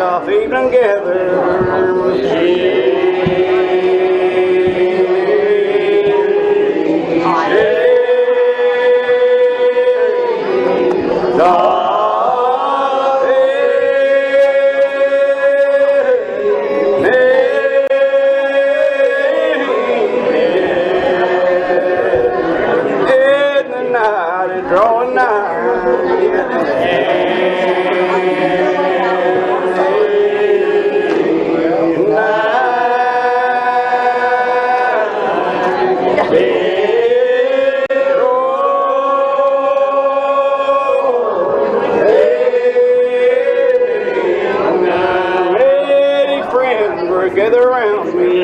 Off evening gather. Drawing gather around me.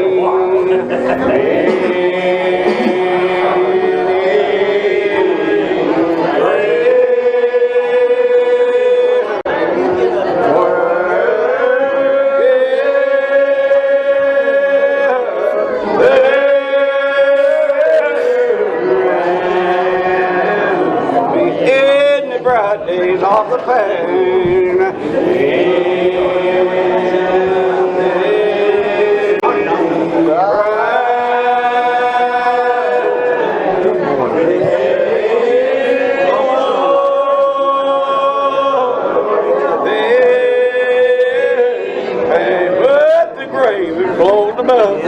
In the bright days of the pain. Blown above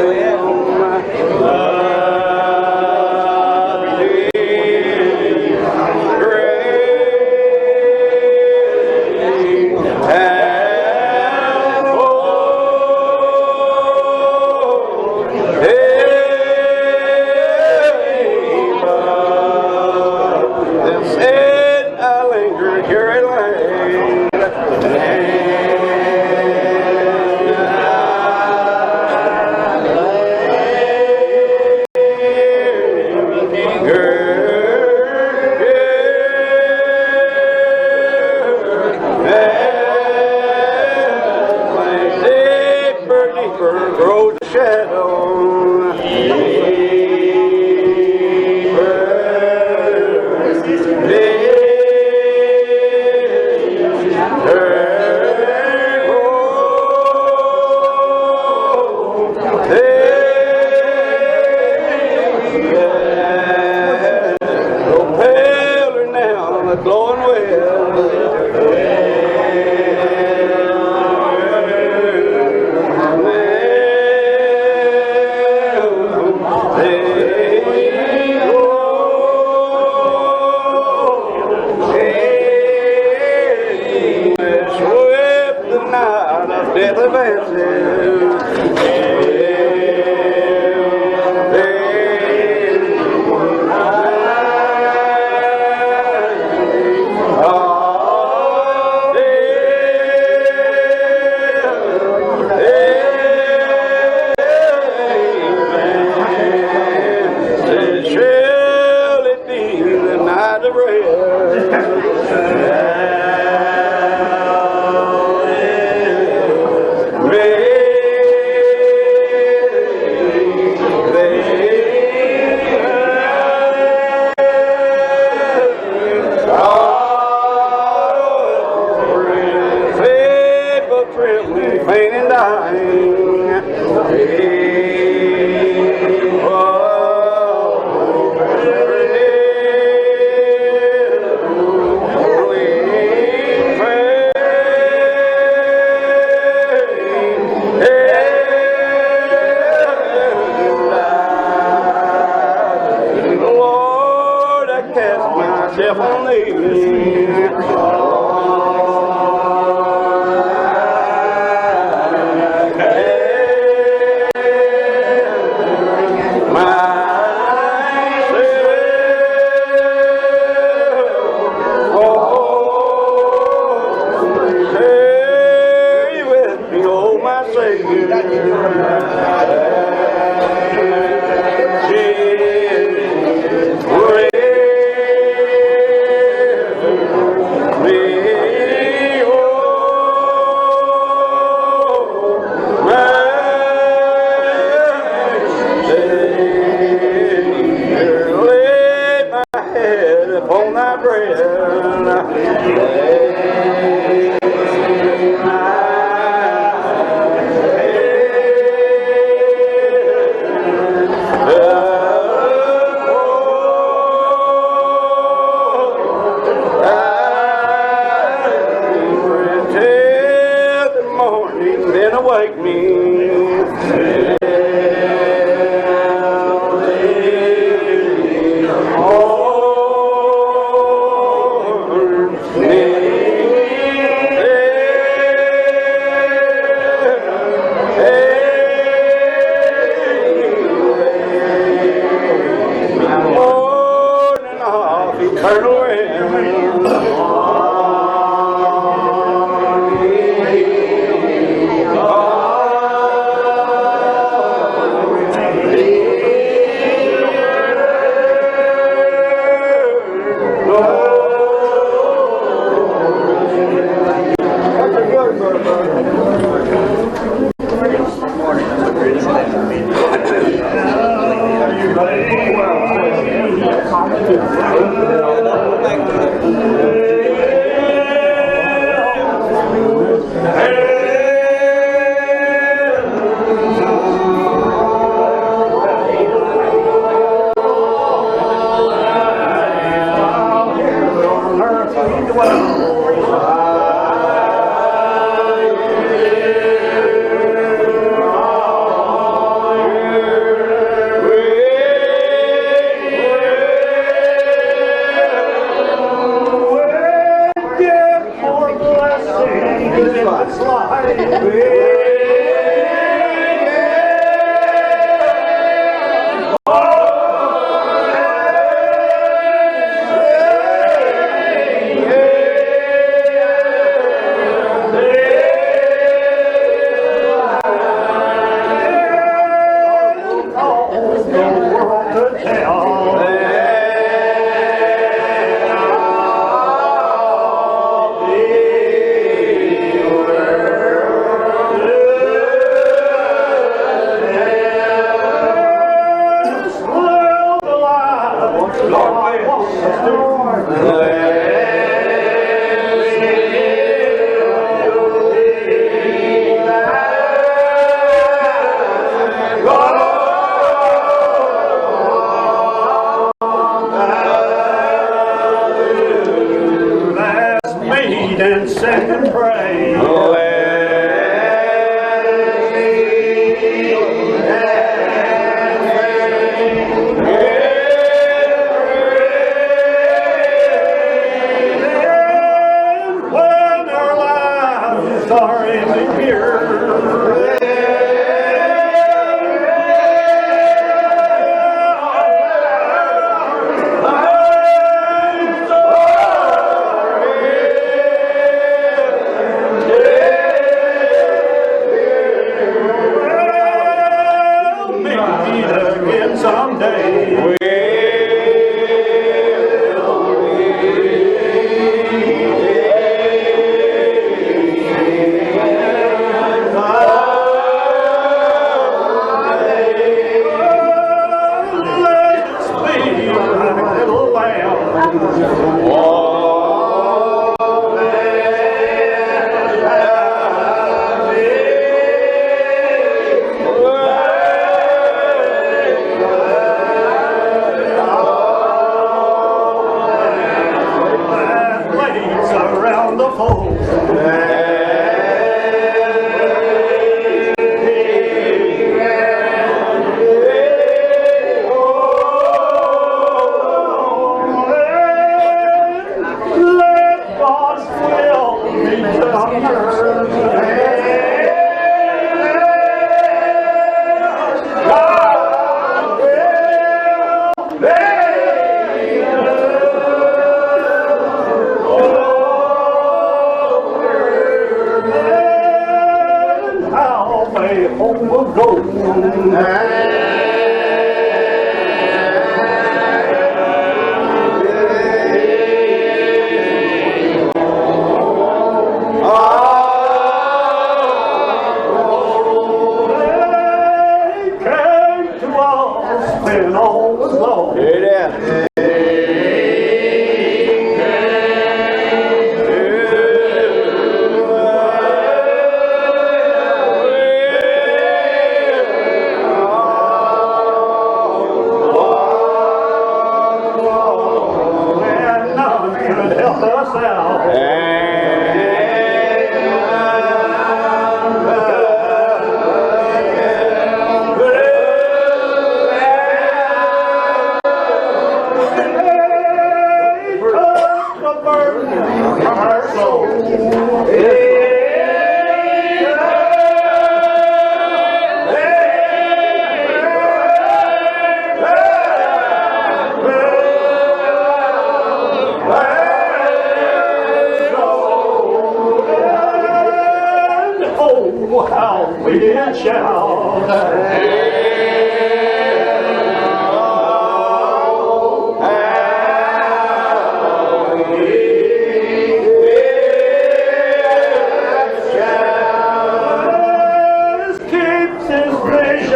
grows a shadow. Go paler now, glowing well.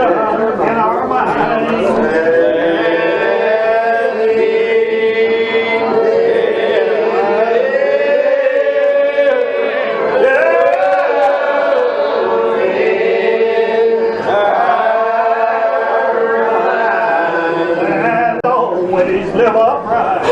done in our minds. And always live upright.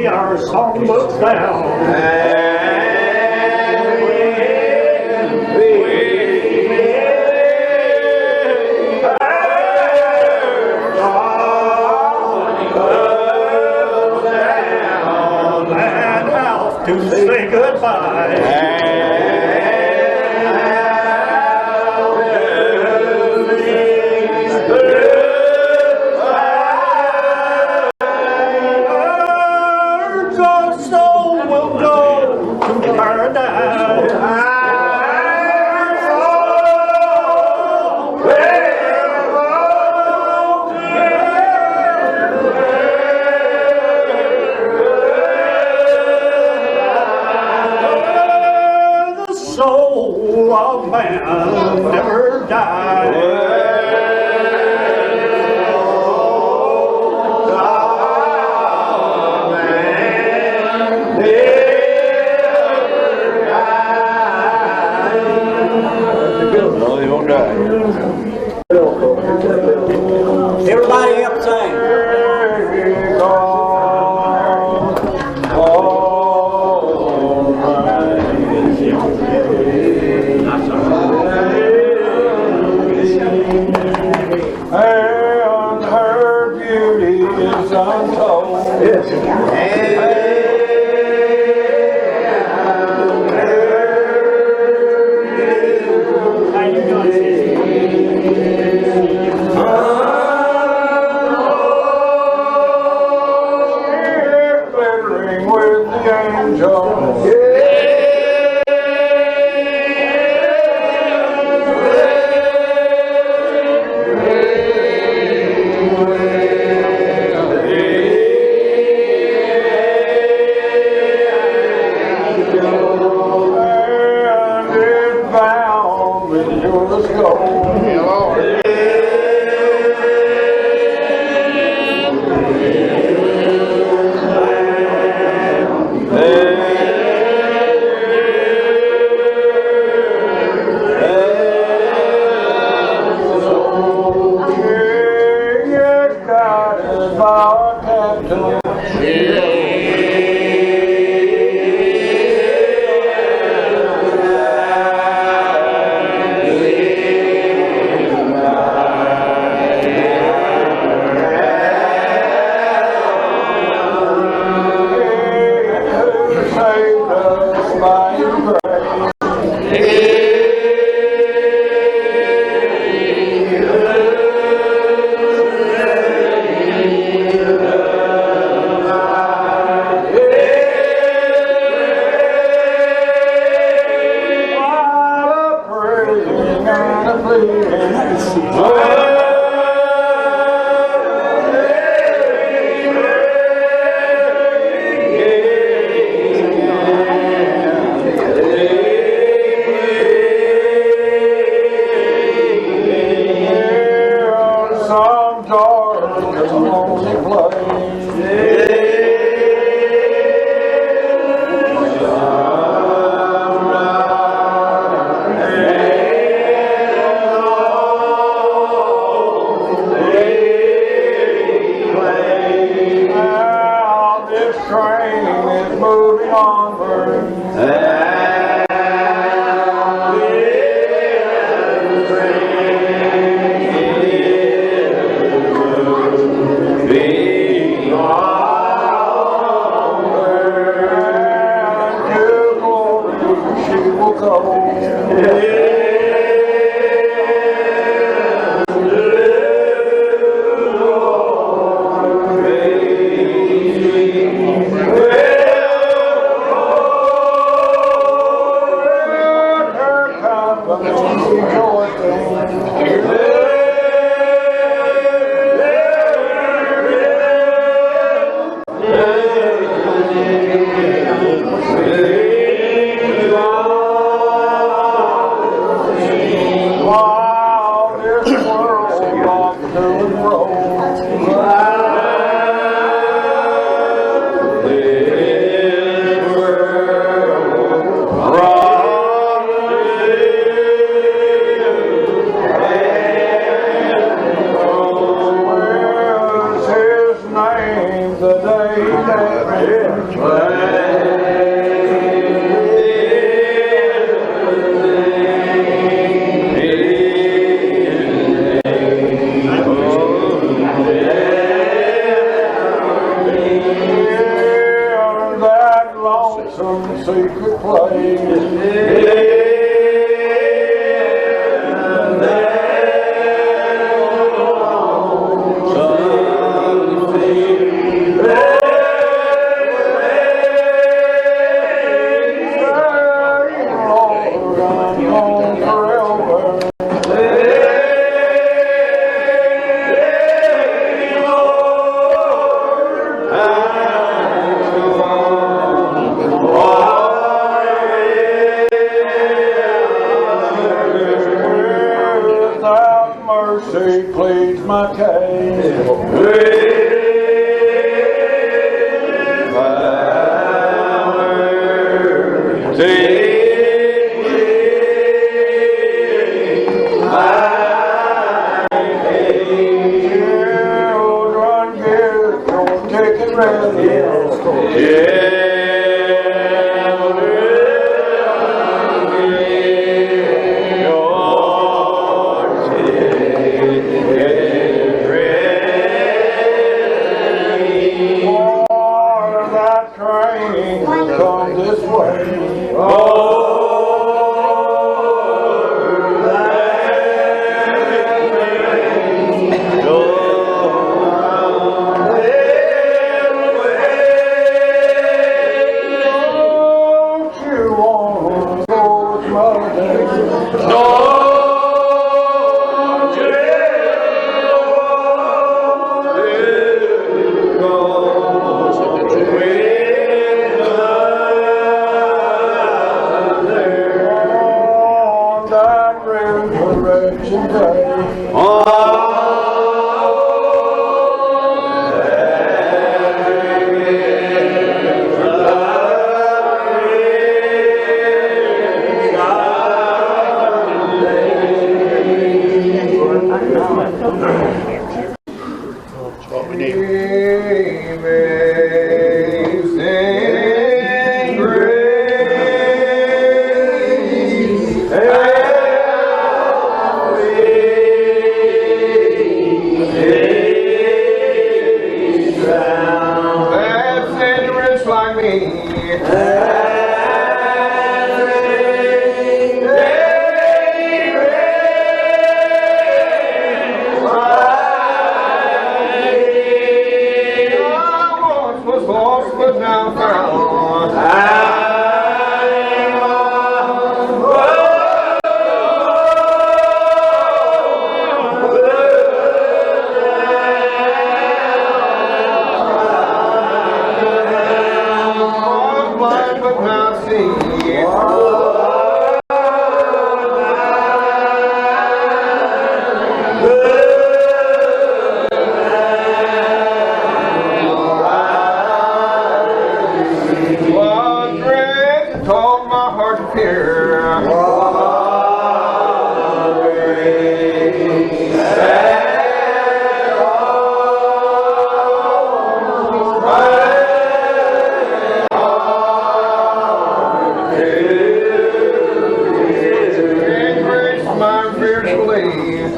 Our songbooks down. And out to say goodbye. Soul of man never dies. No, they won't die. Everybody up sing. And her beauty is untold. How you doing? Glittering with the angels. And in bound with yours gold. but rejoicing. While this world rocks to and fro, where's his name the day that in that lonesome secret place. Without mercy, pleads my case. Children, get your ticket ready. For that train come this way. Don't you wanna go with Mother? On that resurrection day. What we need. Amazing grace, how sweet sound that sinner like me. But now found. Blind but now see. What dread taught my heart to fear? Increase my fear to believe.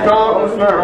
comes now.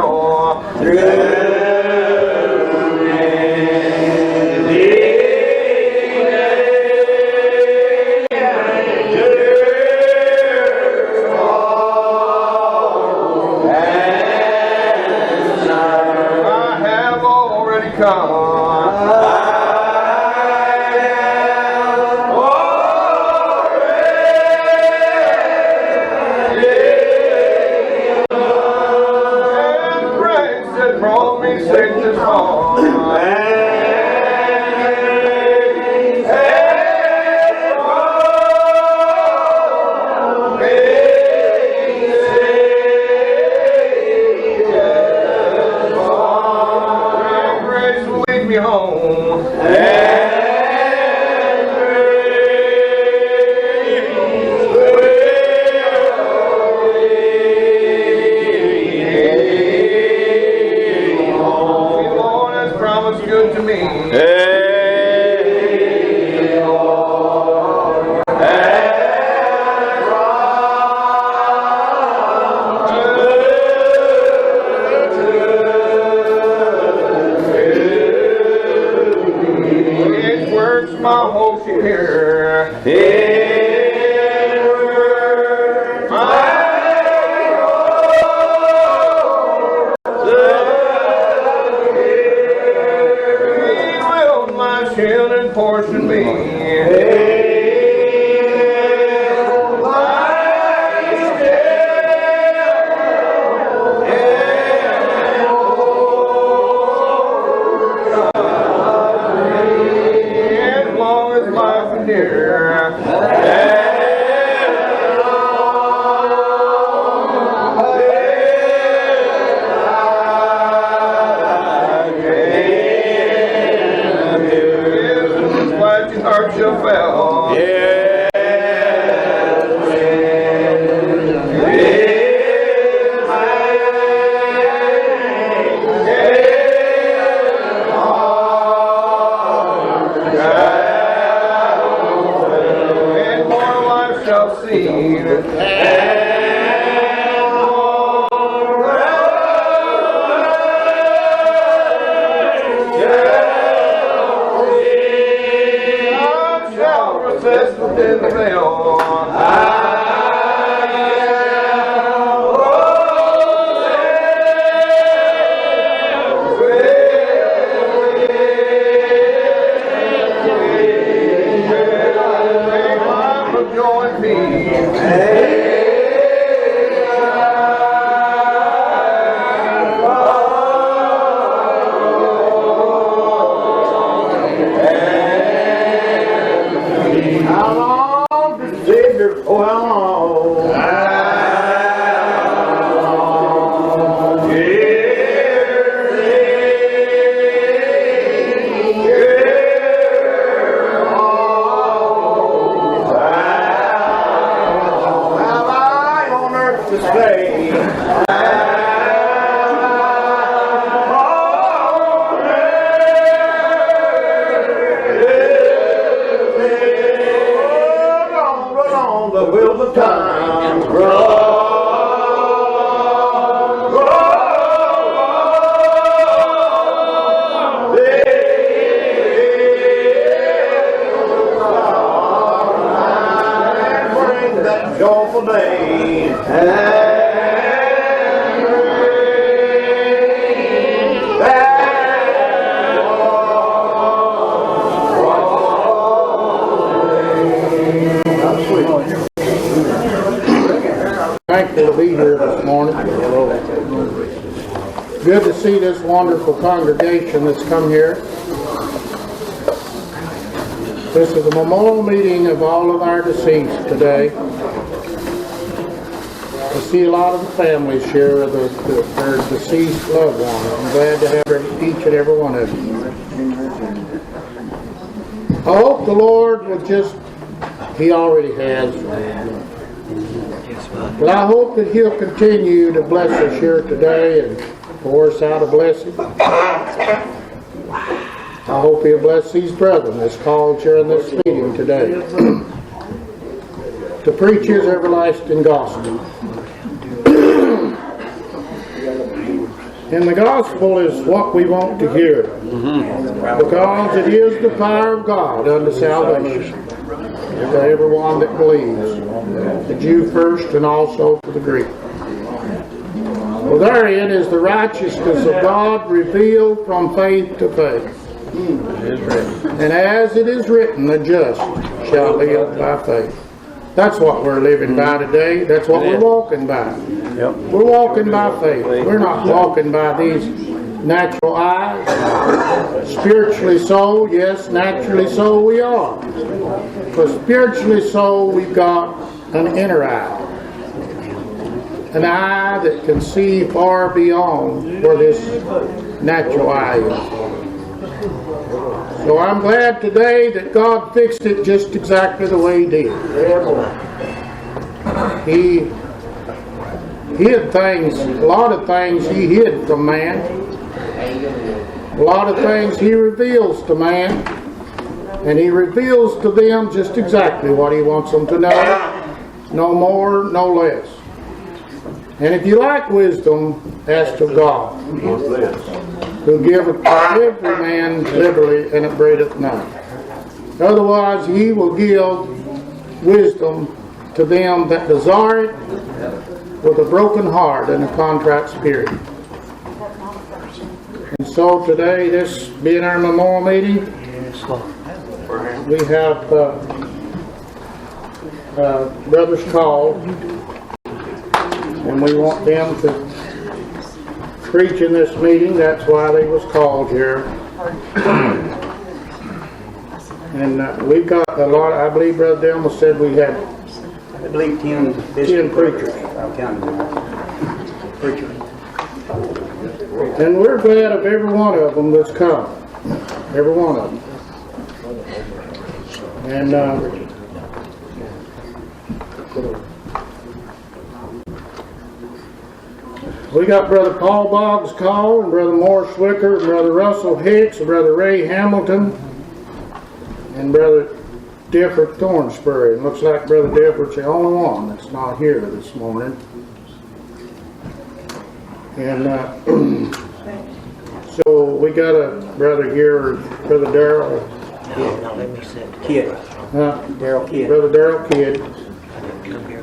Thankful to be here this morning. Good to see this wonderful congregation that's come here. This is a memorial meeting of all of our deceased today. I see a lot of the families here of their deceased loved ones. I'm glad to have each and every one of you. I hope the Lord will just, He already has, but I hope that He'll continue to bless us here today and pour us out a blessing. I hope He'll bless these brethren that's called here in this meeting today to preach His everlasting gospel. And the gospel is what we want to hear. Because it is the power of God unto salvation to everyone that believes, the Jew first and also to the Greek. Well, therein is the righteousness of God revealed from faith to faith. And as it is written, the just shall live by faith. That's what we're living by today. That's what we're walking by. We're walking by faith. We're not walking by these natural eyes. Spiritually so, yes, naturally so we are. But spiritually so, we've got an inner eye. An eye that can see far beyond where this natural eye is. So I'm glad today that God fixed it just exactly the way He did. He hid things, a lot of things He hid from man. A lot of things He reveals to man. And He reveals to them just exactly what He wants them to know. No more, no less. And if you like wisdom, ask of God, who giveth every man liberally, and upbraideth none. Otherwise He will give wisdom to them that desire it with a broken heart and a contrite spirit. And so today, this being our memorial meeting, we have brothers called, and we want them to preach in this meeting. That's why they was called here. And we've got a lot, I believe Brother Delmas said we had, I believe 10 preachers. I'll count them. Preachers. And we're glad of every one of them that's come. Every one of them. And we got Brother Paul Boggs called, and Brother Morris Wicker, and Brother Russell Hicks, and Brother Ray Hamilton, and Brother Difford Thornsbury. It looks like Brother Difford's the only one that's not here this morning. And so we got a brother here, Brother Darrell. Kid. Darrell Kid. Brother Darrell Kid.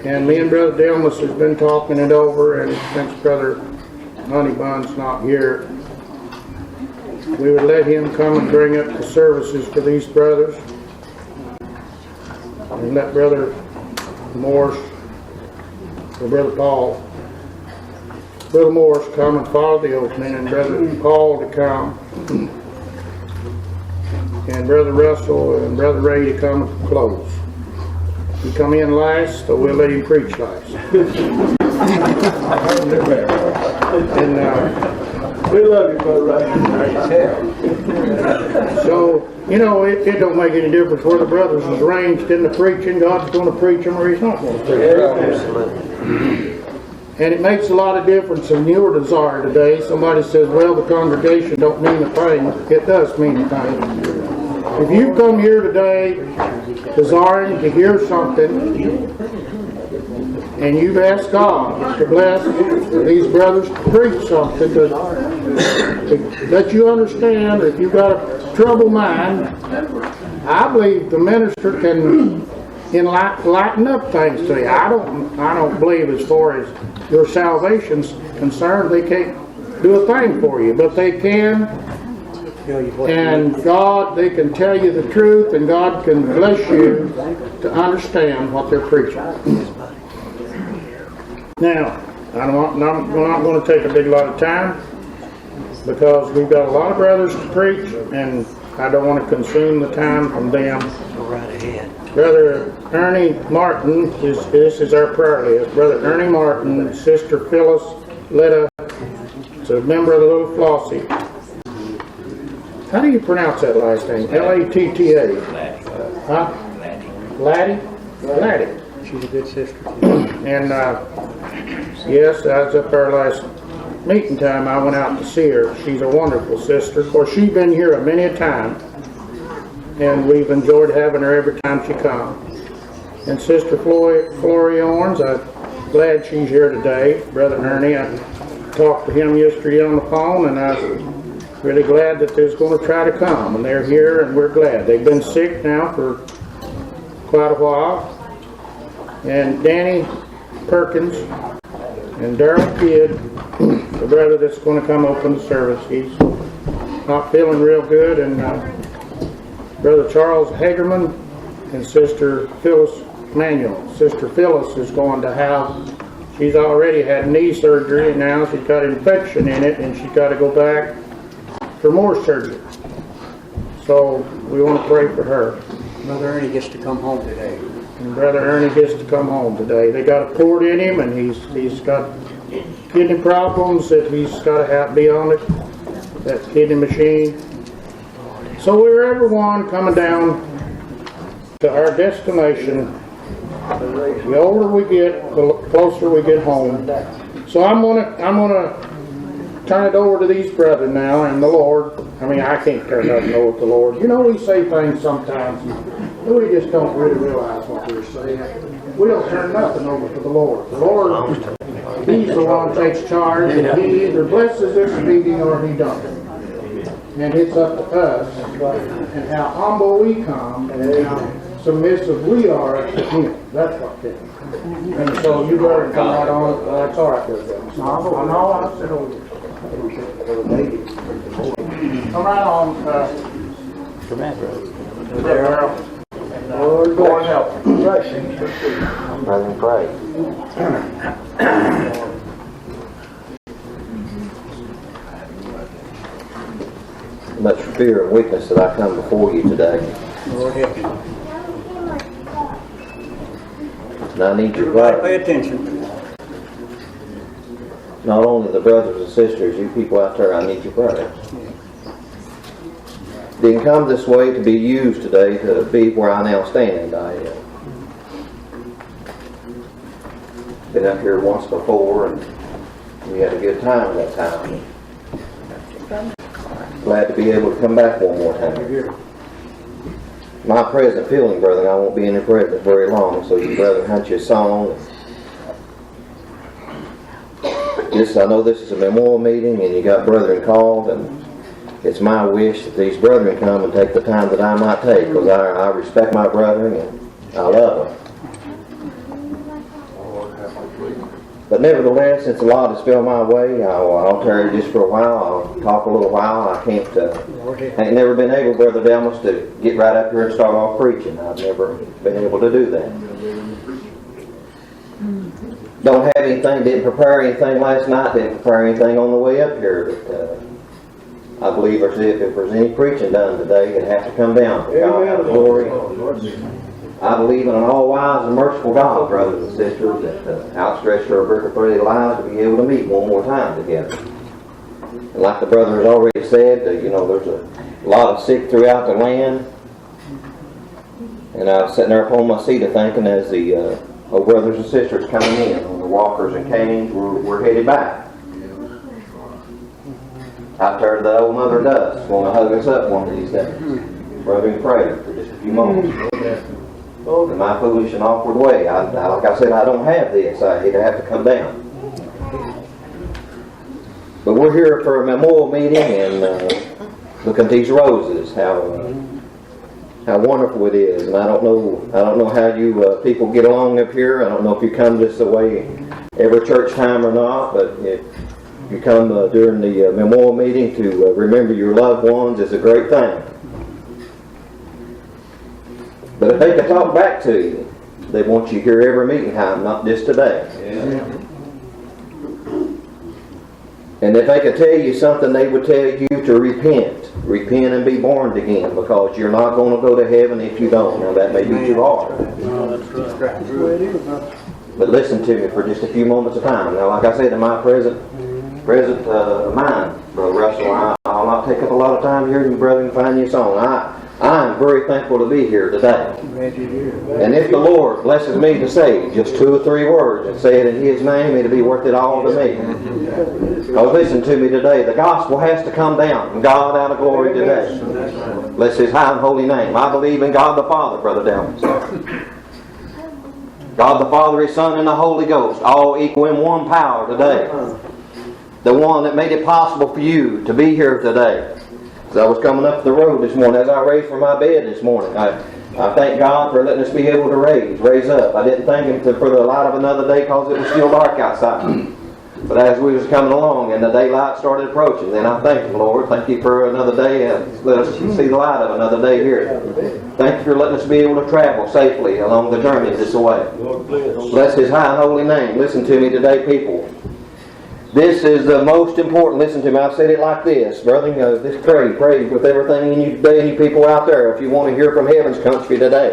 And me and Brother Delmas has been talking it over, and since Brother Honeybun's not here, we would let him come and bring up the services for these brothers. And let Brother Morris, or Brother Morris come and follow the opening, and Brother Paul to come, and Brother Russell and Brother Ray to come and close. He come in last, so we'll let him preach last. And we love you, Brother Ray. So, you know, it don't make any difference where the brothers is arranged in the preaching. God's going to preach them or He's not going to preach them. And it makes a lot of difference in your desire today. Somebody says, well, the congregation don't mean a thing. It does mean a thing. If you come here today desiring to hear something, and you've asked God to bless these brothers to preach something to let you understand, if you've got a troubled mind, I believe the minister can lighten up things to you. I don't believe as far as your salvation's concerned, they can't do a thing for you, but they can. And God, they can tell you the truth, and God can bless you to understand what they're preaching. Now, we're not going to take a big lot of time, because we've got a lot of brothers to preach, and I don't want to consume the time from them. Go right ahead. Brother Ernie Martin, this is our prayer list. Brother Ernie Martin, Sister Phyllis Letta, is a member of the Little Flossie. How do you pronounce that last name? L-A-T-T-A. Huh? Laddie? Laddie. She's a good sister. And yes, I was up there last meeting time. I went out to see her. She's a wonderful sister. Of course, she's been here many a time, and we've enjoyed having her every time she comes. And Sister Flory Orns, I'm glad she's here today. Brother Ernie, talked to him yesterday on the phone, and I was really glad that they're going to try to come, and they're here, and we're glad. They've been sick now for quite a while. And Danny Perkins and Darrell Kidd, the brother that's going to come open the service, he's not feeling real good, and Brother Charles Hagerman and Sister Phyllis Manuel. Sister Phyllis is going to have, she's already had knee surgery, and now she's got infection in it, and she's got to go back for more surgery. So we want to pray for her. Brother Ernie gets to come home today. And Brother Ernie gets to come home today. They got a port in him, and he's got kidney problems that he's got to be on it, that kidney machine. So we're everyone coming down to our destination. The older we get, the closer we get home. So I'm gonna turn it over to these brethren now and the Lord. I mean, I can't turn nothing over to the Lord. You know, we say things sometimes, and we just don't really realize what we're saying. We don't turn nothing over to the Lord. The Lord, He's the one who takes charge, and He either blesses this meeting or He doesn't. And it's up to us and how humble we come and how submissive we are to Him. That's what it is. And so you better come right on. That's all right, brother. No, I'll sit over here. Come right on, Darrell. Lord, go and help. Brother, pray. Much fear and weakness that I come before you today. Lord help you. And I need your Everybody pay prayer. attention. Not only the brothers and sisters, you people out there, I need your prayer. Didn't come this way to be used today to be where I now stand. Been up here once before, and we had a good time at that time. Glad to be able to come back one more time. My present feeling, brother, I won't be in the present very long, so you brother hunt you a song. I know this is a memorial meeting, and you got brethren called, and it's my wish that these brethren come and take the time that I might take, because I respect my brethren and I love them. But nevertheless, since a lot has filled my way, I'll tarry just for a while. I'll talk a little while. I ain't never been able, Brother Delmas, to get right up here and start off preaching. I've never been able to do that. Don't have anything, didn't prepare anything last night, didn't prepare anything on the way up here. But, I believe if there's any preaching done today, it'd have to come down to God out of glory. I believe in an all-wise and merciful God, brothers and sisters, that outstretched our birthday lives to be able to meet one more time together. And like the brother has already said, there's a lot of sick throughout the land. And I was sitting there upon my seat thinking as the brothers and sisters coming in on the walkers and canes, we're headed back. Out there the old mother does, want to hug us up one of these days. Brother, and pray for just a few moments. In my foolish and awkward way, like I said, I don't have this. I hate to have to come down. But we're here for a memorial meeting, and look at these roses. How wonderful it is. And I don't know how you people get along up here. I don't know if you come this way every church time or not, but you come during the memorial meeting to remember your loved ones is a great thing. But if they can talk back to you, they want you here every meeting time, not just today. Yeah. And if they could tell you something, they would tell you to repent. Repent and be born again, because you're not going to go to heaven if you don't. Now that may be too hard. But listen to me for just a few moments of time. Now, like I said, in my present mind, Brother Russell, I'll not take up a lot of time here, and brother, can find you a song. I am very thankful to be here today. And if the Lord blesses me to say just 2 or 3 words and say it in His name, it'll be worth it all to me. Because listen to me today, the gospel has to come down from God out of glory today. Bless His high and holy name. I believe in God the Father, Brother Delmas. God the Father, His Son, and the Holy Ghost, all equal in one power today. the one that made it possible for you to be here today. As I was coming up the road this morning, as I raised from my bed this morning, I thank God for letting us be able to raise up. I didn't thank Him for the light of another day because it was still dark outside. But as we was coming along and the daylight started approaching, then I thank you, Lord. Thank you for another day and let us see the light of another day here. Thank you for letting us be able to travel safely along the journey this way. Bless His high and holy name. Listen to me today, people. This is the most important. Listen to me. I've said it like this, brother. Just pray with everything in you today, and you people out there, if you want to hear from heaven's country today.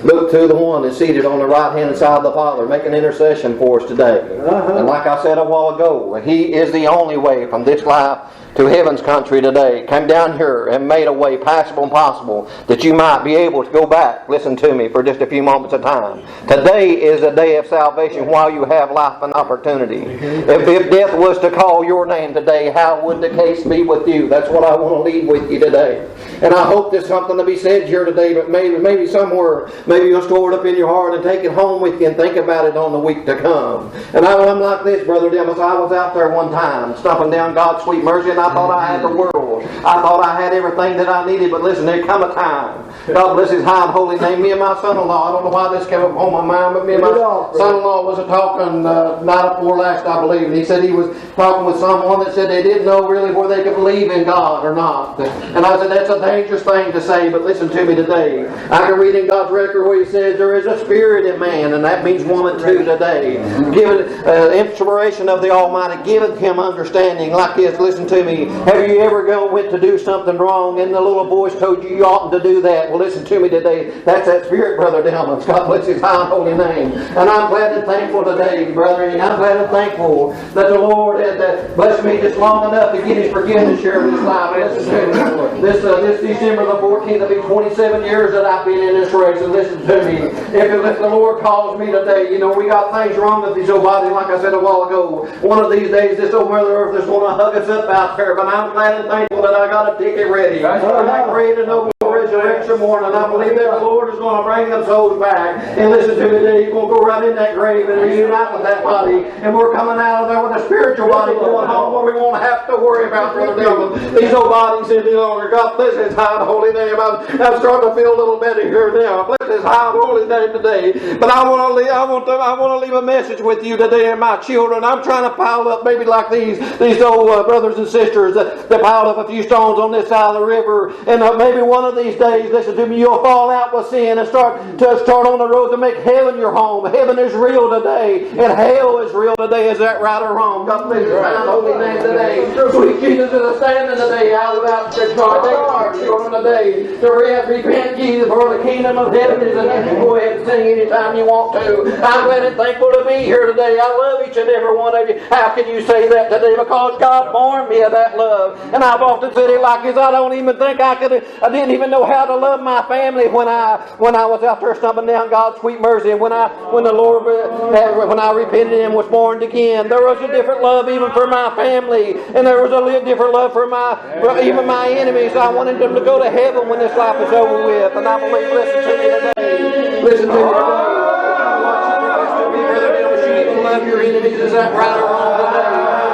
Look to the one that's seated on the right-hand side of the Father, making intercession for us today. And like I said a while ago, He is the only way from this life to heaven's country today. Came down here and made a way passable and possible that you might be able to go back. Listen to me for just a few moments of time. Today is a day of salvation while you have life and opportunity. If death was to call your name today, how would the case be with you? That's what I want to leave with you today. And I hope there's something to be said here today, but maybe somewhere, maybe you'll store it up in your heart and take it home with you and think about it on the week to come. And I'm like this, Brother Delmas. I was out there one time, stomping down God's sweet mercy, and I thought I had the world. I thought I had everything that I needed, but listen, there come a time. God bless His high and holy name. Me and my son-in-law, I don't know why this came up on my mind, but me and my son-in-law was talking night before last, I believe, and he said he was talking with someone that said they didn't know really whether they could believe in God or not. And I said, that's a dangerous thing to say, but listen to me today. I can read in God's record where He says there is a spirit in man, and that means woman too today. Given inspiration of the Almighty, giving him understanding like this. Listen to me. Have you ever went to do something wrong and the little voice told you oughtn't to do that? Well, listen to me today. That's that spirit, Brother Delmas. God bless His high and holy name. And I'm glad and thankful today, brethren. I'm glad and thankful that the Lord had blessed me just long enough to get His forgiveness here in this life. Listen to me. This December the 14th will be 27 years that I've been in this race. And listen to me. If the Lord calls me today, we got things wrong with these old bodies, like I said a while ago. One of these days, this old Mother Earth is going to hug us up out there. But I'm glad and thankful that I got a ticket ready. I'm ready to know resurrection morning. I believe that the Lord is going to bring them souls back. And listen to me today, He's going to go right in that grave and reunite with that body. And we're coming out of there with a spiritual body going home where we won't have to worry about Brother Delmas. These old bodies any longer. God bless His high and holy name. I'm starting to feel a little better here now. Bless His high and holy name today. But I want to leave a message with you today and my children. I'm trying to pile up maybe like these old brothers and sisters that piled up a few stones on this side of the river. And maybe one of these days, listen to me, you'll fall out with sin and start on the road to make heaven your home. Heaven is real today, and hell is real today. Is that right or wrong? God bless His high and holy name today. Sweet Jesus is standing today out without our children today to repent ye, for the kingdom of heaven is in you. Go ahead and sing anytime you want to. I'm glad and thankful to be here today. I love each and every one of you. How can you say that today? Because God born me of that love. And I've often said it like this. I don't even think I didn't even know how to love my family when I was out there stumbling down God's sweet mercy. When I repented and was born again, there was a different love even for my family, and there was a different love for even my enemies. I wanted them to go to heaven when this life is over with, and I believe. Listen to me today. Listen to me today. You love your enemies. Is that right or wrong today?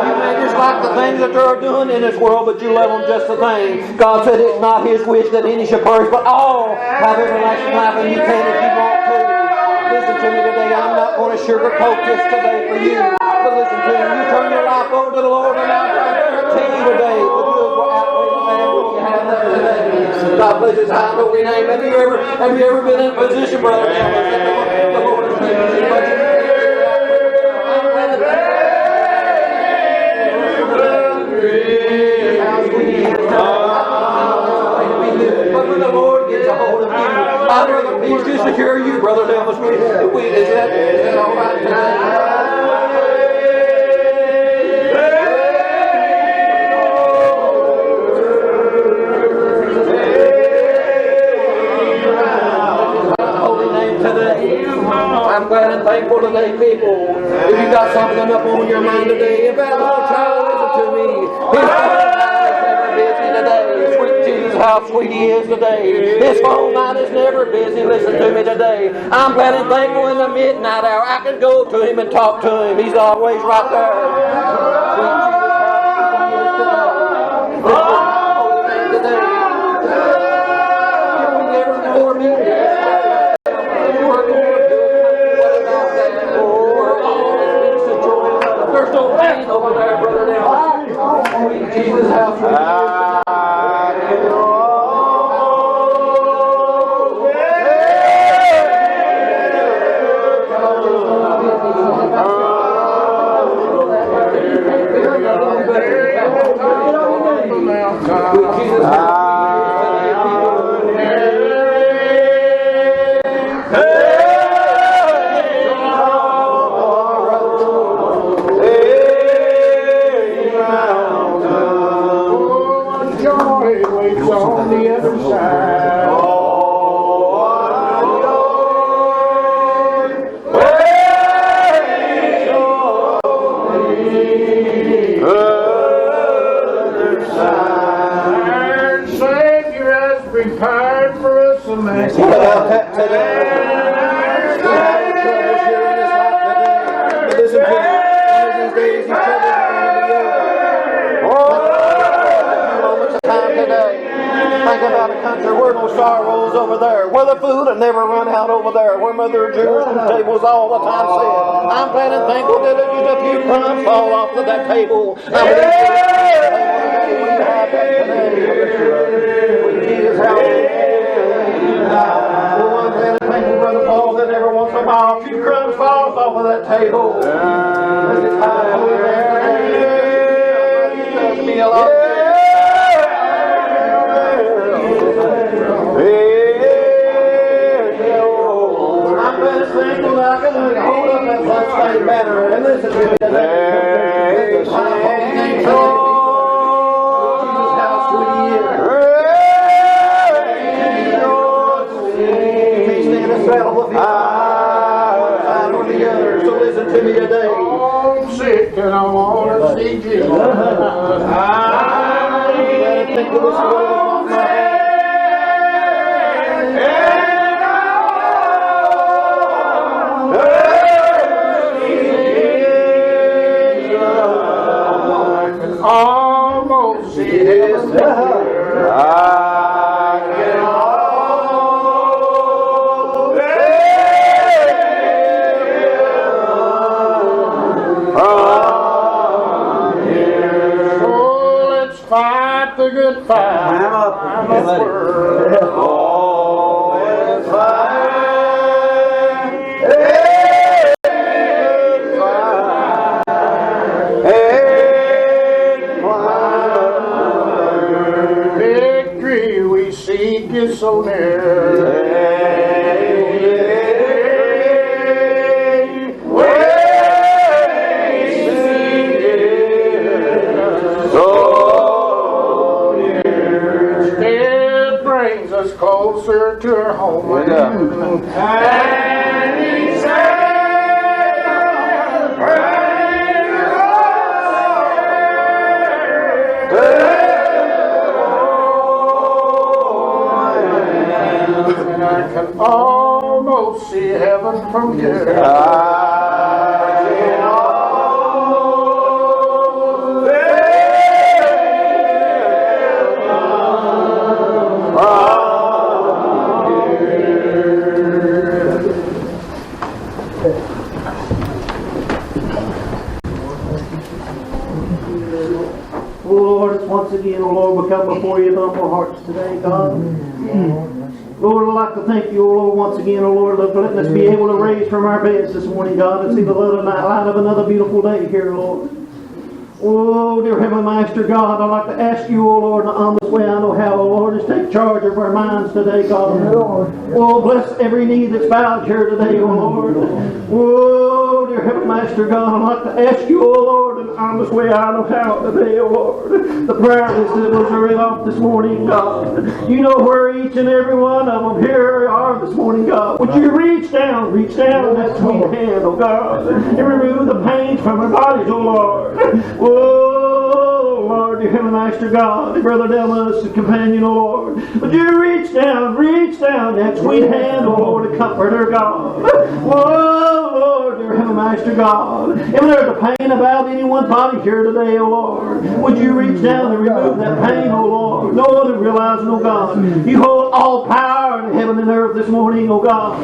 You may dislike the things that they're doing in this world, but you love them just the same. God said it's not His wish that any should perish, but all have everlasting life, and you can if you want to. Listen to me today. I'm not going to sugarcoat this today for you, but listen to me. You turn your life over to the Lord, and I guarantee you today the good will outweigh the bad what you have there today. God bless His high and holy name. Have you ever been in a position, Brother Delmas, that the Lord has given you much? But when the Lord gets a hold of you, I'd rather peace to secure you, Brother Delmas. Is that all right tonight? I'm glad and thankful today, people. If you got something up on your mind today, if that little child, listen to me. His phone line is never busy today. Sweet Jesus, how sweet He is today. His phone line is never busy. Listen to me today. I'm glad and thankful in the midnight hour I can go to Him and talk to Him. He's always right there. Sweet Jesus, Never run out over there where Mother Jerusalem's tables all the time said, I'm glad and thankful that just a few crumbs fall off of that table. I'm glad and thankful, Brother Paul, that every once in a while a few crumbs falls off of that table. This is high holy does me a lot. Thankful that I can hold up that bloodstained banner and listen to it. Jesus, how sweet he is. If he stand a saddle, if he side or the other, so listen to me today. I'm sick and I want to see Jesus. I think that this world is not mine. Almost see heaven from here. I can almost from here. So let's fight the good fight. I'm up. Oh, let's fight. Victory we seek is so near. It brings us closer to our home. And he said, and I can almost see heaven from here. Oh Lord, it's once again, oh Lord, we come before you with humble hearts today, God. Lord, I'd like to thank you, oh Lord, once again, oh Lord, for letting us be able to raise from our beds this morning, God, and see the light of another beautiful day here, Lord. Oh, dear Heavenly Master, God, I'd like to ask you, oh Lord, in the honest way I know how, oh Lord, is take charge of our minds today, God. Oh, bless every knee that's bowed here today, oh Lord. Oh, dear Heavenly Master, God, I'd like to ask you, oh Lord, in the honest way I know how today, oh Lord. The prayer list that was read off this morning, God. You know where each and every one of them here are this morning, God. Would you reach down that sweet hand, oh God, and remove the pains from our bodies, oh Lord. Oh, Lord, dear Heavenly Master God, Brother Delmas, the companion, oh Lord. Would you reach down that sweet hand, oh Lord, to comfort her, God. Oh, Lord, dear Heavenly Master God. If there's a pain about anyone's body here today, oh Lord, would you reach down and remove that pain, oh Lord. No other realizing, oh God, you hold all power in heaven and earth this morning, oh God.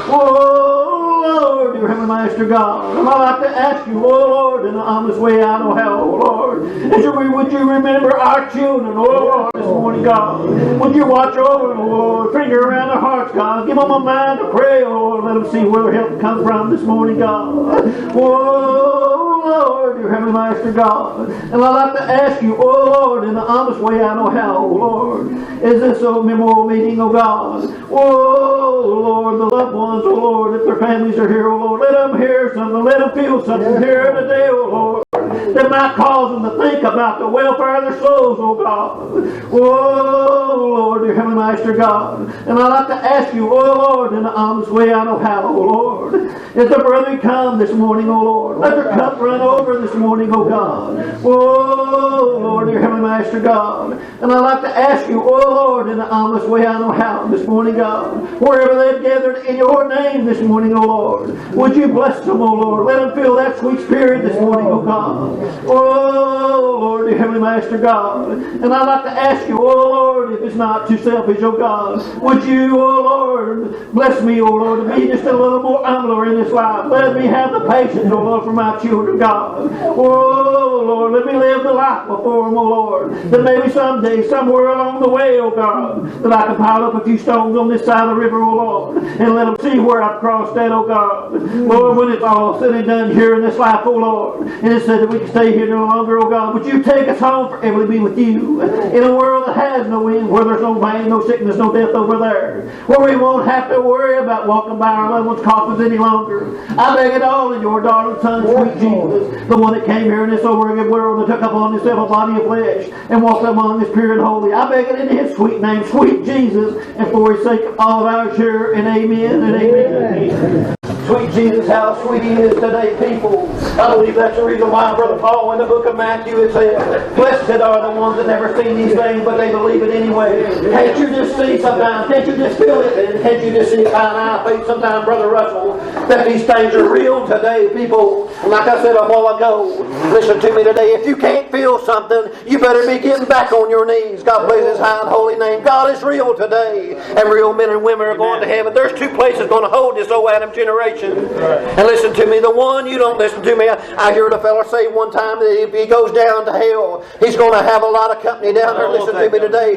Oh, Lord, dear Heavenly Master God, and I'd like to ask you, oh Lord, in the honest way I know how, oh Lord, would you remember our children, oh Lord, this morning, God? Would you watch over them, oh Lord, finger around their hearts, God, give them a mind to pray, oh Lord, let them see where their help comes from this morning, God. Oh Lord, dear Heavenly Master God. And I'd like to ask you, oh Lord, in the honest way I know how, oh Lord, is this a memorial meeting, oh God? Oh Lord, the loved ones, oh Lord, if their families are here, oh Lord, let them hear something, let them feel something here today, oh Lord, that might cause them to think about the welfare of their souls, oh God. Oh Lord, dear Heavenly Master God. And I'd like to ask you, oh Lord, in the honest way I know how, oh Lord, if the brother come this morning, oh Lord, let their cup run over this morning, oh God. Oh Lord, dear Heavenly Master God. And I'd like to ask you, oh Lord, in the honest way I know how this morning, God, wherever they've gathered in your name this morning, oh Lord, would you bless them, oh Lord. Let them feel that sweet spirit this morning, oh God. Oh Lord, dear Heavenly Master God. And I'd like to ask you, oh Lord, if it's not too selfish, oh God, would you, oh Lord, bless me, oh Lord, to be just a little more humbler in this life. Let me have the patience, oh Lord, for my children, God. Oh Lord, let me live the life before them, oh Lord, that maybe someday, somewhere along the way, oh God, that I can pile up a few stones on this side of the river, oh Lord, and let them see where I've crossed that, oh God. Lord, when it's all said and done here in this life, oh Lord, and it said that we can stay here no longer, oh God, would you take us home forever to be with you in a world that has no end, where there's no pain, no sickness, no death over there, where we won't have to worry about walking by our loved ones' coffins any longer. I beg it all in your darling Son, sweet Jesus, the one that came here in this over-again world and took upon himself a body of flesh and walked among this pure and holy. I beg it in his sweet name, sweet Jesus, and for his sake all of our share, and amen and amen. Sweet Jesus, how sweet he is today, people. I believe that's the reason why Brother Paul in the book of Matthew it said, blessed are the ones that never seen these things, but they believe it anyway. Can't you just see sometimes? Can't you just feel it? Can't you just see it by an eye faith sometimes, Brother Russell, that these things are real today, people? And like I said a while ago, listen to me today. If you can't feel something, you better be getting back on your knees. God bless his high and holy name. God is real today, and real men and women are going to heaven. There's two places going to hold this old Adam generation. And listen to me, the one you don't listen to me. I heard a fella say one time that if he goes down to hell, he's going to have a lot of company down there. Listen to me today.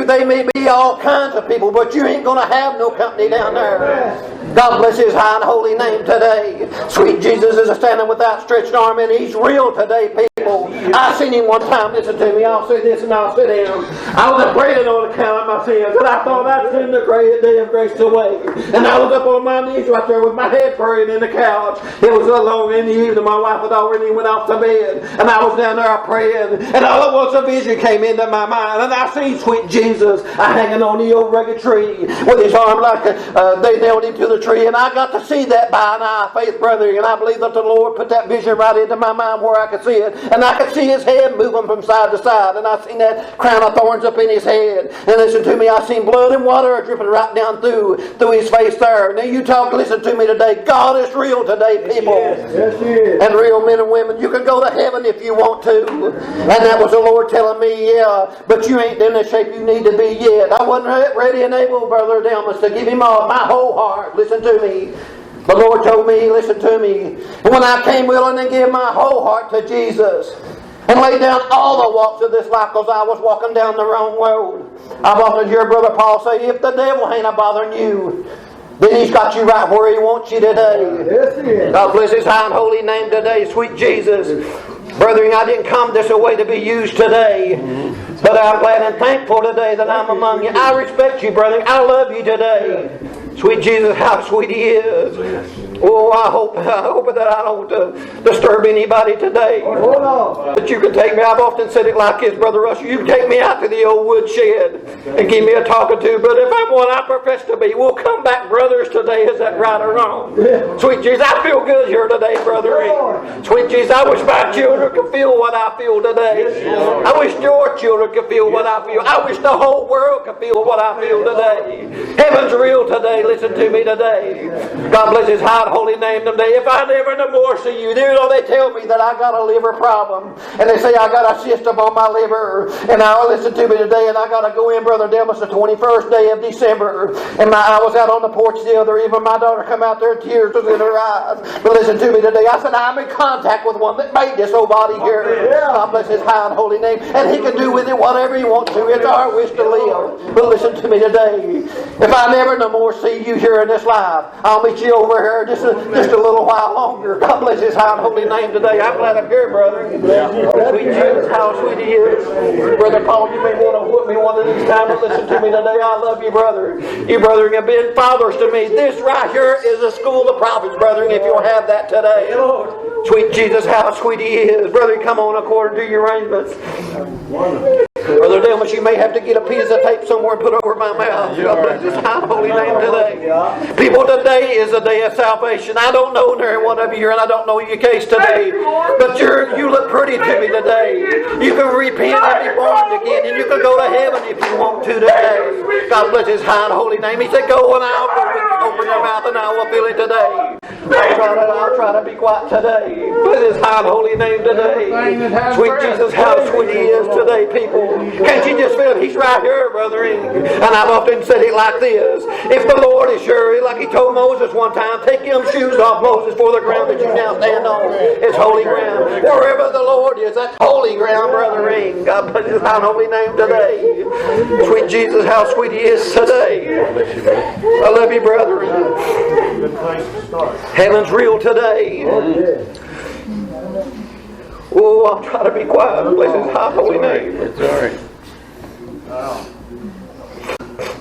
They may be all kinds of people, but you ain't going to have no company down there. God bless his high and holy name today. Sweet Jesus is standing with outstretched arm, and he's real today, people. I seen him one time. Listen to me. I'll say this and I'll sit down. I was praying on account of my sins, and I thought I'd send the great day of grace away. And I was up on my knees right there with my head praying in the couch. It was alone in the evening. My wife had already went off to bed, and I was down there praying, and all at once a vision came into my mind, and I seen sweet Jesus hanging on the old rugged tree with his arm like they nailed him to the tree, and I got to see that by an eye of faith, brother, and I believe that the Lord put that vision right into my mind where I could see it, and I could see his head moving from side to side, and I seen that crown of thorns up in his head, and listen to me, I seen blood and water dripping right down through his face there. Now you talk, listen to me today, God is real today, people. Yes, he is. And real men and women, you can go to heaven if you want to. And that was the Lord telling me, yeah, but you ain't in the shape you need to be yet. I wasn't ready and able, Brother Delmas, to give him all my whole heart. Listen to me. The Lord told me, listen to me. When I came willing to give my whole heart to Jesus and lay down all the walks of this life because I was walking down the wrong road. I've often heard Brother Paul say, if the devil ain't a bothering you, then he's got you right where he wants you today. Yes, he is. God bless his high and holy name today, sweet Jesus. Brethren, I didn't come this way to be used today, but I'm glad and thankful today that I'm among you. I respect you, brethren. I love you today. Sweet Jesus, how sweet he is. Oh, I hope that I don't disturb anybody today. That you can take me. I've often said it like this, Brother Russell. You can take me out to the old woodshed and give me a talking to. But if I'm what I profess to be, we'll come back brothers today. Is that right or wrong? Sweet Jesus, I feel good here today, brother. Sweet Jesus, I wish my children could feel what I feel today. I wish your children could feel what I feel. I wish the whole world could feel what I feel today. Heaven's real today. Listen to me today. God bless his high and holy name today. If I never no more see you, they tell me that I got a liver problem. And they say I got a cyst on my liver. And now listen to me today, and I got to go in, Brother Delmas, the 21st day of December. And I was out on the porch the other evening. My daughter come out there, tears was in her eyes. But listen to me today. I said, I'm in contact with one that made this old body here. God bless his high and holy name. And he can do with it whatever he wants to. It's our wish to live. But listen to me today. If I never no more see you here in this life, I'll meet you over here just a little while longer. God bless His high and holy name today. I'm glad I'm here, brother. Sweet Jesus, how sweet He is. Brother Paul, you may want to whoop me one of these times and listen to me today. I love you, brother. You, brother, have been fathers to me. This right here is a school of prophets, brother, if you'll have that today. Sweet Jesus, how sweet He is. Brother, come on according to your arrangements. Brother Delmas, you may have to get a piece of tape somewhere and put over my mouth. God bless His high and holy name today. People, today is a day of salvation. I don't know near one of you here, and I don't know your case today, but you look pretty to me today. You can repent and be born again, and you can go to heaven if you want to today. God bless His high and holy name. He said, go and I'll open your mouth and I will fill it today. I'll try to be quiet today. Bless His high and holy name today. Sweet Jesus, how sweet He is today, people. Can't you just feel it? He's right here, brother. And I've often said it like this. If the Lord is sure, like He told Moses one time, take them shoes off, Moses, for the ground that you now stand on is holy ground. Wherever the Lord is, that's holy ground, brother. God bless His high and holy name today. Sweet Jesus, how sweet He is today. I love you, brother. Good place to start. Heaven's real today. Oh, I'm trying to be quiet. Bless His high holy name. It's all right.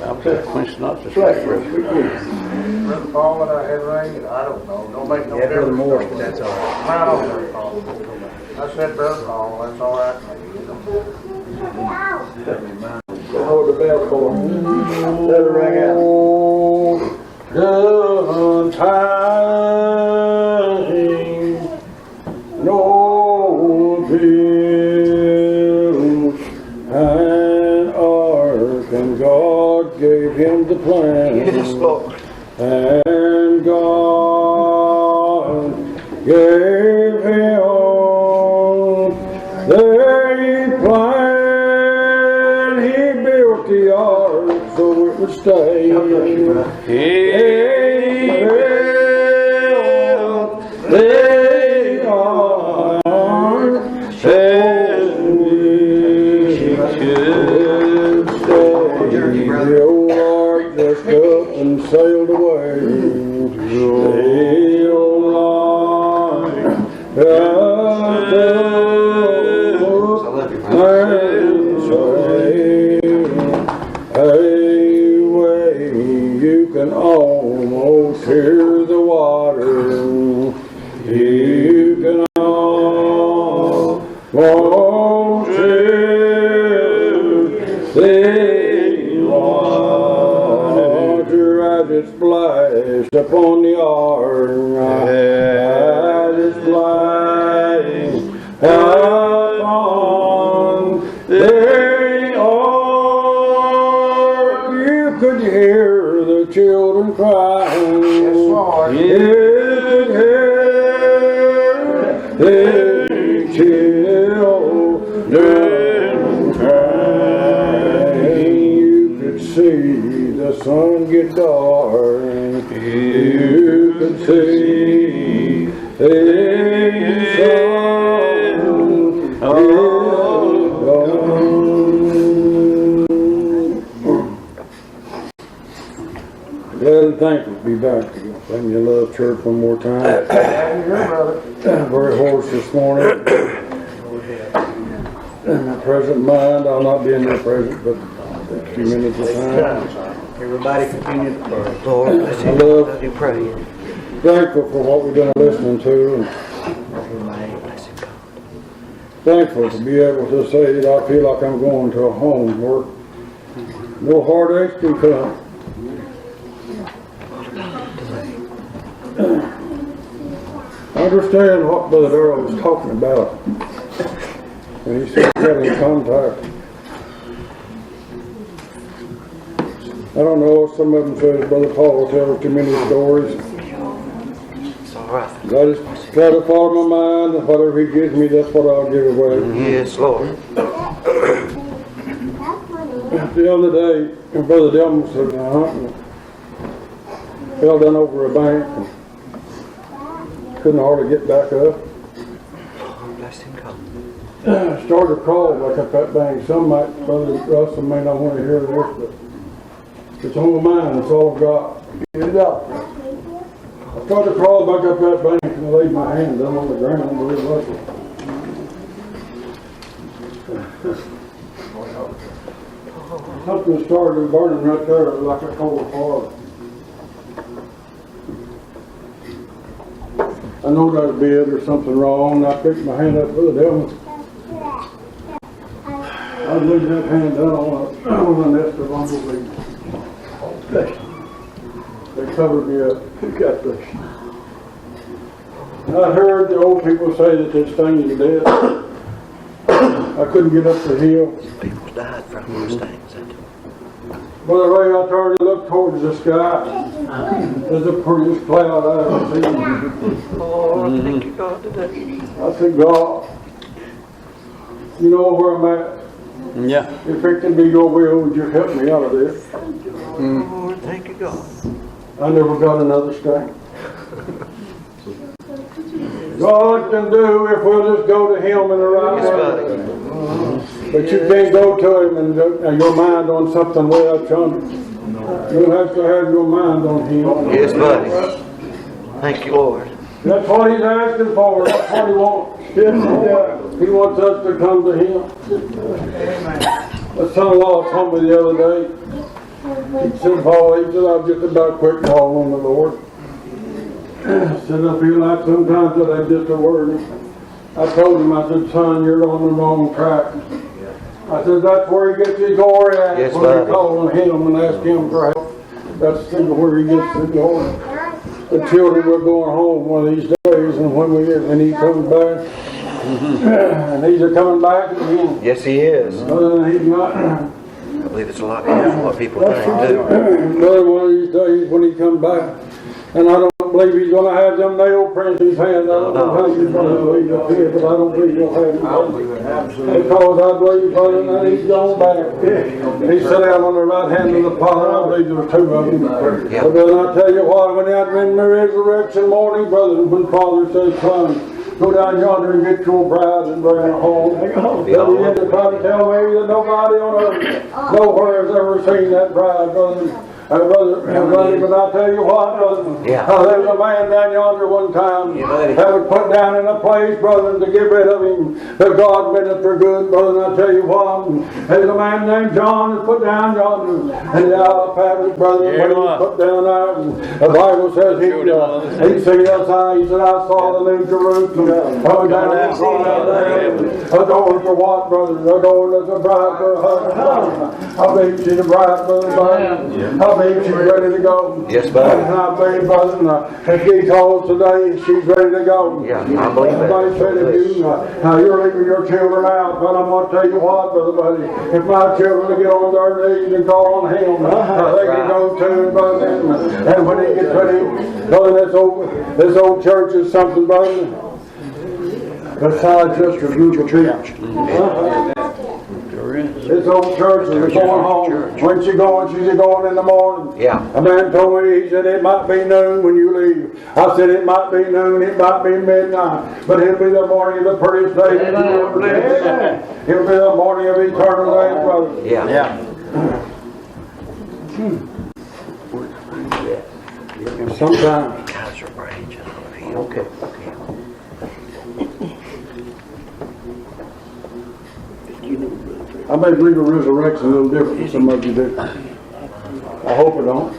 I'm just quenching up the strike. Brother Paul that I had ring, I don't know. Don't make no difference. Brother Morris, but that's all right. I don't know, Brother Paul. I said Brother Paul, that's all right. Hold the bell for him. Let it ring out. Good time, no bill and ark, and God gave him the plan. Yes, Lord. And God gave him the plan. He built the ark so it would stay. He built the ark and it should stay. The old ark just up and sailed away. The old ark just up and sailed away. You can almost hear the water. You can almost hear the water as it splashed upon the ark. As it splashed upon the ark, you could hear the children crying. Yes, Lord. You could hear the children crying. You could see the sun get dark. You could see the sun get dark. Glad and thankful to be back again. Thank you, love church one more time. Very hoarse this morning. In my present mind, I'll not be in your present, but a few minutes of time. Everybody continue to pray. Lord, I love you pray. thankful for what we've been listening to, and thankful to be able to say that I feel like I'm going to a home where no heartaches can come. I understand what Brother Darrell was talking about when he said getting contact. I don't know, some of them say Brother Paul tells too many stories. It's all right. I just try to follow my mind, and whatever he gives me, that's what I'll give away. Yes, Lord. The other day, Brother Delmas was hunting, fell down over a bank, and couldn't hardly get back up. Bless him, God. Started to crawl back up that bank. Some might, Brother Russell may not want to hear this, but it's on my mind. It's all I've got. Get it out. I tried to crawl back up that bank and I laid my hand down on the ground and it was something started burning right there like a coal fire. I know that bed or something wrong, and I picked my hand up for the devil. I laid that hand down on a nest of bumblebees. They covered me up. I heard the old people say that this thing is dead. I couldn't get up the hill. People died from those things. Brother Ray, I turned to look towards the sky. There's the prettiest cloud I've ever seen. Oh, thank you, God, today. I said, God, you know where I'm at. Yeah. If it can be your will, would you help me out of this? Oh, thank you, God. I never got another sting. God can do if we'll just go to Him in the right way. But you can't go to Him and your mind on something way up yonder. You have to have your mind on Him. Yes, buddy. Thank you, Lord. That's what He's asking for. That's what He wants. He wants us to come to Him. My son-in-law told me the other day. He said, Paul, he said, I've just about quit calling on the Lord. I said, I feel like sometimes that I'm just a word. I told him, I said, son, you're on the wrong track. I said, that's where he gets his glory at. Yes, when you call on Him and ask Him for help. That's where he gets the glory. The children were going home one of these days, and when he comes back, and he's a coming back again. Yes, He is. Other than he's not. I believe it's a lot easier than what people think, too. Another one of these days when he comes back, and I don't believe he's going to have them nail prints in his hand. I don't know how he's going to leave up here, but I don't believe he'll have them. Because I believe, brother, that he's gone back. He sat down on the right hand of the Father. I believe there were two of them. But then I tell you what, when I in the resurrection morning, brother, when Father says, son, go down yonder and get your bride and bring her home. They'll begin to try to tell me that nobody on earth nowhere has ever seen that bride, brother. Brother, but I tell you what, brother, there's a man down yonder one time that was put down in a place, brother, to get rid of him. But God meant it for good, brother, and I tell you what, there's a man named John that's put down yonder, and the Isle of Patmos, brother, when he was put down there, and the Bible says he seen outside, he said, I saw the New Jerusalem coming down there, adorned for what, brother? Adorned as a bride for a husband. I believe she's a bride, brother. I believe she's ready to go. Yes, buddy. And I believe, brother, if she calls today, she's ready to go. Yeah, I believe that. Somebody said to you, you're leaving your children out, but I'm going to tell you what, brother, buddy, if my children get on their knees and call on Him, they can go too, brother. And when He gets ready, brother, this old church is something, brother, besides just a group of people. This old church is going home. When she's going in the morning. Yeah. A man told me, he said, it might be noon when you leave. I said, it might be noon, it might be midnight, but it'll be the morning of the prettiest day that you ever did. It'll be the morning of eternal day, brother. Yeah. Sometimes. Guys are praying. Okay. I may believe a resurrection a little different than some of you do. I hope it don't.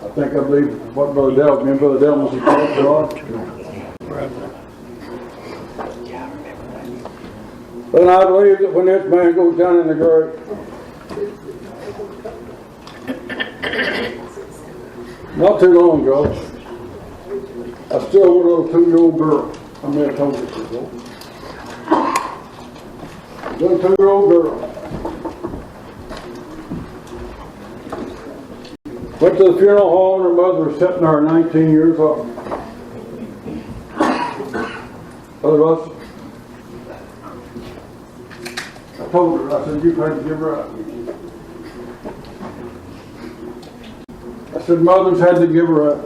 I think I believe what Brother Delmas has taught to us. But I believe that when this man goes down in the grave, not too long ago, I still was a little 2-year-old girl. I may have told you before. Little 2-year-old girl. Went to the funeral home and her mother was sitting there 19 years old. Brother Russell, I told her, I said, you've had to give her up. I said, mother's had to give her up.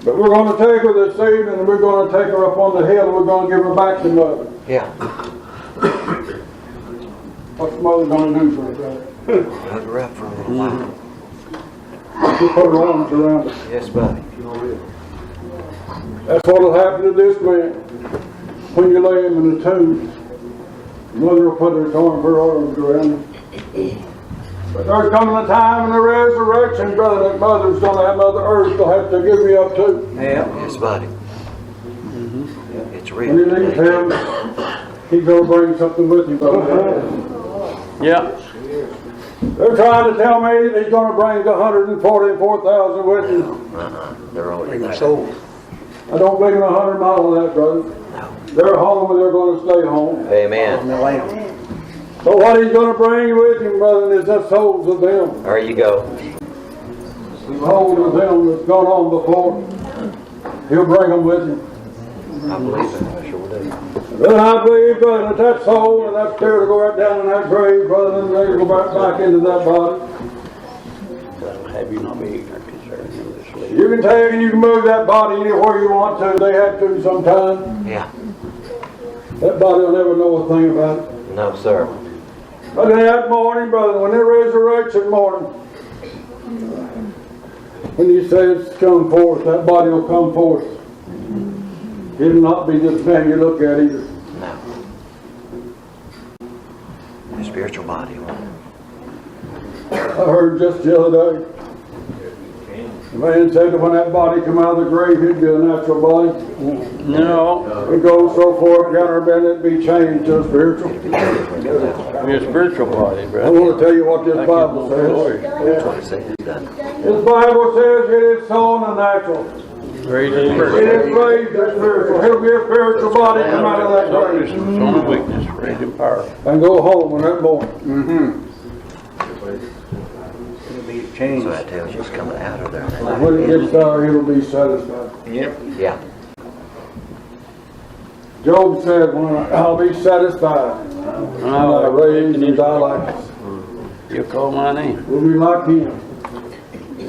But we're going to take her this evening and we're going to take her up on the hill and we're going to give her back to mother. Yeah. What's mother going to do for her, brother? Hug her up for a little while. She put her arms around her. Yes, buddy. That's what'll happen to this man when you lay him in the tomb. Mother will put her arms around him. But there's coming a time in the resurrection, brother, that mother's going to have Mother Earth will have to give me up too. Yes, buddy. It's real. When he leaves him, he's going to bring something with him. Yeah. They're trying to tell me that he's going to bring the 144,000 with him. They're already sold. I don't believe in 100 miles of that, brother. They're home and they're going to stay home. Amen. So what he's going to bring with him, brother, is the souls of them. There you go. The souls of them that's gone on before. He'll bring them with him. I believe it. I sure do. Then I believe, brother, that soul and that spirit will go right down in that grave, brother, and they'll go back into that body. Have you not been ignorant concerning this sleep? You can take and you can move that body anywhere you want to. They have to sometime. Yeah. That body will never know a thing about it. No, sir. But in that morning, brother, when the resurrection morning, when he says come forth, that body will come forth. It'll not be this man you look at either. No. The spiritual body. I heard just the other day, the man said that when that body come out of the grave, it'd be a natural body. No. It goes so far down our bed, it'd be changed to a spiritual. Your spiritual body, I brother. want to tell you what this Bible says. That's what it says. This Bible says it is sown and natural. Raised in It is raised as spiritual. He'll be a spiritual body come out of that grave Son of weakness, raised in power. and go home in that morning. It'll be changed. So that tells you it's coming out of there. And when it gets there, he'll be satisfied. Yeah. Job said, I'll be satisfied. And I raise and die like us. You'll call my name. We'll be like him.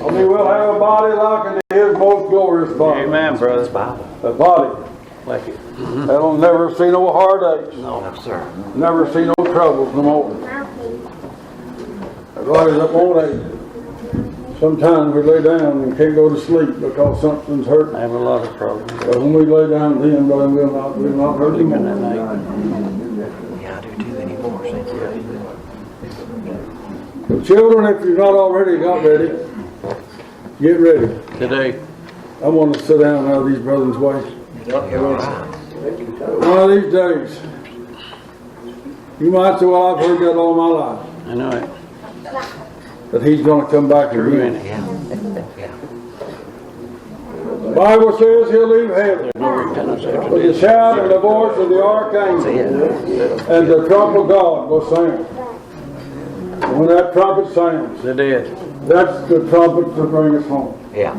Only we'll have a body like unto his most glorious body. Amen, brother. Bible. A body Like it. that'll never see no heartaches. No, sir. Never see no troubles no more. Everybody's up on age. Sometimes we lay down and can't go to sleep because something's hurting. I have a lot of problems. But when we lay down then, brother, we'll not hurt Sleeping at anymore. night. Yeah, I do too anymore. Thank you. But children, if you've not already got ready, get ready. Today. I want to sit down out of these brothers' ways. You're all right. One of these days, you might say, well, I've heard that all my life. I know it. That he's going to come back again. Yeah. Yeah. The Bible says he'll leave heaven No repentance after with the this. shout and the voice of the archangel, and the trump of God will sound. And when that trumpet sounds, The dead. that's the trumpet to bring us home. Yeah.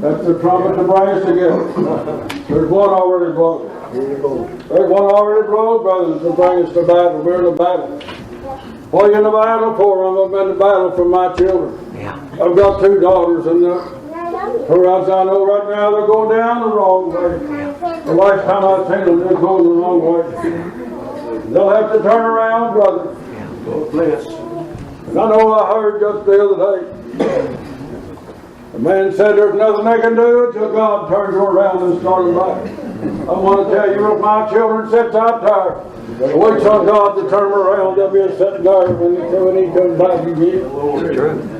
That's the trumpet to bring us together. There's one already blown. There's one already blown, brothers, to bring us to battle. We're in the battle. What are you in the battle for? I'm in the battle for my children. Yeah. I've got two daughters, and whereas I know right now they're going down the wrong way. The last time I've seen them, they're going the wrong way. They'll have to turn around, brother. Bless. And I know I heard just the other day, the man said there's nothing they can do until God turns them around and starts them back. I want to tell you, if my children sit out there, waits on God to turn them around, they'll be sitting there when he comes back again.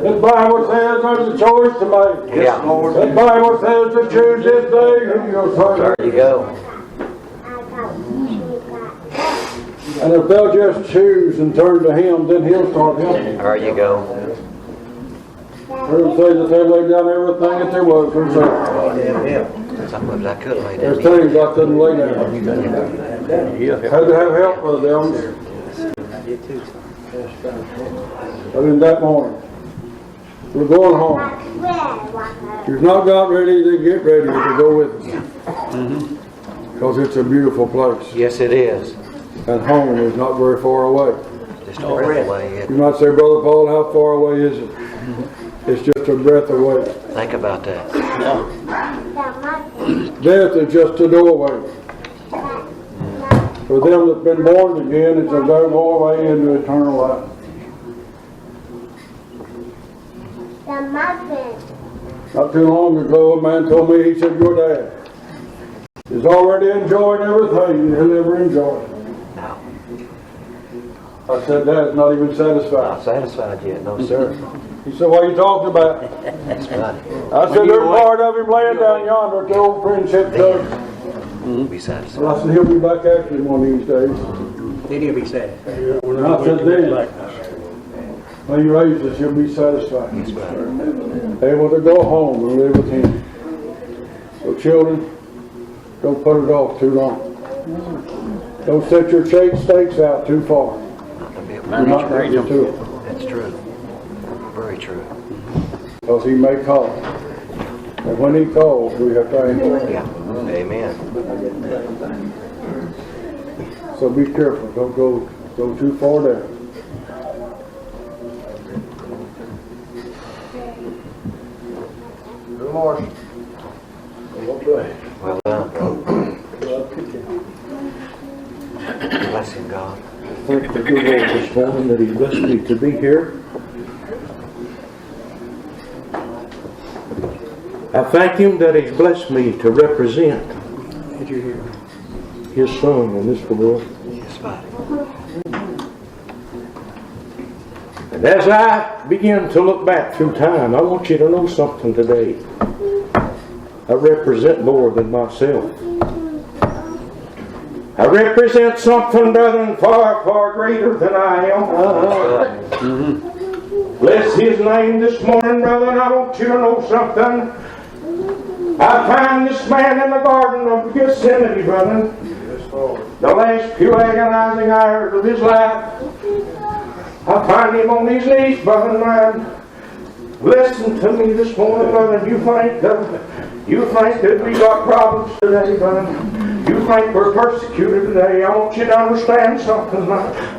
The Bible says there's a choice to make. Yeah. The Bible says to choose this day who you'll serve. There you go. And if they'll just choose and turn to him, then he'll start helping. There you go. There'll say that they laid down everything that there was. There's Some of it I could lay there's down. things I couldn't lay down. He'll Had help. to have help with them. But in that morning, we're going home. If you've not got ready, then get ready to go with us. Because it's a beautiful place. Yes, it is. And home is not very far away. Just a breath away. You might say, Brother Paul, how far away is it? It's just a breath away. Think about that. Death is just a doorway. For them that's been born again, it's a doorway into eternal life. Not too long ago, a man told me, he said, your dad, is already enjoying everything he'll ever enjoy. I said, Dad's not even satisfied. Not satisfied yet, no sir. He said, what are you talking about? That's right. I said, there's part of him laying down yonder at the old friendship church. Be satisfied. Well, I said, he'll be back after him one of these days. Then he'll be satisfied. And I said, then, when he raises, he'll be satisfied. Able to go home and live with him. So children, don't put it off too long. Don't set your stakes out too far. You're not ready to it. That's true. Very true. Because he may call. And when he calls, we have to answer. Yeah. Amen. So be careful. Don't go too far down. Good morning. Well done. Bless him, God. Thank the good Lord this morning that He blessed me to be here. I thank Him that He's blessed me to represent His Son in this world. Yes, Father. And as I begin to look back through time, I want you to know something today. I represent more than myself. I represent something, brethren, far, far greater than I am. Bless His name this morning, brethren. I want you to know something. I find this man in the Garden of Gethsemane, brethren. The last few agonizing hours of his life. I find him on his knees, brother mine. Listen to me this morning, brother. You think that we got problems today, brother? You think we're persecuted today? I want you to understand something.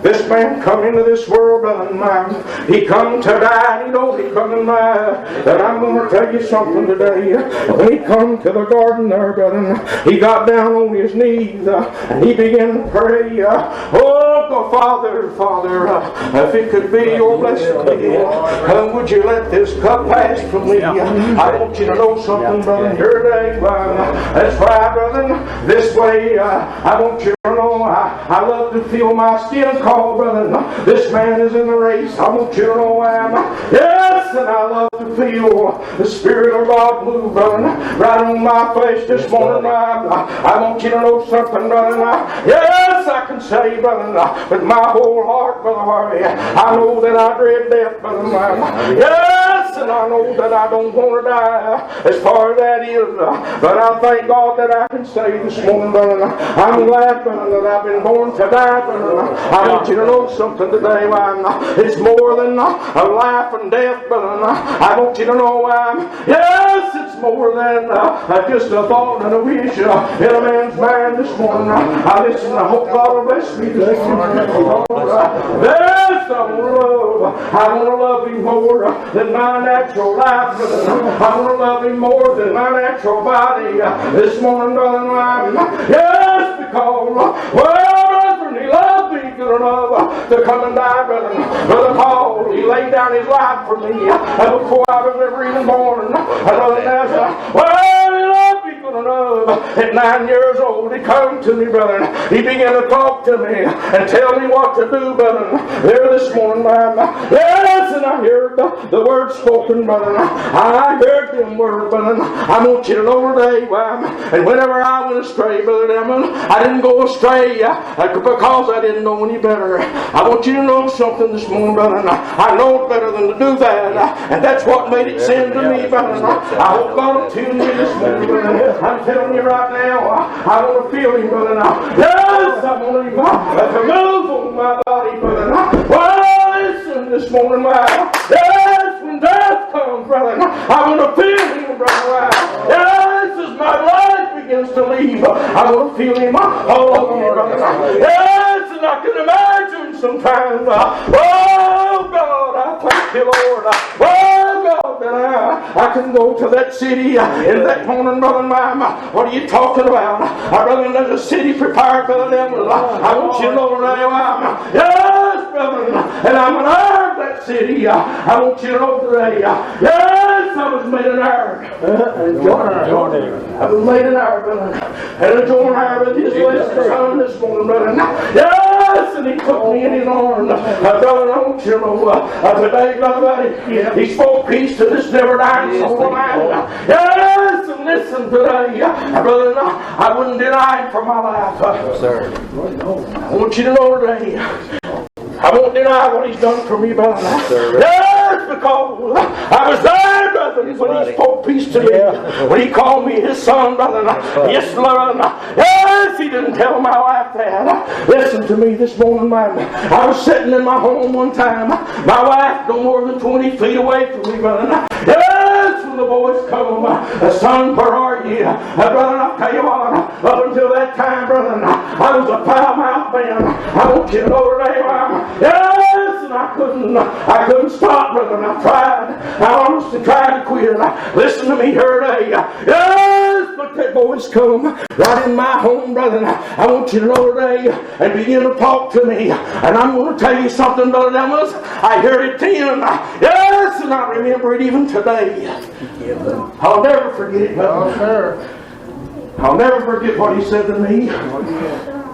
This man come into this world, brother mine. He come to die, and he know he come to die. But I'm going to tell you something today. When he come to the garden there, brother, he got down on his knees and he began to pray. Oh, Father, if it could be your blessed will, would you let this cup pass from me? I want you to know something, brother, today. That's right, brother. This way, I want you to know I love to feel my skin cold, brother. This man is in the race. I want you to know I am. Yes, and I love to feel the Spirit of God move, brother, right on my face this morning. I want you to know something, brother. Yes, I can say, brother, with my whole heart, brother Harvey, I know that I dread death, brother. Yes, and I know that I don't want to die as far as that is. But I thank God that I can say this morning, brother, I'm glad, brother, that I've been born to die, brother. I want you to know something today. It's more than a life and death, brother. I want you to know yes, it's more than just a thought and a wish in a man's mind this morning. I listen, I hope God will bless me this morning. Yes, I want to love Him more than my natural life, brother. I want to love Him more than my natural body this morning, brother. Yes, because, brethren, He loved me good enough to come and die, brother. Brother Paul, he laid down his life for me before I was ever even born. Brother Nazareth, he loved me good enough. At 9 years old, he come to me, brother. He began to talk to me and tell me what to do, brother. There this morning, yes, and I heard the words spoken, brother. I heard them words, brother. I want you to know today, and whenever I went astray, brother Delmas, I didn't go astray because I didn't know any better. I want you to know something this morning, brother. I know better than to do that, and that's what made it sin to me, brother. I hope God will tune me this morning, brother. I'm telling you right now, I want to feel Him, brother. Yes, I want Him to move on my body, brother. Well, listen this morning, yes, when death comes, brother, I want to feel Him, brother. Yes, as my life begins to leave, I want to feel Him all over me, brother. Yes, and I can imagine sometimes, oh God, I thank you, Lord. Oh God, that I can go to that city in that morning, brother. What are you talking about? Brother, there's a city prepared for them. I want you to know where I am. Yes, brother, and I'm going to have that city. I want you to know today. Yes, Yes, I was made an iron. I was made an iron, brother. And I joined iron with his blessed son this morning, brother. Yes, and he took me in his arms. Brother, I want you to know, today, brother, he spoke peace to this never dying soul of mine. Yes, and listen today, brother, I wouldn't deny him for my life. Sir. I want you to know today, I won't deny what he's done for me, brother. Yes, because I was there, brother, when he spoke peace to me. When he called me his son, brother. Yes, brother. Yes, he didn't tell my wife that. Listen to me this morning, man. I was sitting in my home one time. My wife no more than 20 feet away from me, brother. Yes, when the boys come, son, where are you? Brother, I'll tell you what, up until that time, brother, I was a foul-mouthed man. I want you to know today, yes, and I couldn't stop, brother, and I tried. I honestly tried to quit. Listen to me here today. Yes, but that boys come right in my home, brother. I want you to know today and begin to talk to me. And I'm going to tell you something, brother Delmas. I heard it then. Yes, and I remember it even today. I'll never forget it, brother. I'll never forget what he said to me.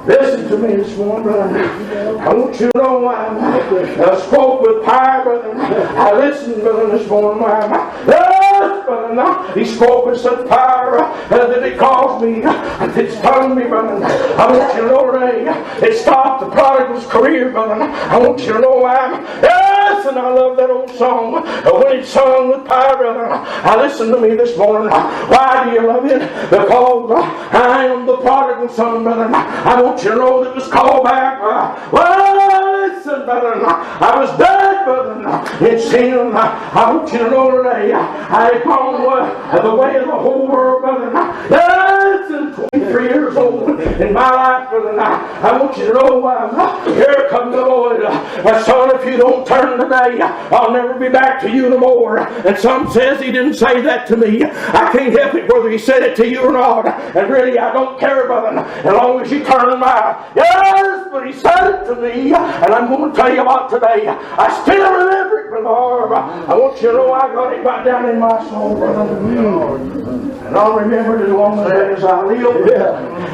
Listen to me this morning, brother. I want you to know why I spoke with power, brother. I listened, brother, this morning. Yes, brother. He spoke with such power that it caused me, it stung me, brother. I want you to know today, it stopped the prodigal's career, brother. I want you to know why. Yes, and I love that old song. When it's sung with power, brother. I listen to me this morning. Why do you love it? Because I am the prodigal son, brother. I want you to know that was called back. Well, listen, brother, I was dead, brother, in sin. I want you to know today, I had gone the way of the whole world, brother. Yes, and 23 years old in my life, brother. I want you to know, here comes the Lord. Son, if you don't turn today, I'll never be back to you no more. And some says he didn't say that to me. I can't help it whether he said it to you or not. And really, I don't care, brother, as long as you turn my. Yes, but he said it to me, and I'm going to tell you about today. I still remember it, brother. I want you to know I got it right down in my soul, brother. And I'll remember it as long as I live.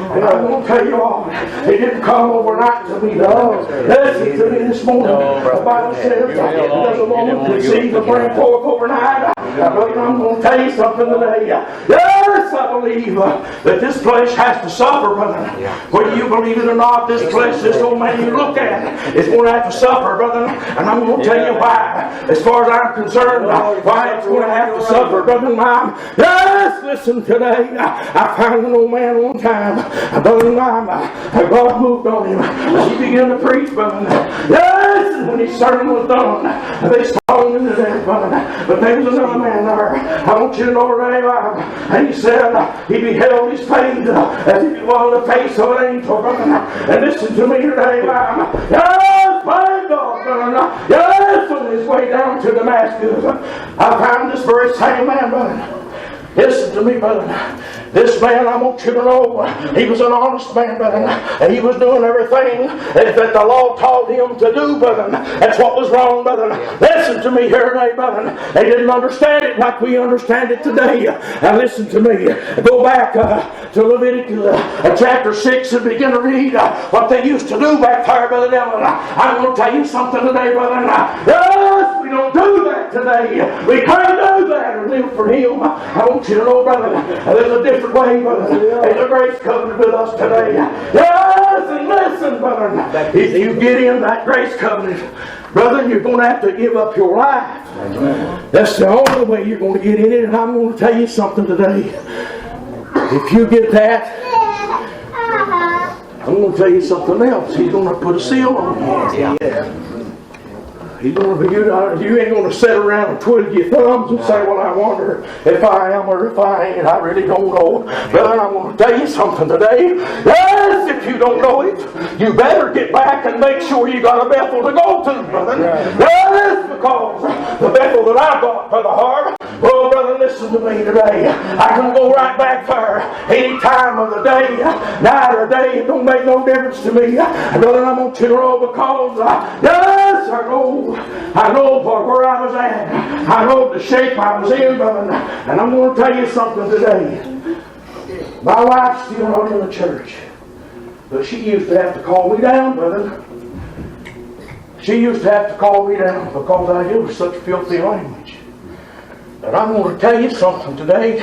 And I'm going to tell you all, it didn't come overnight to me, though. Listen to me this morning. The Bible says, there's a woman conceived to bring forth overnight. Brother, I'm going to tell you something today. Yes, I believe that this flesh has to suffer, brother. Whether you believe it or not, this flesh, this old man you look at, is going to have to suffer, brother. And I'm going to tell you why. As far as I'm concerned, why it's going to have to suffer, brother and mom. Yes, listen today. I found an old man one time, brother and mom. God moved on him. He began to preach, brother. Yes, and when his sermon was done, they stoned him to death, brother. But there was another man there. I want you to know today, and he said he beheld his face as if it was the face of an angel, brother. And listen to me today, yes, my God, brother. Yes, on his way down to Damascus, I found this very same man, brother. Listen to me, brother. This man, I want you to know, he was an honest man, brother. And he was doing everything that the law taught him to do, brother. That's what was wrong, brother. Listen to me here today, brother. They didn't understand it like we understand it today. Now listen to me. Go back to Leviticus chapter 6 and begin to read what they used to do back there, brother. I'm going to tell you something today, brother. Yes, we don't do that today. We can't do that and live for him. I want you to know, brother, there's a different way, brother. There's a grace covenant with us today. Yes, and listen, brother. If you get in that grace covenant, brother, you're going to have to give up your life. That's the only way you're going to get in it. And I'm going to tell you something today. If you get that, I'm going to tell you something else. He's going to put a seal on you. You ain't going to sit around and twiddle your thumbs and say, well, I wonder if I am or if I ain't. I really don't know. Brother, I'm going to tell you something today. Yes, if you don't know it, you better get back and make sure you got a Bethel to go to, brother. Yes, because the Bethel that I got for the heart, well, brother, listen to me today. I can go right back there any time of the day, night or day. It don't make no difference to me. Brother, I want you to know because, yes, I know for where I was at. I know the shape I was in, brother, and I'm going to tell you something today. My wife's still not in the church, but she used to have to call me down, brother. She used to have to call me down because I used such filthy language. And I'm going to tell you something today.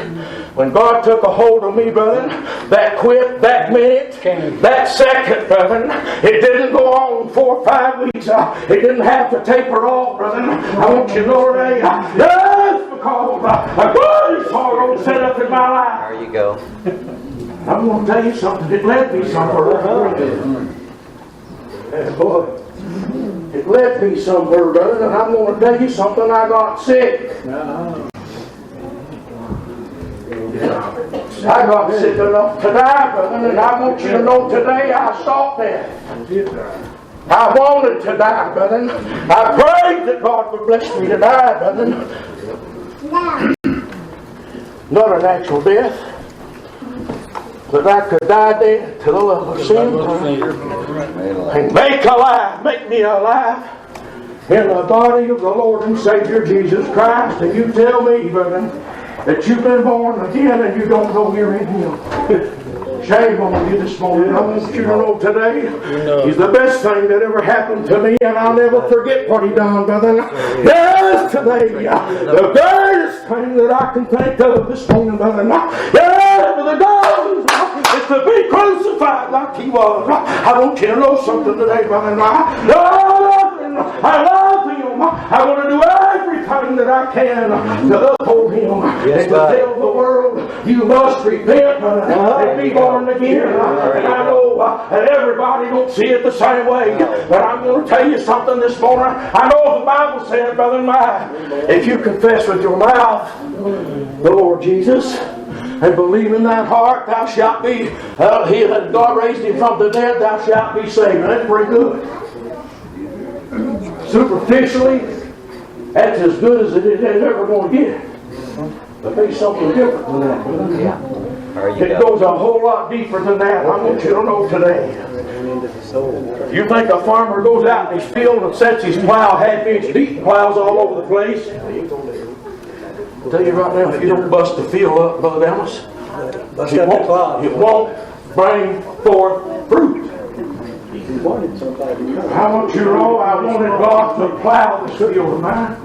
When God took a hold of me, brother, that quick, that minute, that second, brother, it didn't go on 4 or 5 weeks. It didn't have to taper off, brother. I want you to know today, yes, because a good sorrow set up in my life. There you go. I'm going to tell you something. It led me somewhere. Boy, it led me somewhere, brother, and I'm going to tell you something. I got sick. I got sick enough to die, brother, and I want you to know today I sought death. I wanted to die, brother. I prayed that God would bless me to die, brother. Not a natural death, but I could die dead to the love of sin and make me alive in the body of the Lord and Savior Jesus Christ. And you tell me, brother, that you've been born again and you don't know you're in Him. Shame on you this morning. I want you to know today, He's the best thing that ever happened to me, and I'll never forget what He done, brother. Yes, today, the greatest thing that I can think of this morning, brother. Yes, for the God is to be crucified like He was. I want you to know something today, brother. I love Him. I want to do everything that I can to uphold Him and to tell the world, you must repent and be born again. And I know that everybody don't see it the same way, but I'm going to tell you something this morning. I know the Bible said, brother mine, if you confess with your mouth the Lord Jesus and believe in that heart, thou shalt be healed. God raised Him from the dead, thou shalt be saved. That's pretty good. Superficially, that's as good as it is ever going to get. But there's something different than that, brother. Yeah. It goes a whole lot deeper than that. I want you to know today. You think a farmer goes out in his field and sets his plow half-inch deep, plows all over the place? I'll tell you right now, if you don't bust the field up, Brother Delmas, it won't bring forth fruit. I want you to know I wanted God to plow this field of mine.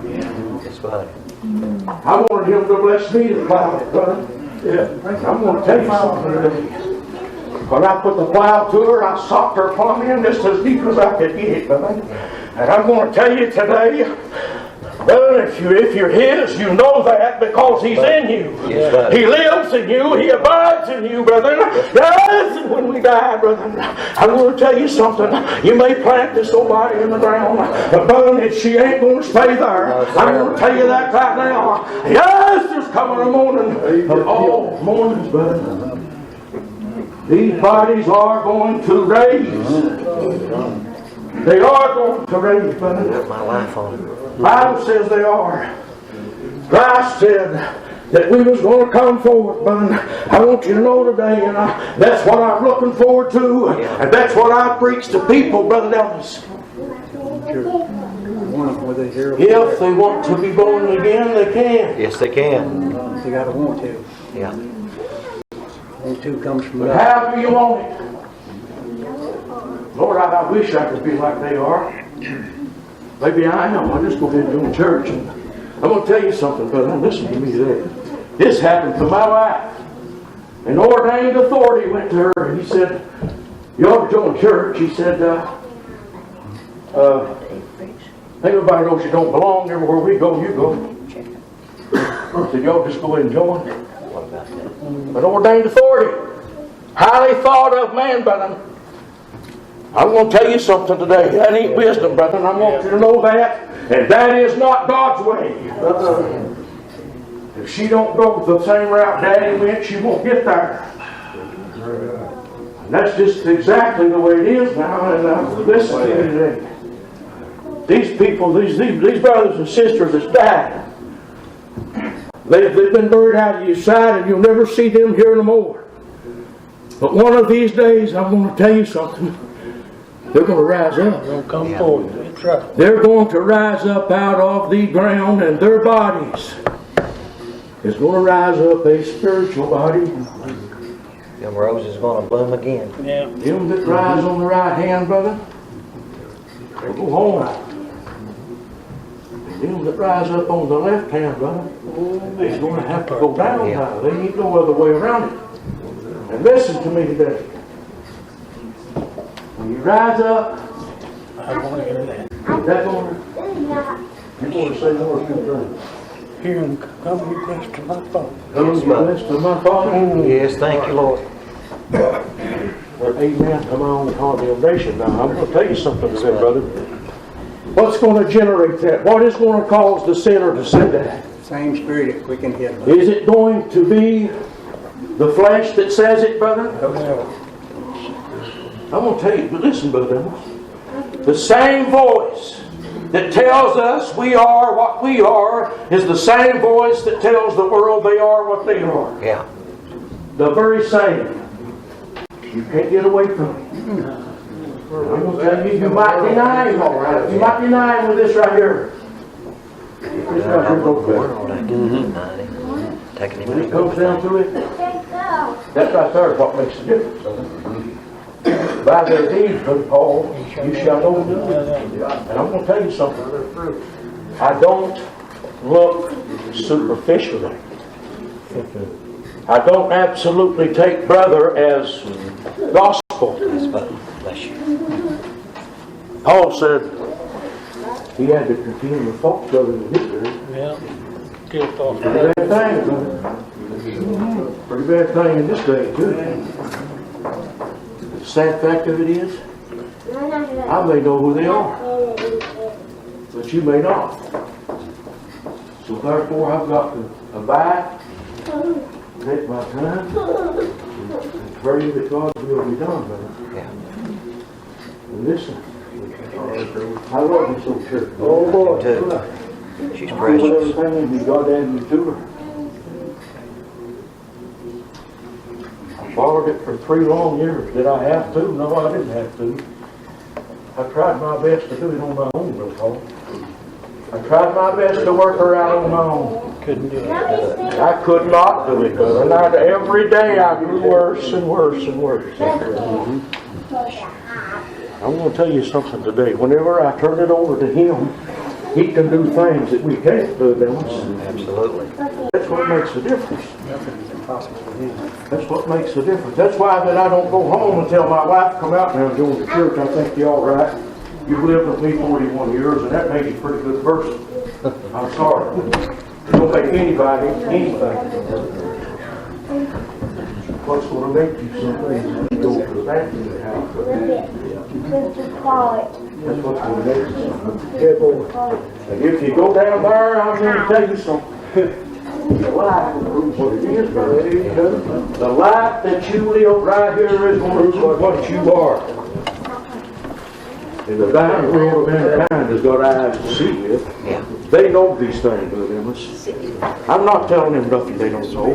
I wanted Him to bless me to plow it, brother. I'm going to tell you something today. When I put the plow to her, I socked her plumb in just as deep as I could get, brother. And I'm going to tell you today, brother, if you're His, you know that because He's in you. Yes, He lives in you. He abides in you, brother. Yes, and when we die, brother, I'm going to tell you something. You may plant this old body in the ground, but brother, she ain't going to stay there. I'm going to tell you that right now. Yes, there's coming a morning of all mornings, brother. These bodies are going to raise. They are going to raise, brother. My life on it. The Bible says they are. Christ said that we was going to come forward, brother. I want you to know today, and that's what I'm looking forward to, and that's what I preach to people, Brother Delmas. If they want to be born again, they can. Yes, they can. They gotta want to. Yeah. And two comes from But God. how do you want it? Lord, I wish I could be like they are. Maybe I am. I just go ahead and go to church. And I'm going to tell you something, brother. Listen to me today. This happened to my wife. An ordained authority went to her and he said, you ought to join church. He said, everybody knows you don't belong. Everywhere we go, you go. I said, y'all just go ahead and join. An ordained authority. Highly thought of man, brother. I'm going to tell you something today. That ain't wisdom, brother, and I want you to know that. And that is not God's way. If she don't go the same route Daddy went, she won't get there. And that's just exactly the way it is now. And listen to me today. These people, these brothers and sisters that's died, they've been buried out of your sight, and you'll never see them here no more. But one of these days, I'm going to tell you something. They're going to rise up. They'll come forward. That's right. They're going to rise up out of the ground, and their bodies is going to rise up a spiritual body. Them roses gonna bloom again. Yeah. Them that rise on the right hand, brother, will go home. And them that rise up on the left hand, brother, they're going to have to go down now. There ain't no other way around it. And listen to me today. When you rise up, I want to hear that. is that going to, you want to say more good things? Here and come be blessed to my Father. Come be blessed to my Father. Yes, thank you, Lord. Amen to my own condemnation. Now, I'm going to tell you something today, brother. What's going to generate that? What is going to cause the sinner to sin that? Same spirit that quickened him. Is it going to be the flesh that says it, brother? I'm going to tell you, but listen, brother. The same voice that tells us we are what we are is the same voice that tells the world they are what they are. Yeah. The very same. You can't get away from it. I'm going to tell you, you might deny him, all right? You might deny him with this right here. This right here goes back. Taking When it him comes down to it, that right there is what makes the difference. By their deeds, Brother Paul, you shall know them. And I'm going to tell you something. I don't look superficially. I don't absolutely take brother as gospel. Bless you. Paul said he had to contend with false brothers in his day. Yeah. Get off. Pretty bad thing, brother. Pretty bad thing in this day, too. The sad fact of it is, I may know who they are, but you may not. So therefore, I've got to abide, take my time, and pray that God's will be done, brother. Yeah. And listen, I love you so, church. Oh, boy. She's precious. Everything that God added to her. I followed it for 3 long years. Did I have to? No, I didn't have to. I tried my best to do it on my own, Brother Paul. I tried my best to work her out on my own. Couldn't do it. I could not do it, brother. And every day I grew worse and worse and worse. I'm going to tell you something today. Whenever I turn it over to Him, He can do things that we can't do, Delmas. Absolutely. That's what makes the difference. Nothing is impossible for Him. That's what makes the difference. That's why that I don't go home and tell my wife, come out now and join the church. I think you're all right. You've lived with me 41 years, and that made you a pretty good person. I'm sorry. It don't make anybody anything. What's going to make you something? You go to the bathroom house. That's what's going to make you something. Yeah, boy. And if you go down there, I'm going to tell you something. The life will prove what it is, brother. The life that you live right here is going to prove what you are. And the dying world of mankind has got eyes to see with. They know these things, Brother Delmas. I'm not telling them nothing they don't know.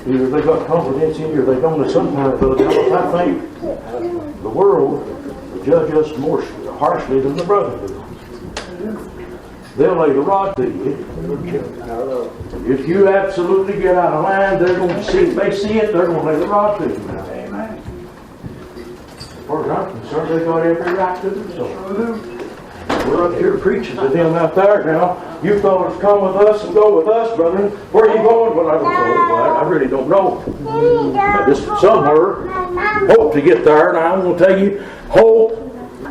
Either they got confidence in you or they don't. And sometimes, Brother Delmas, I think the world will judge us more harshly than the brother do. They'll lay the rod to you. If you absolutely get out of line, they're going to see it. If they see it, they're going to lay the rod to you. Amen. As far as I'm concerned, they got every right to do so. We're up here preaching to them out there now. You fellas come with us and go with us, brethren. Where are you going? Well, I don't know. I really don't know. Just somewhere. Hope to get there. And I'm going to tell you, hope.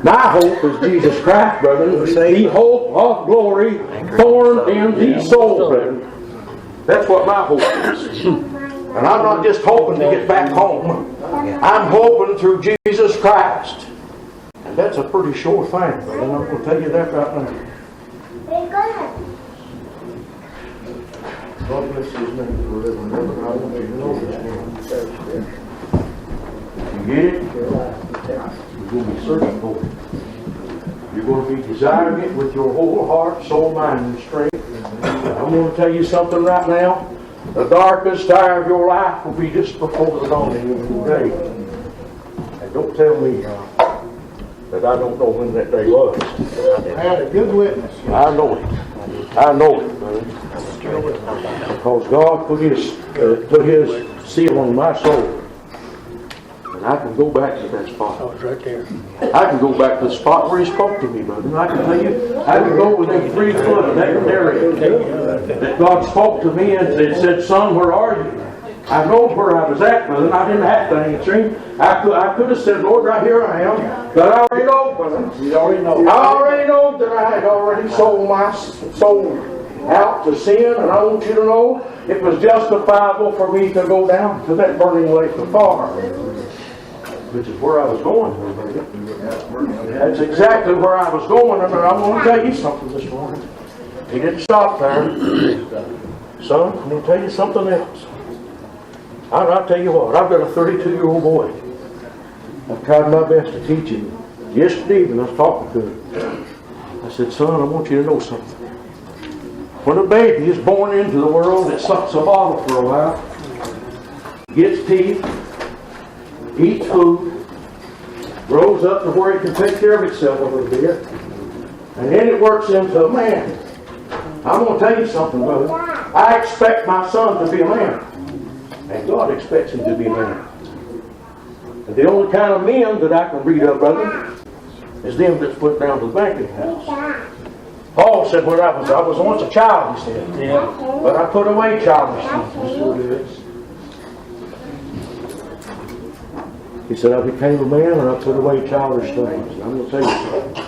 My hope is Jesus Christ, brethren. The hope of glory formed in the soul, brethren. That's what my hope is. And I'm not just hoping to get back home. I'm hoping through Jesus Christ. And that's a pretty sure thing, brethren. I'm going to tell you that right now. God bless His name forever and ever. I want you to know this now. If you get it, you're going to be searching for it. You're going to be desiring it with your whole heart, soul, mind, and strength. I'm going to tell you something right now. The darkest hour of your life will be just before the dawning of your day. And don't tell me But I don't know when that day was. I had a good witness. I know it. I know it, brother. Because God put His seal on my soul. And I can go back to that spot. Oh, it's right there. I can go back to the spot where He spoke to me, brother. And I can tell you, I can go within 3 foot of that area that God spoke to me and said, son, where are you? I know where I was at, brother, and I didn't have to answer Him. I could have said, Lord, right here I am. But I already know, brother. You already know. I already know that I had already sold my soul out to sin, and I want you to know it was justifiable for me to go down to that burning lake of fire, which is where I was going. That's exactly where I was going, and I want to tell you something this morning. He didn't stop there. Son, I'm going to tell you something else. I'll tell you what, I've got a 32-year-old boy. I've tried my best to teach him. Yesterday evening I was talking to him. I said, son, I want you to know something. When a baby is born into the world, it sucks a bottle for a while, gets teeth, eats food, grows up to where it can take care of itself a little bit, and then it works into a man. I'm going to tell you something, brother. I expect my son to be a man. And God expects him to be a man. And the only kind of men that I can read up, brother, is them that's put down to the banquet house. Paul said, when I was once a child, he said. Yeah. But I put away childishness. He said, I became a man and I put away childish things. And I'm going to tell you something.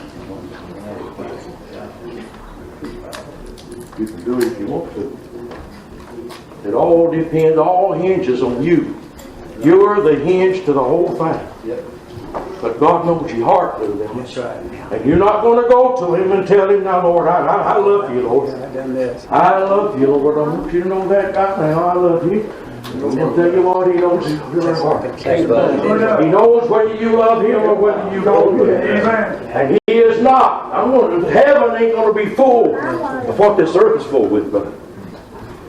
You can do it if you want to. It all depends, all hinges on you. You're the hinge to the whole thing. But God knows your heart, brother. That's right. And you're not going to go to Him and tell Him, now, Lord, I love you, Lord. I love you, Lord. I want you to know that right now. I love you. I'm going to tell you what, He knows your heart. He knows whether you love Him or whether you don't. And He is not. Heaven ain't going to be full of what this earth is full with, brother.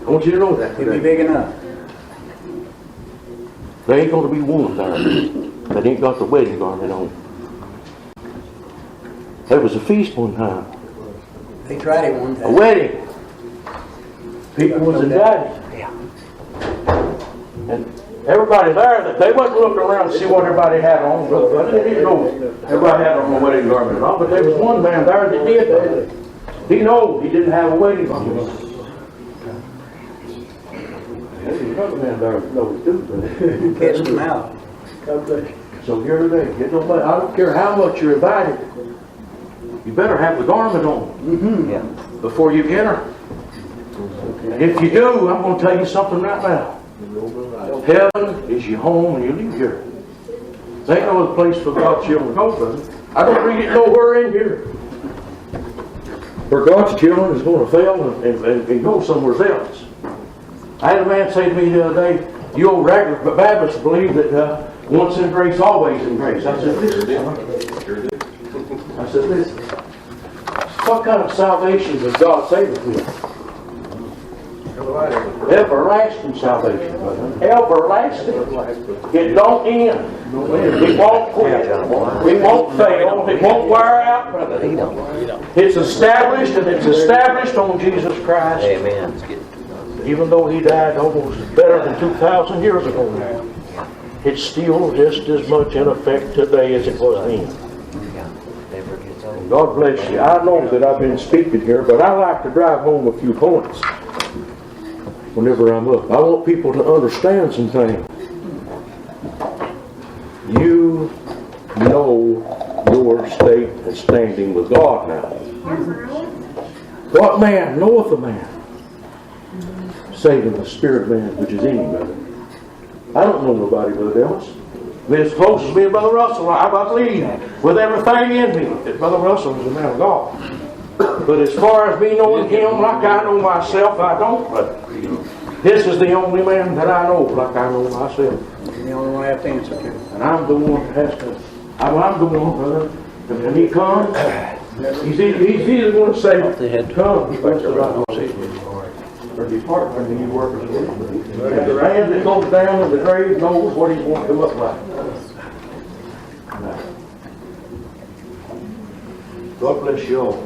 I want you to know that. It'll be big enough. There ain't going to be one there that ain't got the wedding garment on. There was a feast one time. They tried it one time. A wedding. People was invited. And everybody there, they wasn't looking around to see what everybody had on, brother. They didn't know everybody had on a wedding garment on, but there was one man there that did that. He knew he didn't have a wedding garment. There's another man there that knows too, brother. Catch them out. So here today, I don't care how much you're invited, you better have the garment on before you enter. And if you do, I'm going to tell you something right now. Heaven is your home when you leave here. There ain't no other place for God's children to go, brother. I don't read it nowhere in here where God's children is going to fail and go somewhere else. I had a man say to me the other day, you old regular Baptists believe that once in grace, always in grace. I said, listen. What kind of salvation does God save us with? Everlasting salvation, brother. Everlasting. It don't end. It won't quit. It won't fail. It won't wear out, brother. It's established, and it's established on Jesus Christ. Amen. Even though He died almost better than 2,000 years ago now, it's still just as much in effect today as it was then. God bless you. I know that I've been speaking here, but I like to drive home a few points whenever I'm up. I want people to understand some things. You know your state and standing with God now. What man knoweth a man, saving the spirit man which is in him, brother? I don't know nobody, Brother Delmas. As close as me and Brother Russell, I believe with everything in me that Brother Russell is a man of God. But as far as me knowing him like I know myself, I don't, brother. This is the only man that I know like I know myself. You're the only one I have to answer to. And I'm the one that has to. I'm the one, brother. And when he comes, he's either going to say, come, or depart from the new workers. And the man that goes down in the grave knows what he's going to come up like. God bless you all.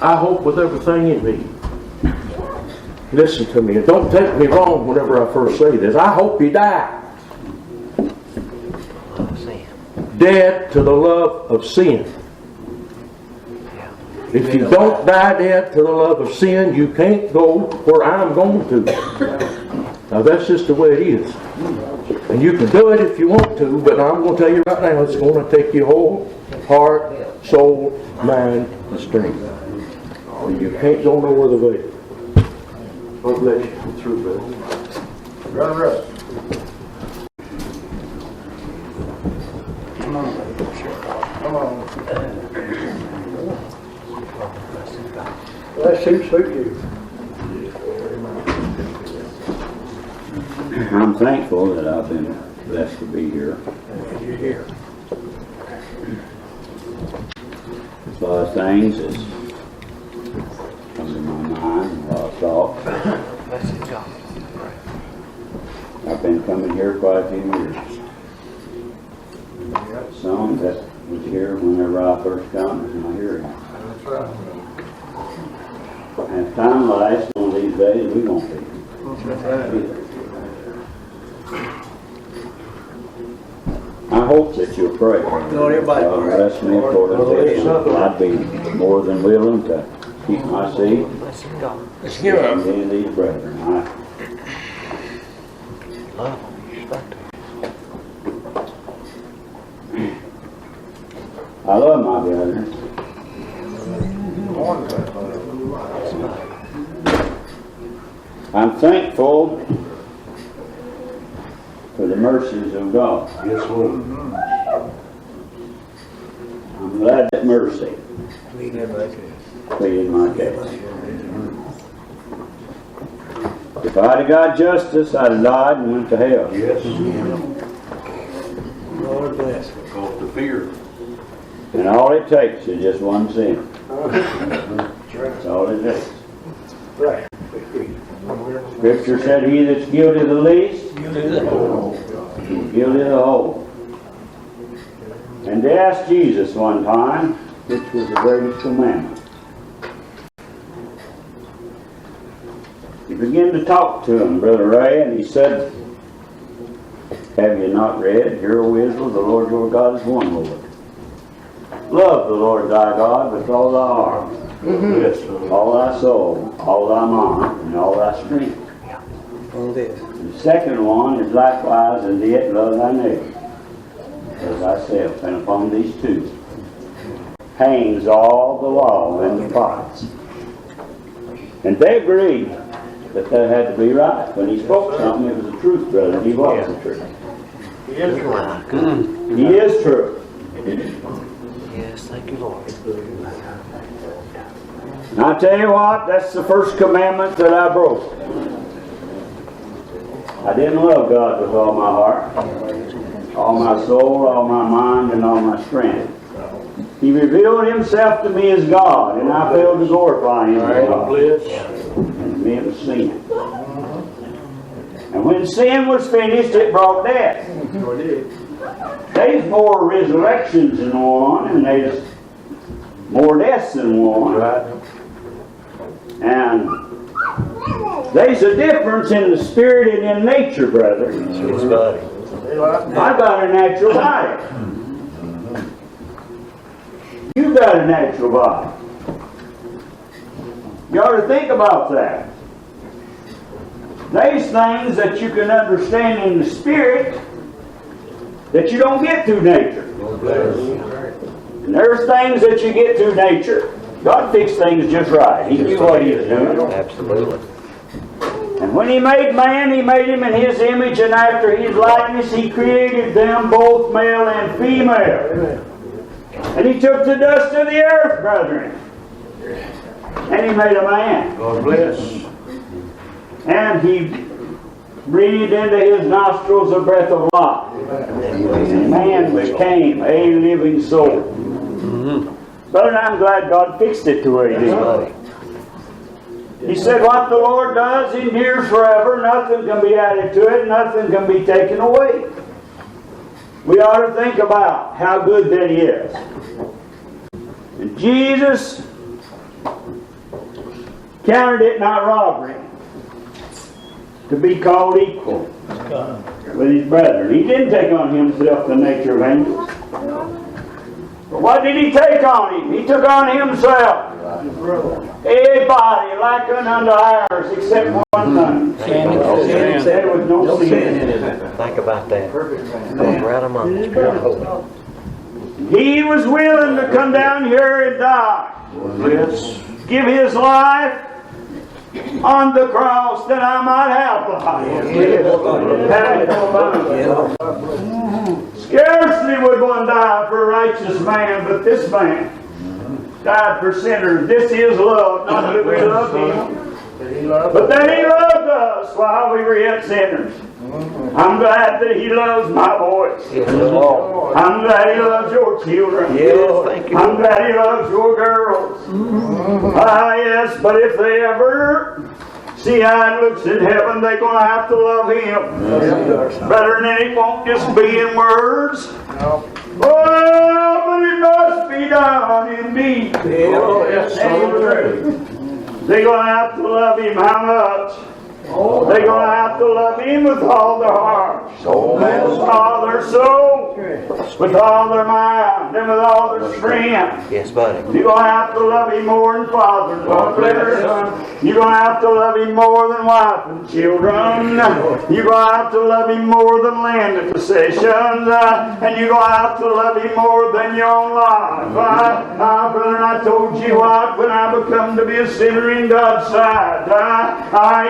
I hope with everything in me. Listen to me, and don't take me wrong whenever I first say this. I hope you die. Dead to the love of sin. If you don't die dead to the love of sin, you can't go where I'm going to. Now that's just the way it is. And you can do it if you want to, but I'm going to tell you right now, it's going to take your whole heart, soul, mind, and strength. And you can't go no other way. God bless you. I'm through, brother. Brother Russ. Come on. That suits you. I'm thankful that I've been blessed to be here. You're here. A lot of things that's come to my mind, a lot of thoughts. I've been coming here quite a few years. Some that was here whenever I first come is not here anymore. That's right. And if time lasts, one of these days we won't be. That's right. I hope that you'll pray. Bless me according to this. I'd be more than willing to keep my seat and any of these brethren. I love my brethren. I'm thankful for the mercies of God. Yes, Lord. I'm glad that mercy pleaded my case. If I'd have got justice, I'd have died and went to hell. Yes. Lord bless. Go to fear. And all it takes is just one sin. That's all it takes. Right. Scripture said, he that's guilty of the least, guilty of the whole. And they asked Jesus one time, which was the greatest commandment. He began to talk to him, Brother Ray, and he said, have you not read, hear, O Israel, the Lord your God is one Lord. Love the Lord thy God with all thy heart, all thy soul, all thy mind, and all thy strength. The second one is likewise as yet love thy neighbor as thyself, and upon these two hangs all the law and the prophets. And they agreed that that had to be right. When he spoke something, it was the truth, brother. He was the truth. He is true. He is true. Yes, thank you, Lord. And I tell you what, that's the first commandment that I broke. I didn't love God with all my heart, all my soul, all my mind, and all my strength. He revealed himself to me as God, and I failed to glorify him as God. And to me it was sin. And when sin was finished, it brought death. There's more resurrections than one, and there's more deaths than one. And there's a difference in the spirit and in nature, brother. I've got a natural body. You've got a natural body. You ought to think about that. There's things that you can understand in the spirit that you don't get through nature. And there's things that you get through nature. God fixed things just right. He knew what he was doing. Absolutely. And when he made man, he made him in his image, and after his likeness, he created them both male and female. And he took the dust of the earth, brethren, and he made a man. God bless. And he breathed into his nostrils a breath of life. And man became a living soul. Brother, I'm glad God fixed it the way he did. He said, what the Lord does endures forever. Nothing can be added to it. Nothing can be taken away. we ought to think about how good that is. And Jesus counted it not robbery to be called equal with his brethren. He didn't take on himself the nature of angels. But what did he take on him? He took on himself a body likened unto ours, except one thing. There was no sin in it. Think about that. Right among us. He was willing to come down here and die. Give his life on the cross that I might have life. Scarcely would one die for a righteous man, but this man died for sinners. This is love, not that we loved him, but that he loved us while we were yet sinners. I'm glad that he loves my boys. I'm glad he loves your children. I'm glad he loves your girls. Ah, yes, but if they ever see how it looks in heaven, they're going to have to love him. Better than it won't just be in words. Oh, but it must be done in deed. They're going to have to love him how much? They're going to have to love him with all their heart, with all their soul, with all their mind, and with all their strength. Yes, buddy. You're going to have to love him more than father and mother. You're going to have to love him more than wife and children. You're going to have to love him more than land and possessions. And you're going to have to love him more than your own life. Brother, I told you what, when I become to be a sinner in God's sight,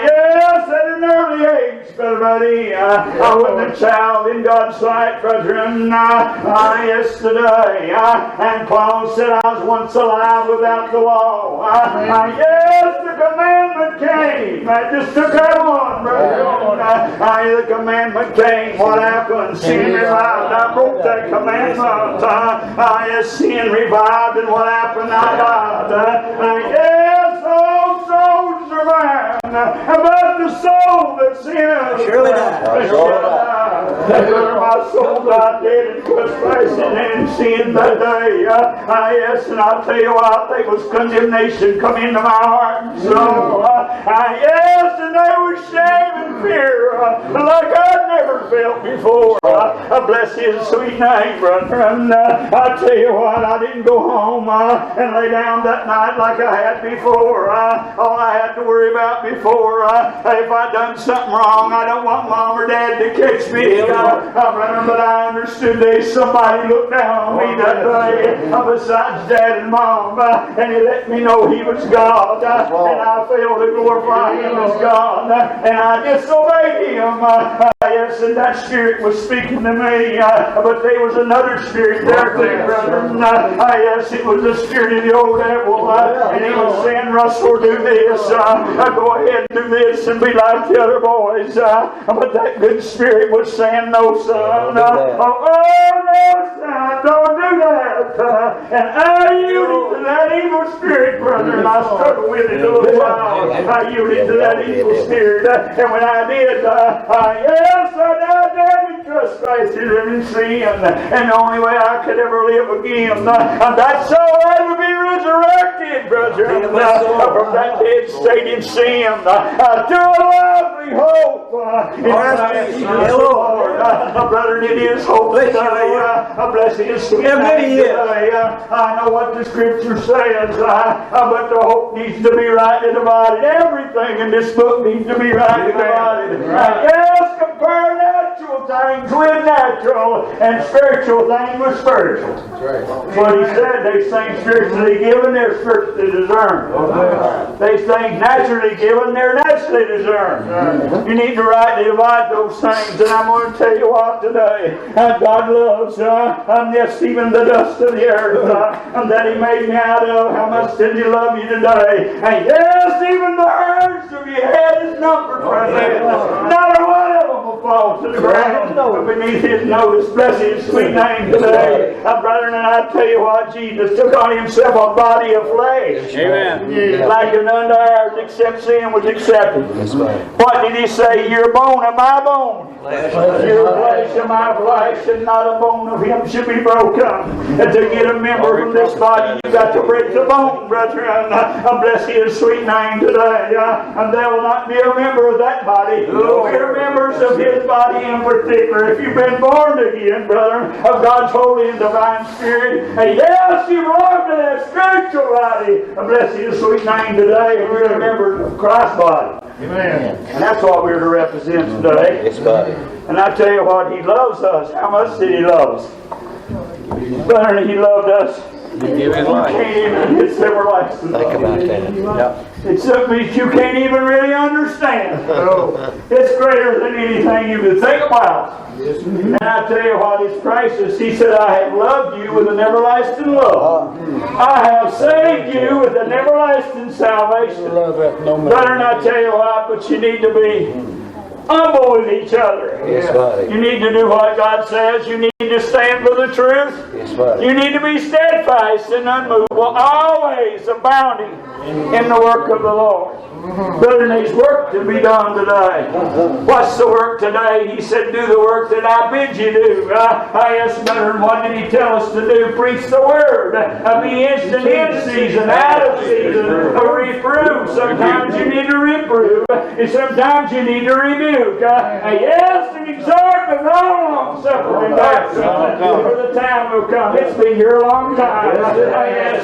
yes, at an early age, Brother Buddy, I wasn't a child in God's sight, brethren. Yes, today. And Paul said I was once alive without the law. Yes, the commandment came. I just took that one, brethren. The commandment came. What happened? Sin revived. I broke that commandment. Yes, sin revived, and what happened? I died. Yes, all souls are mine. About the soul that sinned. Surely died. Brother, my soul died dead in trespassing and sin that day. Yes, and I'll tell you what, there was condemnation come into my heart. So, yes, and there was shame and fear like I'd never felt before. Bless his sweet name, brethren. I tell you what, I didn't go home and lay down that night like I had before. All I had to worry about before, if I'd done something wrong, I don't want mom or dad to catch me. But I understood there's somebody looked down on me that day besides dad and mom, and he let me know he was God, and I failed to glorify him as God, and I disobeyed him. Yes, and that spirit was speaking to me, but there was another spirit there too, brethren. Yes, it was the spirit of the old devil, and he was saying, Russell, do this, go ahead and do this and be like the other boys. But that good spirit was saying, no, son. No, son, don't do that. And I yielded to that evil spirit, brother, and I struggled with it a little while. I yielded to that evil spirit. And when I did, yes, I died dead in trespasses and in sin. And the only way I could ever live again, that's so I to be resurrected, brother, from that dead state in sin to a lovely hope in Christ the Lord. Brother, it is hope today. Bless his sweet name today. I know what the scripture says, but the hope needs to be rightly divided. Everything in this book needs to be rightly divided. Yes, compare natural things with natural and spiritual things with spiritual. That's what he said. They things spiritually given, they're spiritually discerned. They things naturally given, they're naturally discerned. You need to rightly divide those things, and I'm going to tell you what today. God loves, yes, even the dust of the earth, that he made me out of. How much did he love you today? And yes, even the hairs of your head is numbered, friend. Not a one of them will fall to the ground beneath his notice. Bless his sweet name today. Brethren, and I tell you what, Jesus took on himself a body of flesh. Amen. Like an unto ours, except sin was accepted. What did he say? Your bone of my bone. Your flesh of my flesh, and not a bone of him should be broken. And to get a member from this body, you got to break the bone, brethren. Bless his sweet name today. And there will not be a member of that body. We are members of his body in particular. If you've been born again, brethren, of God's holy and divine spirit, and yes, you belong to that spiritual body. Bless his sweet name today. And we're members of Christ's body. Amen. And that's what we're to represent today. Yes, buddy. And I tell you what, he loves us. How much did he love us? Brethren, he loved us. He gave his life. It's everlasting. Think about that. Yep. It's something that you can't even really understand. It's greater than anything you could think about. And I tell you what, it's priceless. He said, I have loved you with an everlasting love. I have saved you with an everlasting salvation. Brethren, I tell you what, but you need to be humble with each other. Yes, buddy. You need to do what God says. You need to stand for the truth. Yes, buddy. You need to be steadfast and unmovable, always abounding in the work of the Lord. Brother, there's work to be done today. What's the work today? He said, do the work that I bid you do. I asked Brother, what did he tell us to do? Preach the word. Be instant in season, out of season. Reprove. Sometimes you need to reprove. And sometimes you need to rebuke. Yes, and exhort with all long suffering. For the time will come. It's been here a long time. Yes,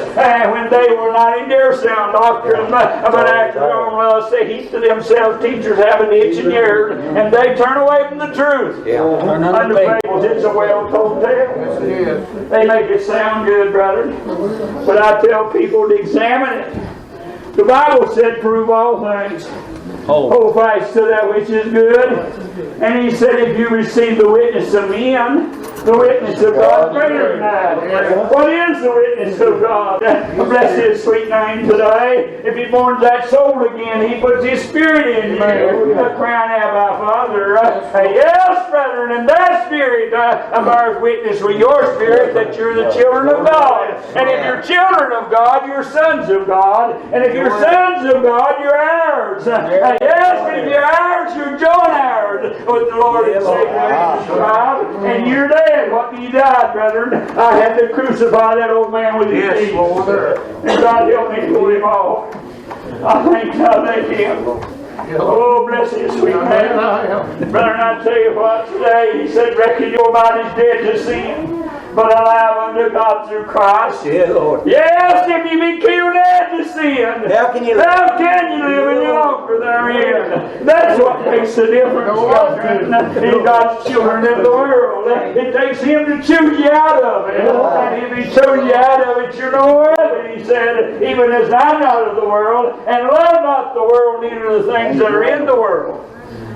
when they were not in their sound doctrine, but after say heap to themselves teachers have an itch in ears, and they turn away from the truth. Under fables, it's a well-told tale. They make it sound good, brother. But I tell people to examine it. The Bible said, prove all things. Hold fast to that which is good. And he said, if you receive the witness of men, the witness of God greater than that. What is the witness of God? Bless his sweet name today. If he borns that soul again, he puts his spirit in you. Crying out, my Father. Yes, brethren, and that spirit bears witness with your spirit that you're the children of God. And if you're children of God, you're sons of God. And if you're sons of God, you're heirs. Yes, but if you're heirs, you're joint heirs with the Lord and Savior Jesus Christ. And you're dead. What do you die, brethren? I had to crucify that old man with his teeth. And God help me pull him off. I thank him. Oh, bless his sweet name. Brethren, I tell you what, today he said, reckon your body's dead to sin, but alive unto God through Christ. Yeah, Lord. Yes, if you be killed dead to sin, How can you live? how can you live any longer therein? That's what makes the difference, brethren, in God's children in the world. It takes him to choose you out of it. And if he chose you out of it, you're no worthy. He said, even as I'm not of the world, and love not the world, neither the things that are in the world.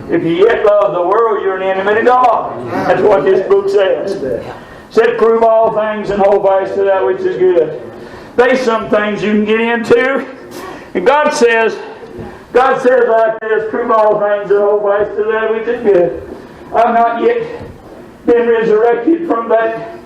If you yet love the world, you're an enemy to God. That's what this book says. Said, prove all things and hold fast to that which is good. There's some things you can get into. And God says like this, prove all things and hold fast to that which is good. I've not yet been resurrected from that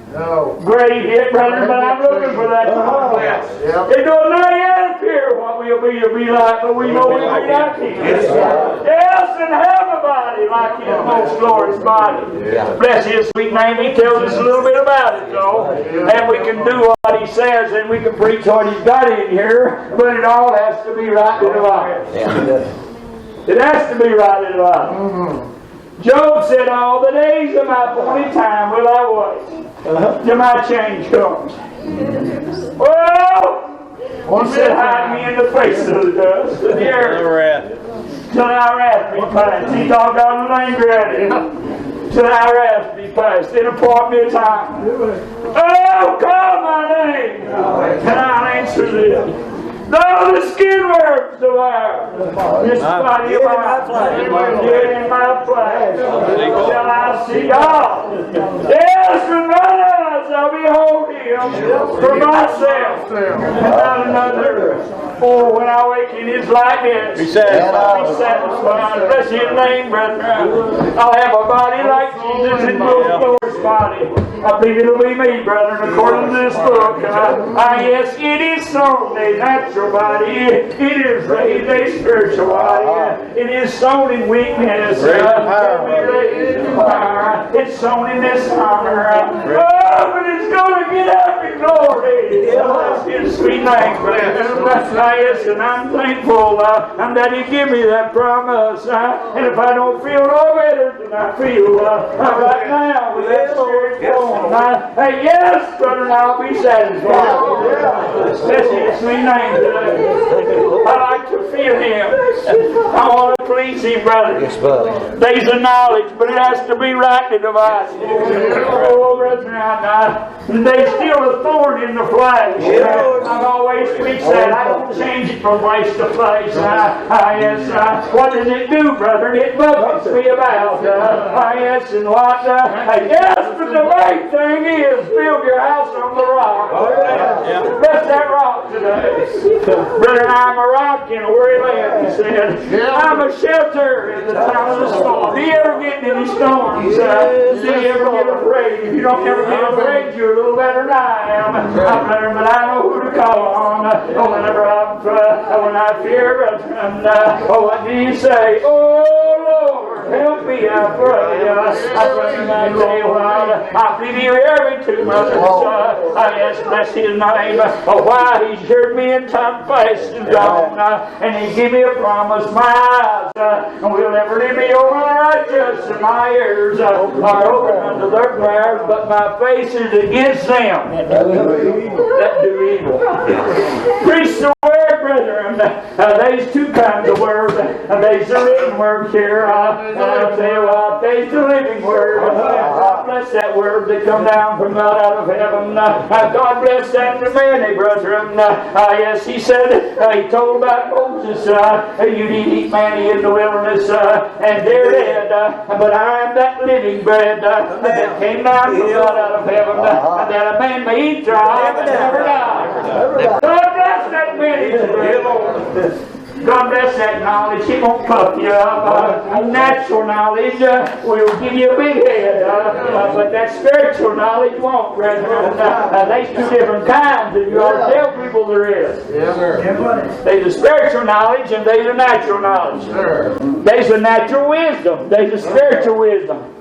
grave yet, brother, but I'm looking for that. It does not yet appear what we'll be like, but we know we'll be like him. Yes, and have a body like his most glorious body. Bless his sweet name. He tells us a little bit about it, though. And we can do what he says, and we can preach what he's got in here, but it all has to be right in the life. It has to be right in the life. Job said, all the days of my appointed time will I wait till my change comes. Well, he said, hide me in the face of the dust of the earth till thy wrath be past. He thought God was angry at him. Till thy wrath be past. Then appoint me a time. Oh, call my name, and I'll answer thee. Though the skin worms devour this body of mine, yet in my flesh shall I see God. Yes, and none eyes I behold him for myself and not another. Oh, when I wake in his likeness, be satisfied. Be satisfied. Bless his name, brethren. I'll have a body like Jesus in Lord's body. I believe it'll be me, brethren, according to this book. Yes, it is sown a natural body. It is raised a spiritual body. It is sown in weakness. It's sown in dishonor. Oh, but it's going to get up in glory. Bless his sweet name, brethren. Yes, and I'm thankful that he give me that promise. And if I don't feel no better than I feel right now with that Lord going, yes, brother, I'll be satisfied. Bless his sweet name today. I like to feel him. I want to please him, brother. There's a knowledge, but it has to be rightly divided. Oh, brethren, there's still a thorn in the flesh. I've always preached that. I don't change it from place to place. Yes, what does it do, brother? It buffets me about. Yes, and what? Yes, but the main thing is build your house on the rock. Rest that rock today. Brother, I'm a rock in a weary land, he said. I'm a shelter in the time of the storm. Do you ever get in any storms? Do you ever get afraid? If you don't ever get afraid, you're a little better than I am. I'm better, but I know who to call on. When I fear, what do you say? Oh, Lord, help me, I pray. I tell you what, I believe you every 2 months. Yes, bless his name. Why, he's heard me in time past and gone. And he give me a promise. My eyes will never leave me over the righteous, and my ears are open unto their prayers, but my face is against them that do evil. Preach the word, brethren. There's 2 kinds of words. There's the written word here. I'll tell you what, there's the living word. God bless that word that come down from God out of heaven. God bless that to many, brethren. Yes, he said, he told about Moses, you did eat manna in the wilderness, and they're dead. But I am that living bread that came down from God out of heaven, that a man may eat dry and never die. God bless that many. God bless that knowledge. He won't puff you up. Natural knowledge will give you a big head. But that spiritual knowledge won't, brethren. There's 2 different kinds that you ought to tell people there is. There's a spiritual knowledge and there's a natural knowledge. There's a natural wisdom. There's a spiritual wisdom.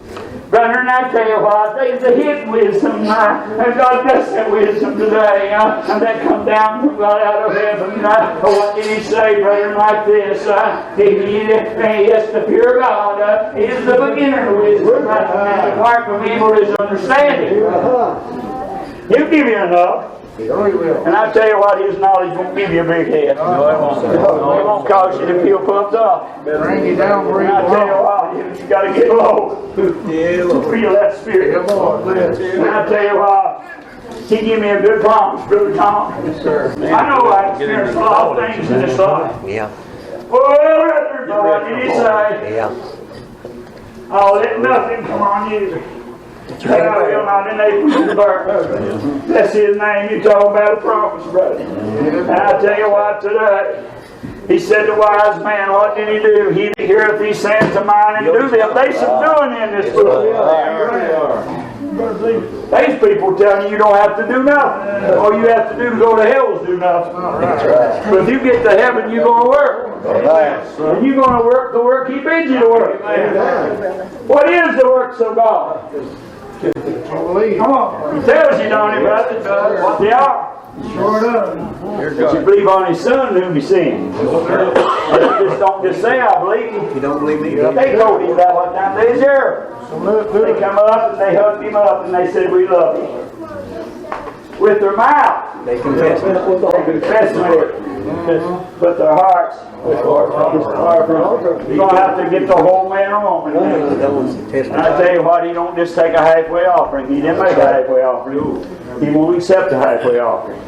Brethren, I tell you what, there's a hidden wisdom, and God bless that wisdom today, and that come down from God out of heaven. What did he say, brethren, like this? Yes, the pure God is the beginner of wisdom, and apart from evil is understanding. He'll give you enough. And I tell you what, his knowledge won't give you a big head. No, it won't. It won't cause you to feel puffed up. Bring you down where you I tell you what, you got to get low. Feel that spirit. And I tell you what, he gave me a good promise, Brother Tom. Yes, sir. I know I experienced a lot of things in this life. Yeah. Well, what did he say? Yeah. I'll let nothing come on you. I will not enable you to burn. That's his name. You talk about a promise, brother. And I tell you what today. He said the wise man, what did he do? He that heareth these sayings of mine and do them. There's some doing in this book. These people telling you don't have to do nothing. All you have to do to go to hell is do nothing. But if you get to heaven, you're going to work. And you're going to work the work he bids you to work. What is the works of God? Come on. He tells you, don't he, brother? What they are. Sure does. But you believe on his son whom he sent. Just don't just say I believe. You don't believe me? They told him that one time. They was there. They come up and they hugged him up and they said, we love you. With their mouth. They confess it. They confess it. But their hearts. You're going to have to get the whole man wrong. And I tell you what, he don't just take a halfway offering. He didn't make a halfway offering. He won't accept a halfway offering.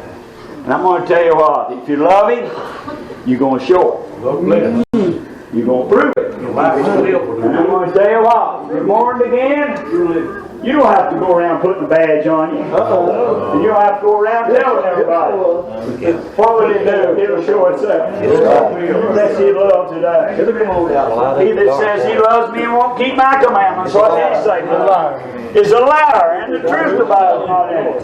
And I'm going to tell you what, if you love him, you're going to show it. You're going to prove it. And I'm going to tell you what, if you're born again, You don't have to go around putting a badge on you. And you don't have to go around telling everybody. What will it do? It'll show itself. That's His love today. He that says he loves me and won't keep my commandments, what did He say? Is a liar, and the truth about it not in it.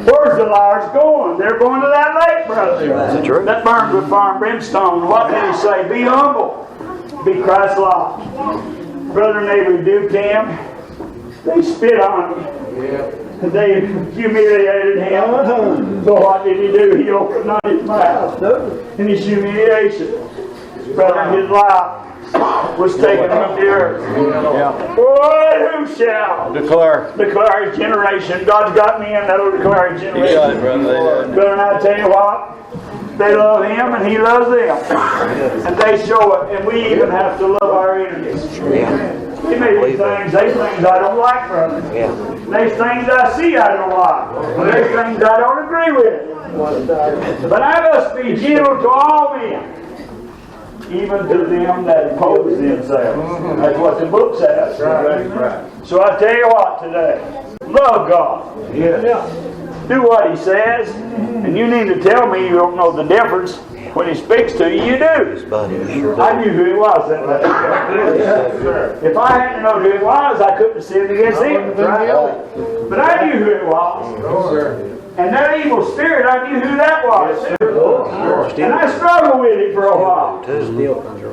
Where's the liars going? They're going to that lake, brother. That burns with fire and brimstone. What did He say? Be humble. Be Christ-like. Brother, and they rebuked him. They spit on him. They humiliated him. So what did he do? He opened not his mouth in his humiliation. Brother, his life was taken from the earth. Boy, who shall declare his generation? God's got me in that will declare his generation. Brother, and I tell you what, they love Him and He loves them. And they show it. And we even have to love our enemies. There may be things I don't like, brother. There's things I see I don't like. There's things I don't agree with. But I must be gentle to all men, even to them that oppose themselves. That's what the book says. So I tell you what today, love God. Do what He says, and you need to tell me you don't know the difference. When He speaks to you, you do. I knew who He was that day. If I hadn't known who He was, I couldn't have sinned against Him. But I knew who it was. And that evil spirit, I knew who that was. And I struggled with it for a while.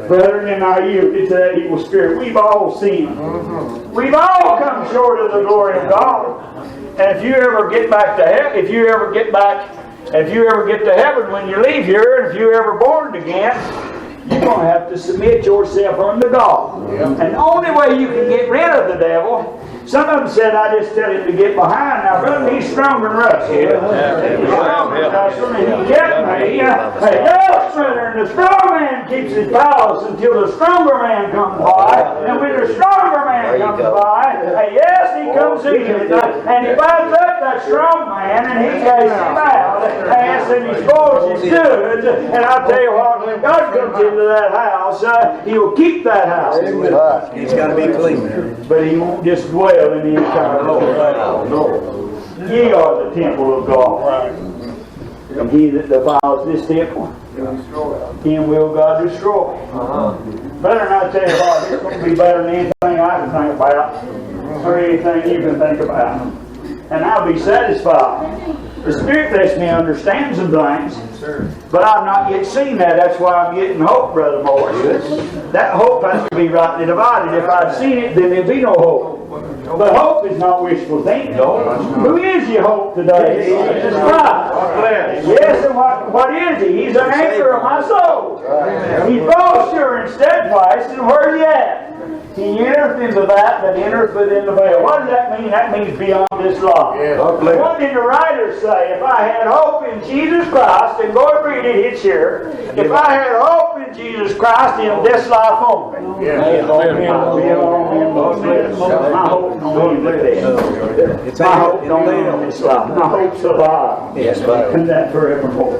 Brethren, and I yielded to that evil spirit. We've all sinned. We've all come short of the glory of God. And if you ever get back to heaven, if you ever get to heaven when you leave here, and if you're ever born again, you're going to have to submit yourself unto God. And the only way you can get rid of the devil, some of them said, I just tell him to get behind. Now, brother, he's stronger than Russell. He's stronger than Russell, and he kept me. Yes, brother, and the strong man keeps his palace until the stronger man comes by. And when the stronger man comes by, yes, he comes in, and he binds up that strong man, and he casts him out, and he spoils his goods. And I'll tell you what, when God comes into that house, He will keep that house. He's got to be clean. But He won't just dwell in the entire Lord. Ye are the temple of God. And he that defiles this temple, him will God destroy. Better not tell you what, it's going to be better than anything I can think about, or anything you can think about. And I'll be satisfied. The Spirit lets me understand some things, but I've not yet seen that. That's why I'm getting hope, Brother Morris. That hope has to be rightly divided. If I'd seen it, then there'd be no hope. But hope is not wishful thinking. Who is your hope today? Jesus Christ. Yes, and what is He? He's an anchor of my soul. He's both sure and steadfast, and where is He at? He entereth into that entereth within the veil. What does that mean? That means beyond this life. What did the writer say? If I had hope in Jesus Christ, and go and read it, it's here. If I had hope in Jesus Christ in this life only. My hope don't end this. My hope don't end this life. My hope survives. And that forevermore.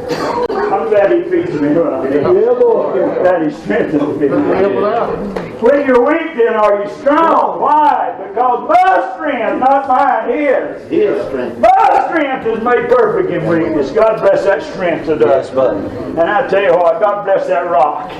I'm glad He feeds me. That He strengthens me. When you're weak, then are you strong? Why? Because my strength, not mine, His strength. My strength is made perfect in weakness. God bless that strength today. And I tell you what, God bless that rock.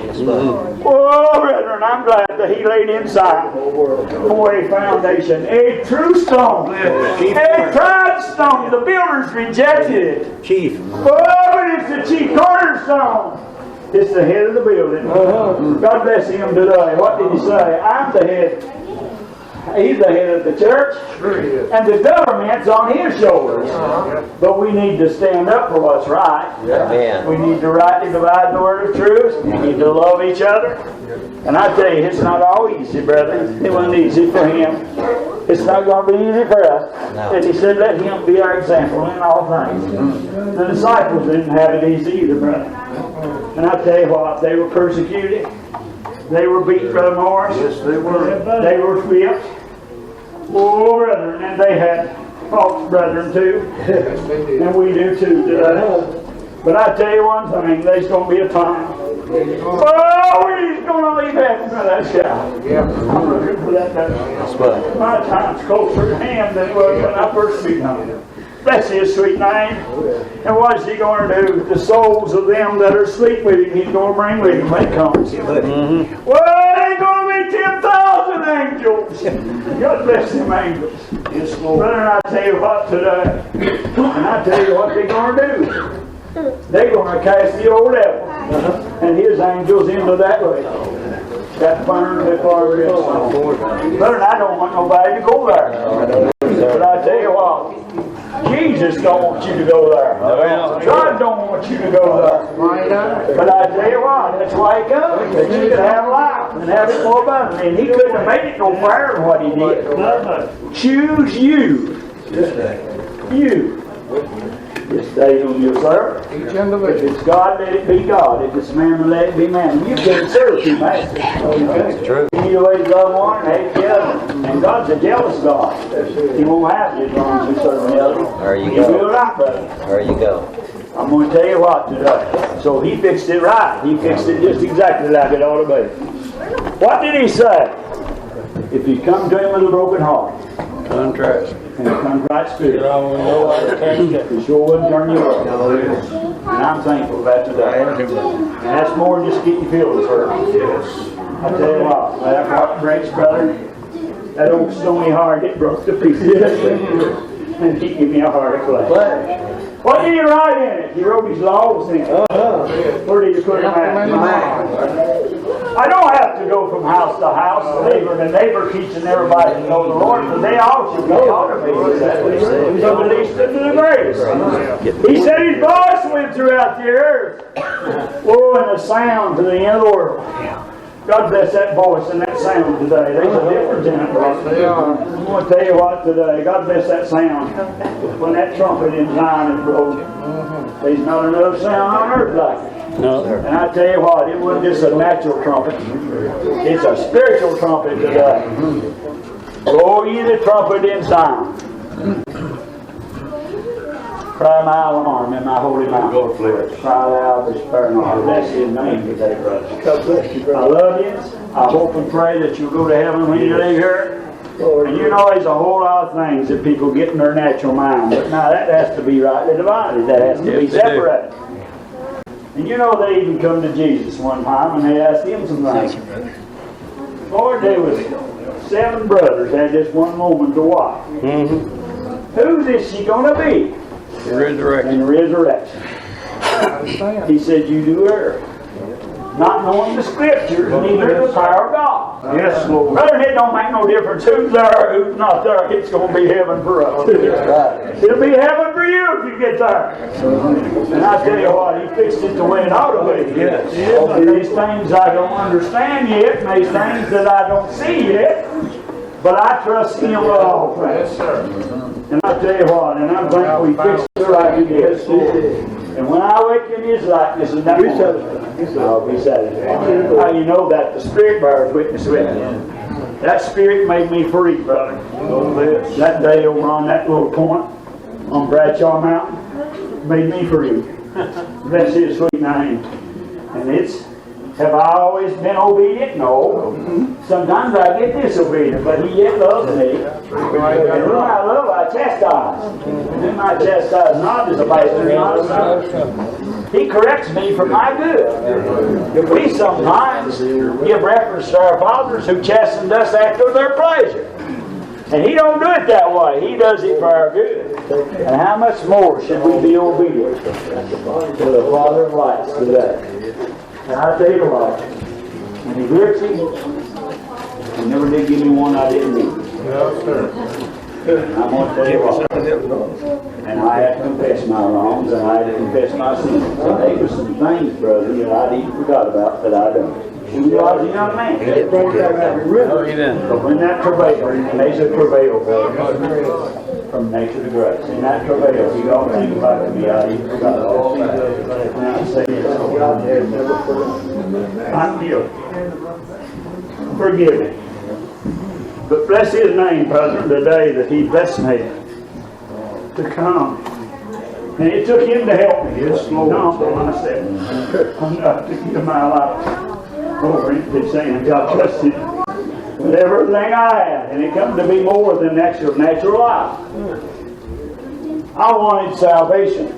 Oh, brethren, I'm glad that He laid inside for a foundation, a true stone, a tried stone. The builders rejected it. Chief. Oh, but it's the chief cornerstone. It's the head of the building. God bless him today. What did he say? I'm the head. He's the head of the church. And the government's on his shoulders. But we need to stand up for what's right. We need to rightly divide the word of truth. We need to love each other. And I tell you, it's not all easy, brother. It wasn't easy for him. It's not going to be easy for us. And he said, let him be our example in all things. The disciples didn't have it easy either, brother. And I tell you what, they were persecuted. They were beat, Brother Morris. Yes, they were. They were whipped. Oh, brethren, and they had false brethren too. And we do too today. But I tell you one thing, there's going to be a time Oh, he's gonna leave heaven for that shout. I'm looking for that. My time's closer to him than it was when I first began him. Bless his sweet name. And what is he going to do? The souls of them that are asleep with him, he's going to bring with him when it comes. Well, there's going to be 10,000 angels. God bless them angels. Yes, Lord. Brother, and I tell you what today, and I tell you what they're going to do. They're going to cast the old devil and his angels into that way. That burn that far is. Brother, and I don't want nobody to go there. But I tell you what, Jesus don't want you to go there. God don't want you to go there. But I tell you what, that's why he comes. That you could have life and have it more abundantly. And he couldn't have made it no fairer than what he did. Choose you. You. This day whom you serve. If it's God, let it be God. If it's man, let it be man. You can't serve two masters. That's true. You always love one and hate the other. And God's a jealous God. He won't have you as long as you serve the other. There you You go. do it right, brother. There you go. I'm going to tell you what today. So he fixed it right. He fixed it just exactly like it ought to be. What did he say? If you come to him with a broken heart, Contrast. and a contrite spirit, he sure wouldn't turn you away. And I'm thankful for that today. And that's more than just get your feelings hurt. I tell you what, that heart breaks, brother. That old stony heart, it broke to pieces. And he gave me a heart of clay. What did he write in it? He wrote his laws in it. Where did he put them at? I don't have to go from house to house, neighbor to neighbor, teaching everybody to know the Lord, for they all should be taught of me. From the least to the greatest. He said his voice went throughout the earth. Oh, and the sound to the end of the world. God bless that voice and that sound today. There's a difference in it, brother. I'm going to tell you what today. God bless that sound. When that trumpet in Zion is blown, there's not another sound on earth like it. No. And I tell you what, it wasn't just a natural trumpet. It's a spiritual trumpet today. Blow ye the trumpet in Zion. Cry my alarm in my holy mountain. Cry loud this prayer not. Bless his name today, brother. I love you. I hope and pray that you'll go to heaven when you leave here. And you know there's a whole lot of things that people get in their natural mind. But now that has to be rightly divided. That has to be separated. And you know they even come to Jesus one time and they asked him some things. Lord, there was 7 brothers had this one woman to watch. Whose is she going to be? Resurrection. In resurrection. He said, you do her. Not knowing the scriptures, neither the power of God. Yes, Lord. Brother, it don't make no difference who's there or who's not there. It's going to be heaven for us. It'll be heaven for you if you get there. And I tell you what, he fixed it the way it ought to be. Yes. There's things I don't understand yet, and there's things that I don't see yet, but I trust him with all things. Yes, sir. And I tell you what, and I'm thankful he fixed it right he did. And when I wake in his likeness in that moment, I'll be satisfied. How you know that? The Spirit bears witness with me. That Spirit made me free, brother. That day over on that little point on Bradshaw Mountain made me free. Bless his sweet name. And have I always been obedient? No. Sometimes I get disobedient, but he yet loves me. And whom I love, I chastise. And whom I chastise not is a bastard, not a son. He corrects me for my good. We sometimes give reference to our fathers who chastened us after their pleasure. And he don't do it that way. He does it for our good. And how much more should we be obedient to the Father of lights today? And I tell you what, when he grips him, he never did give me one I didn't need. No, sir. And I'm going to tell you what, and I had to confess my wrongs, and I had to confess my sins. And there were some things, brother, that I'd even forgot about that I done. He was a young man. But when that travail, and they said travail, brother, from nature to grace. And that travail, you don't think about it, I even forgot all about it. And I say, I'm guilty. Forgive me. But bless his name, brother, the day that he blessed me to come And it took him to help me. It's humble myself enough to get my life over into saying God trusted with everything I had. And it come to be more than natural life. I wanted salvation.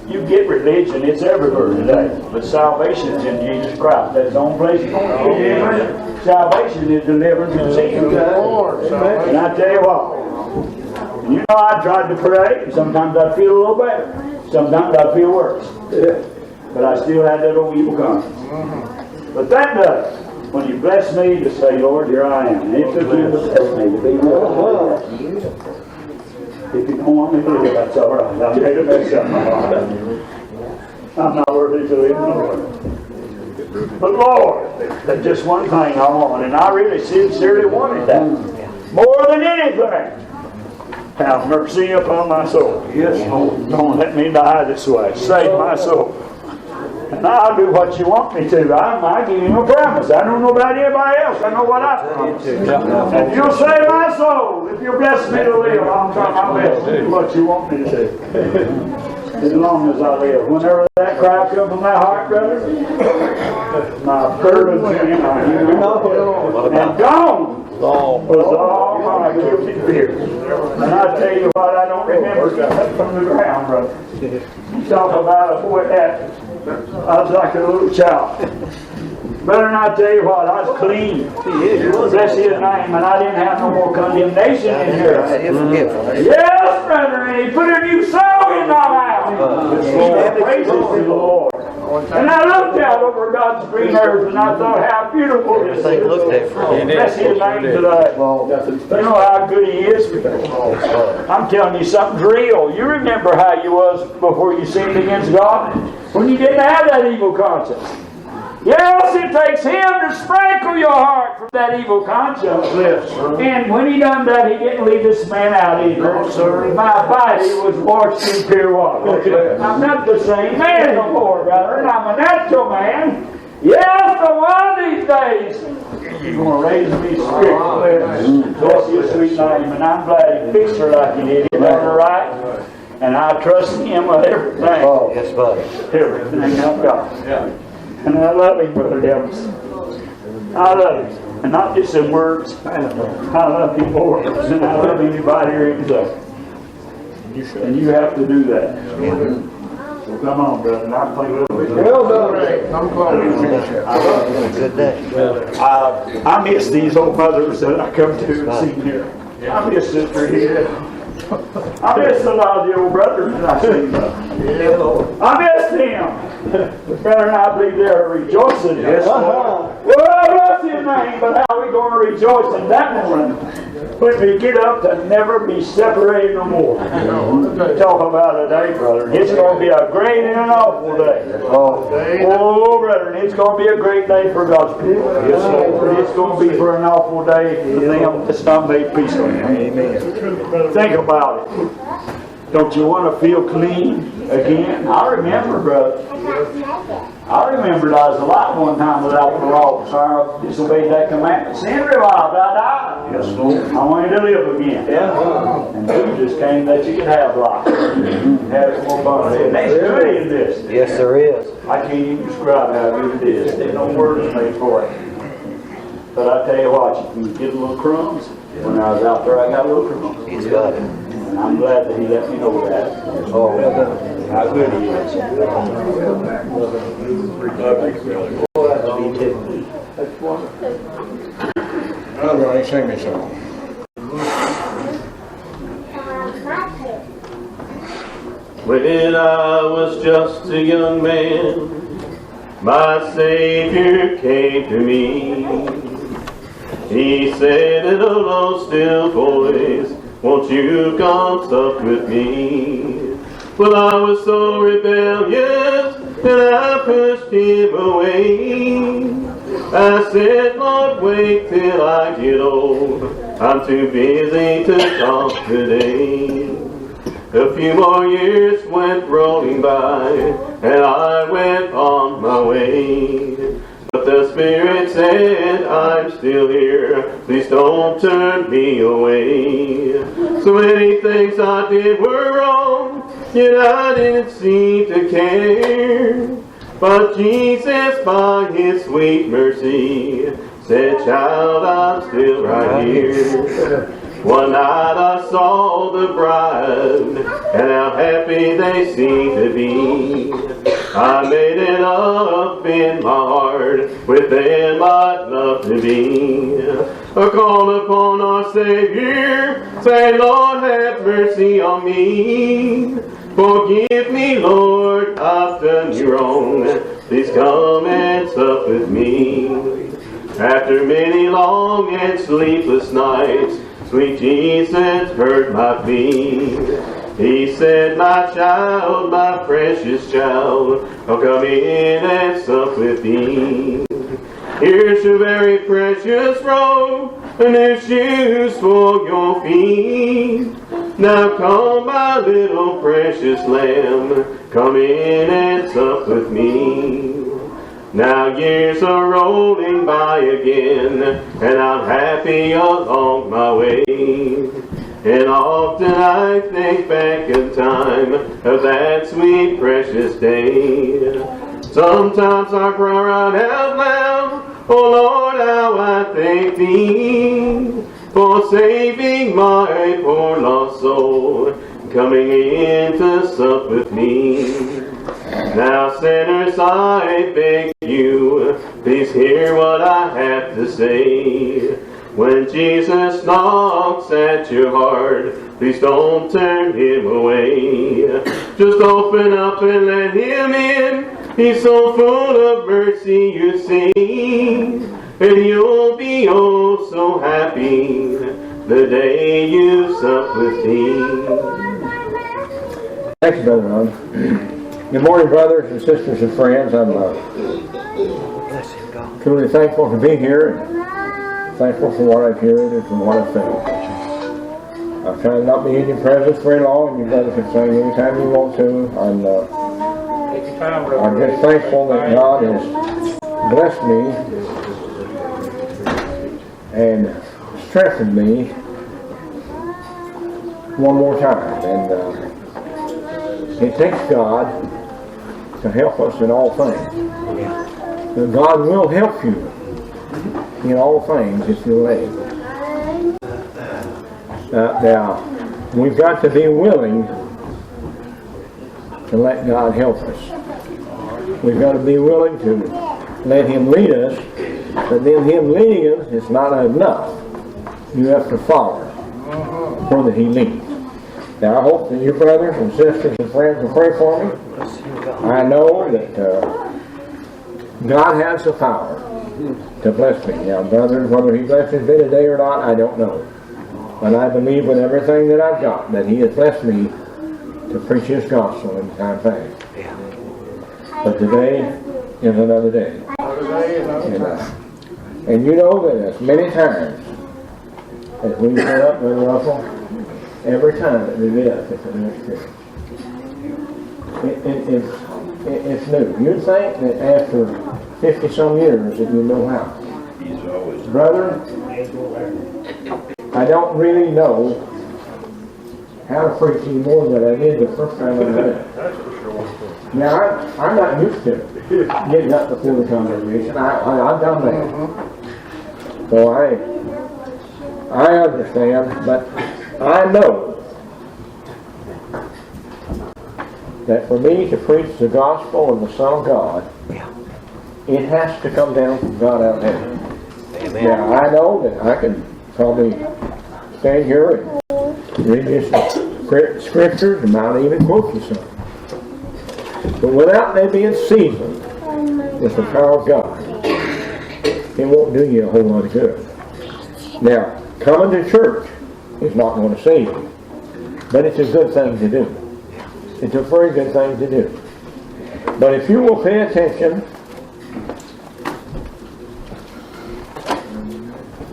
You get religion, it's everywhere today. But salvation is in Jesus Christ. That's the only place you're going to get deliverance. Salvation is deliverance in Jesus. And I tell you what, you know, I tried to pray, and sometimes I'd feel a little better. Sometimes I'd feel worse. But I still had that old evil conscience. But that does. When you bless me to say, Lord, here I am. And it took you to bless me to be more. If you don't want me to live, that's all right. I'm going to mess up my life. I'm not worthy to live, Lord. But Lord, that's just one thing I want, and I really sincerely wanted that. More than anything. Have mercy upon my soul. Yes, Lord. Don't let me die this way. Save my soul. And I'll do what you want me to. I give you a promise. I don't know about anybody else. I know what I promise. If you'll save my soul, if you'll bless me to live, I'll try my best to do what you want me to do. As long as I live. Whenever that cry comes from my heart, brother, my burdens and gone was all my guilty fear. And I tell you what, I don't remember that from the ground, brother. You talk about a boy that I was like a little child. Brother, and I tell you what, I was clean. Bless his name, and I didn't have no more condemnation in here. Yes, brother, and he put a new song in my mouth. Praises to the Lord. And I looked out over God's green earth, and I thought how beautiful this is. Bless his name today. You know how good he is. I'm telling you something's real. You remember how you was before you sinned against God? When you didn't have that evil conscience. Yes, it takes him to sprinkle your heart from that evil conscience. And when he done that, he didn't leave this man out either. My body was washed in pure water. I'm not the same man no more, brother. And I'm a natural man. Yes, but one of these days, you're going to raise me spiritually. Bless your sweet name. And I'm glad he fixed her like he did. He done her right. And I trust him with everything. Yes, buddy. Everything I've got. And I love him, Brother Delmas. I love him. And not just in words. I love him more than I love anybody or anything. And you have to do that. So come on, brother. And I'll play a little bit. Well done. I'm glad. Good day. I miss these old mothers that I come to and see here. I miss Sister Edith. I miss a lot of the old brothers that I see. I miss them. But brother and I believe they're rejoicing. Yes, Lord. Well, bless his name, but how are we going to rejoice in that morning when we get up to never be separated no more? Talk about a day, brother. It's going to be a great and an awful day. Oh, brother, it's going to be a great day for God's people. Yes, Lord. It's going to be for an awful day for them that's not made peace with him. Amen. Think about it. Don't you want to feel clean again? I remember, brother. I remembered I was alive one time without the law. So I disobeyed that commandment. Sin revived, I died. Yes, Lord. I wanted to live again. Yeah. And Jesus came that you could have life. Have it more abundantly. There's good in this. Yes, there is. I can't even describe how good it is. There's no words made for it. But I tell you what, you can get a little crumbs. When I was out there, I got a little crumbs. He's got it. And I'm glad that he let me know that. Oh, well done. How good he is. All right, sing me some. When I was just a young man, my Savior came to me. He said in a low, still voice, won't you come sup with me? Well, I was so rebellious, and I pushed him away. I said, Lord, wait till I get old. I'm too busy to talk today. A few more years went rolling by, and I went on my way. But the Spirit said, I'm still here, please don't turn me away. So many things I did were wrong, yet I didn't seem to care. But Jesus, by His sweet mercy, said, child, I'm still right here. One night I saw the bride, and how happy they seemed to be. I made it up in my heart, with them I'd love to be. I called upon our Savior, say, Lord, have mercy on me. Forgive me, Lord, I've done you wrong. Please come and sup with me. After many long and sleepless nights, sweet Jesus heard my plea. He said, my child, my precious child, I'll come in and sup with thee. Here's a very precious robe, and new shoes for your feet. Now come, my little precious lamb, come in and sup with me. Now years are rolling by again, and I'm happy along my way. And often I think back in time of that sweet precious day. Sometimes I cry out loud, oh Lord, how I thank Thee for saving my poor lost soul, coming in to sup with me. Now sinners, I beg you, please hear what I have to say. When Jesus knocks at your heart, please don't turn Him away. Just open up and let Him in. He's so full of mercy, you see. And you'll be oh so happy the day you sup with me. Thanks, Brother Ron. Good morning, brothers and sisters and friends. I'm truly thankful to be here, and thankful for what I've heard and for what I've felt. I've tried not to be in your presence very long, and you brothers can sing anytime you want to. I'm just thankful that God has blessed me and strengthened me one more time. And it takes God to help us in all things. And God will help you in all things if you let Him. Now, we've got to be willing to let God help us. We've got to be willing to let Him lead us, but then Him leading us is not enough. You have to follow where that He leads. Now I hope that you brothers and sisters and friends will pray for me. I know that God has the power to bless me. Now brothers, whether He blesses me today or not, I don't know. But I believe with everything that I've got that He has blessed me to preach His gospel in time past. But today is another day. And you know that as many times as we get up, Brother Russell, every time that we get up, it's a new experience. It's new. You'd think that after 50-some years that you know how. Brother, I don't really know how to preach any more than I did the first time I did it. Now, I'm not used to getting up before the congregation. I've done that. So I understand, but I know that for me to preach the gospel of the Son of God, it has to come down from God out of heaven. Amen. Now, I know that I can probably stand here and read you scriptures and might even quote you some. But without they being seasoned with the power of God, it won't do you a whole lot of good. Now, coming to church is not going to save you, but it's a good thing to do. It's a very good thing to do. But if you will pay attention,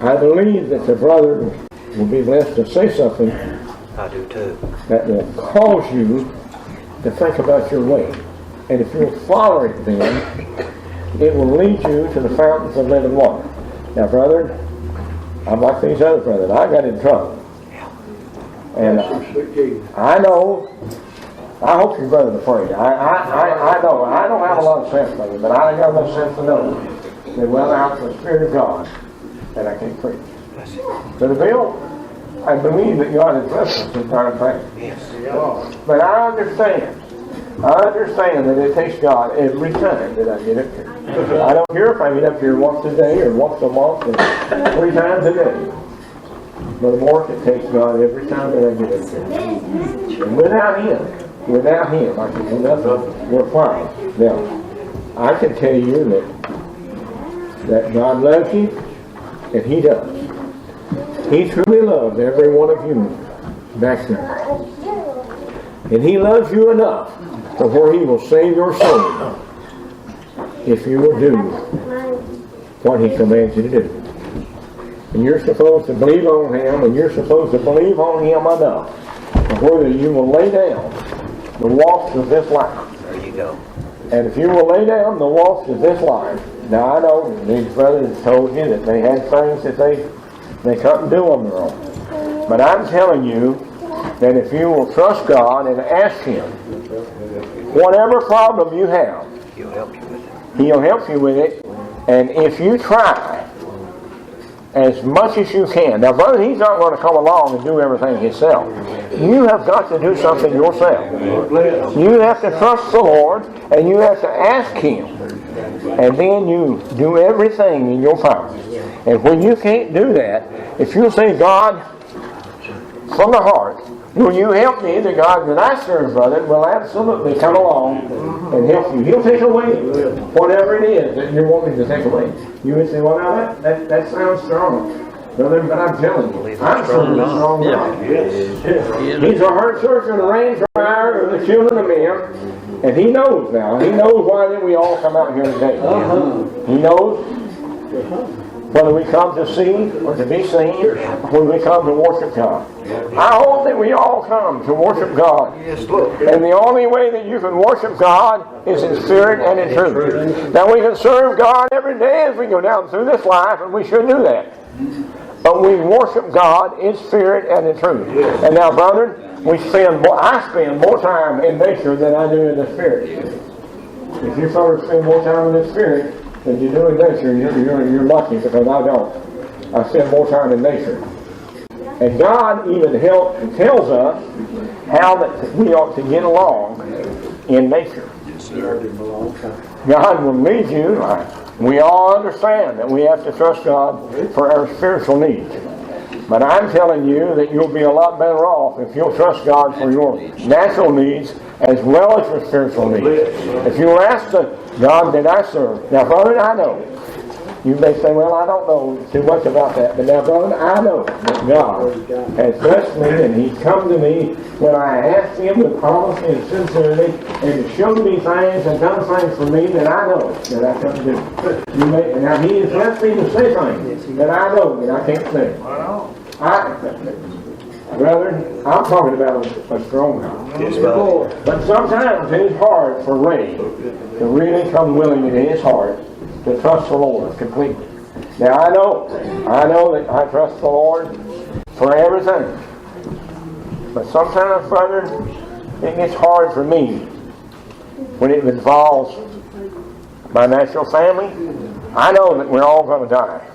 I believe that the brother will be blessed to say something I do too. that will cause you to think about your way. And if you'll follow it then, it will lead you to the fountains of living water. Now, brother, I'm like these other brothers. I got in trouble. And I know I hope your brother's afraid. I know. I don't have a lot of sense, brother, but I got enough sense to know that without the Spirit of God, that I can't preach. Brother Bill, I believe that God has blessed us in time past. But I understand that it takes God every time that I get up here. I don't care if I get up here once a day or once a month or 3 times a day. But more it takes God every time that I get up here. And without Him, I can do nothing worthwhile. Now, I can tell you that God loves you, and He does. He truly loves every one of you back there. And He loves you enough to where He will save your soul if you will do what He commands you to do. And you're supposed to believe on Him, and you're supposed to believe on Him enough to whether you will lay down the walks of this life. There you go. And if you will lay down the walks of this life, now I know these brothers told you that they had things that they couldn't do on their own. But I'm telling you that if you will trust God and ask Him, whatever problem you have, He'll help you with it. He'll help you with it. And if you try as much as you can. Now, brother, He's not going to come along and do everything Himself. You have got to do something yourself. You have to trust the Lord, and you have to ask Him. And then you do everything in your power. And when you can't do that, if you say, God, from the heart, will you help me? The God that I serve, brother, will absolutely come along and help you. He'll take away whatever it is that you're wanting to take away. You would say, well, now that sounds strong. Brother, but I'm telling you, I'm serving a strong God. He's a heart searcher and a rain dryer of the children of men. And He knows now. He knows why that we all come out here today. He knows whether we come to see or to be seen, or when we come to worship God. I hope that we all come to worship God. And the only way that you can worship God is in spirit and in truth. Now we can serve God every day as we go down through this life, and we should do that. But we worship God in spirit and in truth. And now, brother, I spend more time in nature than I do in the spirit. If you fellas spend more time in the spirit than you do in nature, you're lucky, because I don't. I spend more time in nature. And God even tells us how that we ought to get along in nature. God will lead you. We all understand that we have to trust God for our spiritual needs. But I'm telling you that you'll be a lot better off if you'll trust God for your natural needs as well as your spiritual needs. If you ask the God that I serve, now brother, I know. You may say, well, I don't know too much about that. But now, brother, I know that God has blessed me, and He's come to me when I asked Him with honesty and sincerity, and He showed me things and done things for me that I know that I can't do. Now, He has blessed me to say things that I know that I can't say. Brother, I'm talking about a strong God. But sometimes it's hard for Ray to really come willingly to his heart to trust the Lord completely. Now I know that I trust the Lord for everything. But sometimes, brother, it gets hard for me when it involves my natural family. I know that we're all going to die.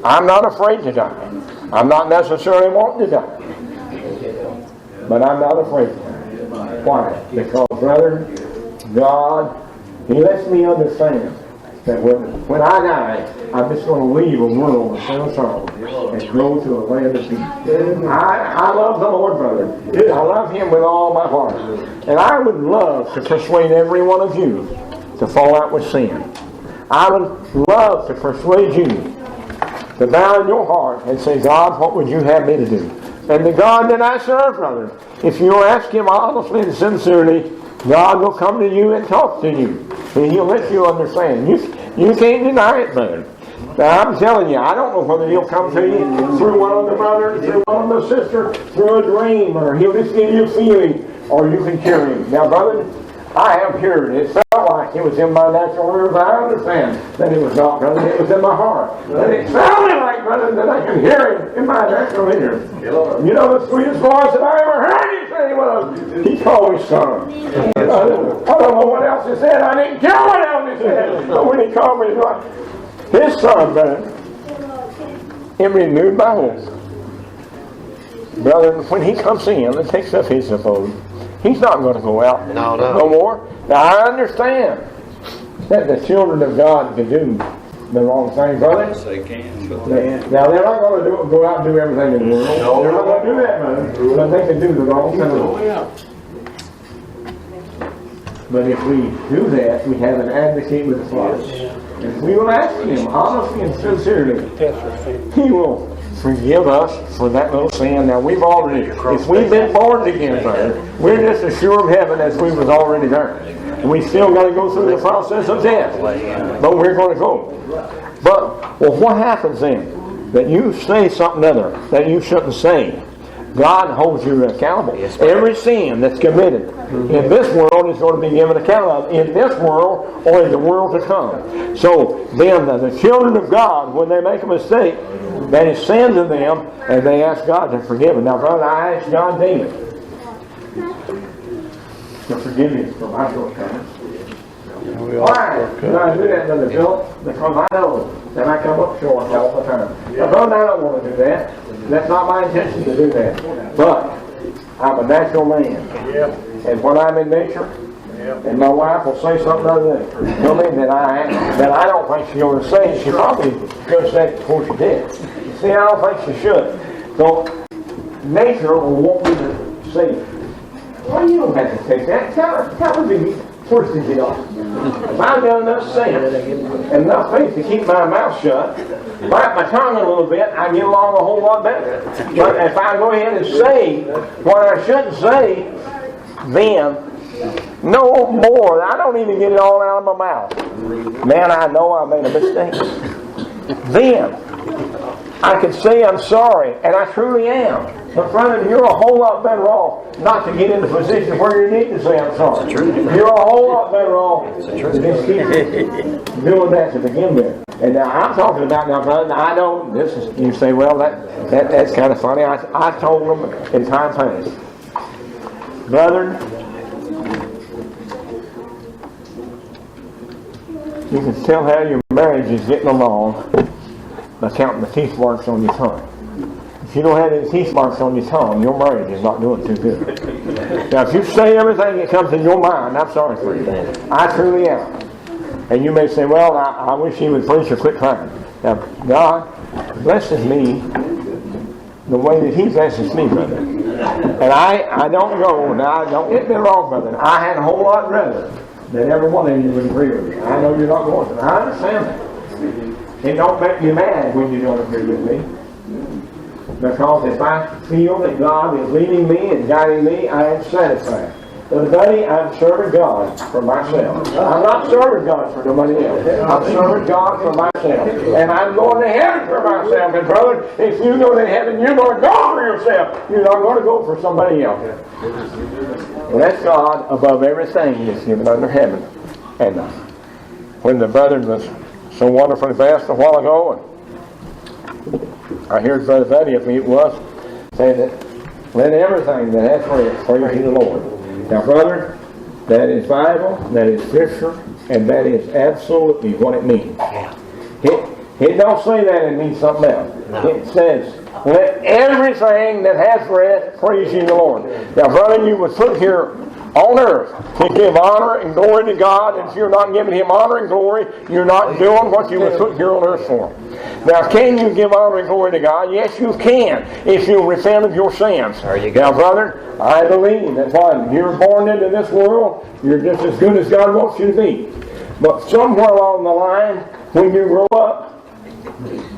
I'm not afraid to die. I'm not necessarily wanting to die. But I'm not afraid to die. Why? Because, brother, God, He lets me understand that when I die, I'm just going to leave a world of sin and sorrow and go to a land of peace. I love the Lord, brother. I love Him with all my heart. And I would love to persuade every one of you to fall out with sin. I would love to persuade you to bow in your heart and say, God, what would you have me to do? And the God that I serve, brother, if you ask Him honestly and sincerely, God will come to you and talk to you. And He'll let you understand. You can't deny it, brother. Now, I'm telling you, I don't know whether He'll come to you through one of the brothers, through one of the sisters, through a dream, or He'll just give you a feeling, or you can hear Him. Now, brother, I have heard it. It felt like it was in my natural ears. I understand that it was not, brother. It was in my heart. And it sounded like, brother, that I could hear Him in my natural ears. You know the sweetest voice that I ever heard Him say was. He called me son. I don't know what else he said. I didn't care what else he said. But when he called me, his son, man, it renewed my hope. Brother, when he comes in and takes up his abode, he's not going to go out no more. Now, I understand that the children of God can do the wrong thing, brother. Yes, they can. Now, they're not going to go out and do everything in the world. No. They're not going to do that, man. But they can do the wrong thing. But if we do that, we have an advocate with the Father. If we will ask Him honestly and sincerely, He will forgive us for that little sin. Now, we've already, if we've been born again, brother, we're just as sure of heaven as we was already there. And we still got to go through the process of death. But we're going to go. But, well, what happens then? That you say something other that you shouldn't say. God holds you accountable. Every sin that's committed in this world is going to be given account of in this world or in the world to come. So then the children of God, when they make a mistake, that is sin to them, and they ask God to forgive them. Now, brother, I asked God David to forgive me for my shortcomings. Why did I do that, Brother Philip? Because I know that I come up short all the time. Now, brother, I don't want to do that. That's not my intention to do that. But I'm a natural man. And when I'm in nature, and my wife will say something other than tell me that I don't think she's going to say, she probably could have said it before she did. See, I don't think she should. So nature will want me to say, well, you don't have to take that. Tell me first to get off. If I've got enough sense and enough faith to keep my mouth shut, bite my tongue a little bit, I get along a whole lot better. But if I go ahead and say what I shouldn't say, then no more. I don't even get it all out of my mouth. Man, I know I made a mistake. Then I can say I'm sorry, and I truly am. But brother, you're a whole lot better off not to get in the position where you need to say I'm sorry. You're a whole lot better off to just keep doing that to begin with. And now I'm talking about now, brother. I know this is. You say, well, that's kind of funny. I told them in time past, brother. You can tell how your marriage is getting along by counting the teeth marks on your tongue. If you don't have any teeth marks on your tongue, your marriage is not doing too good. Now, if you say everything that comes in your mind, I'm sorry for you. I truly am. And you may say, well, I wish he would preach or quit crying. Now, God blesses me the way that He blesses me, brother. And I don't go, now don't get me wrong, brother. I had a whole lot rather that every one of you would agree with me. I know you're not going to. I understand that. It don't make me mad when you don't agree with me. Because if I feel that God is leading me and guiding me, I am satisfied. But buddy, I'm serving God for myself. I'm not serving God for nobody else. I'm serving God for myself. And I'm going to heaven for myself. And brother, if you go to heaven, you're going to go for yourself. You're not going to go for somebody else. Well, that's God above everything that's given under heaven. And when the brother was so wonderfully blessed a while ago, and I heard Brother Buddy, I think it was, say that let everything that hath breath praise the Lord. Now, brother, that is Bible, that is Scripture, and that is absolutely what it means. It don't say that, it means something else. It says, let everything that has breath praise ye the Lord. Now, brother, you was put here on earth to give honor and glory to God, and if you're not giving Him honor and glory, you're not doing what you was put here on earth for. Now, can you give honor and glory to God? Yes, you can, if you repent of your sins. Now, brother, I believe that when you're born into this world, you're just as good as God wants you to be. But somewhere along the line, when you grow up,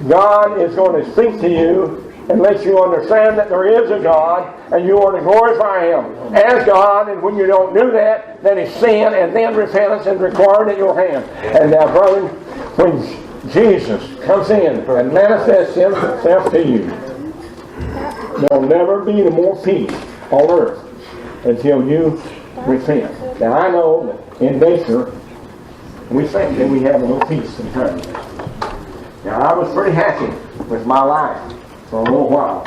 God is going to speak to you and let you understand that there is a God, and you are to glorify Him as God, and when you don't do that, then it's sin, and then repentance is required at your hand. And now, brother, when Jesus comes in and manifests Himself to you, there'll never be more peace on earth until you repent. Now, I know that in nature, we think that we have a little peace sometimes. Now, I was pretty happy with my life for a little while.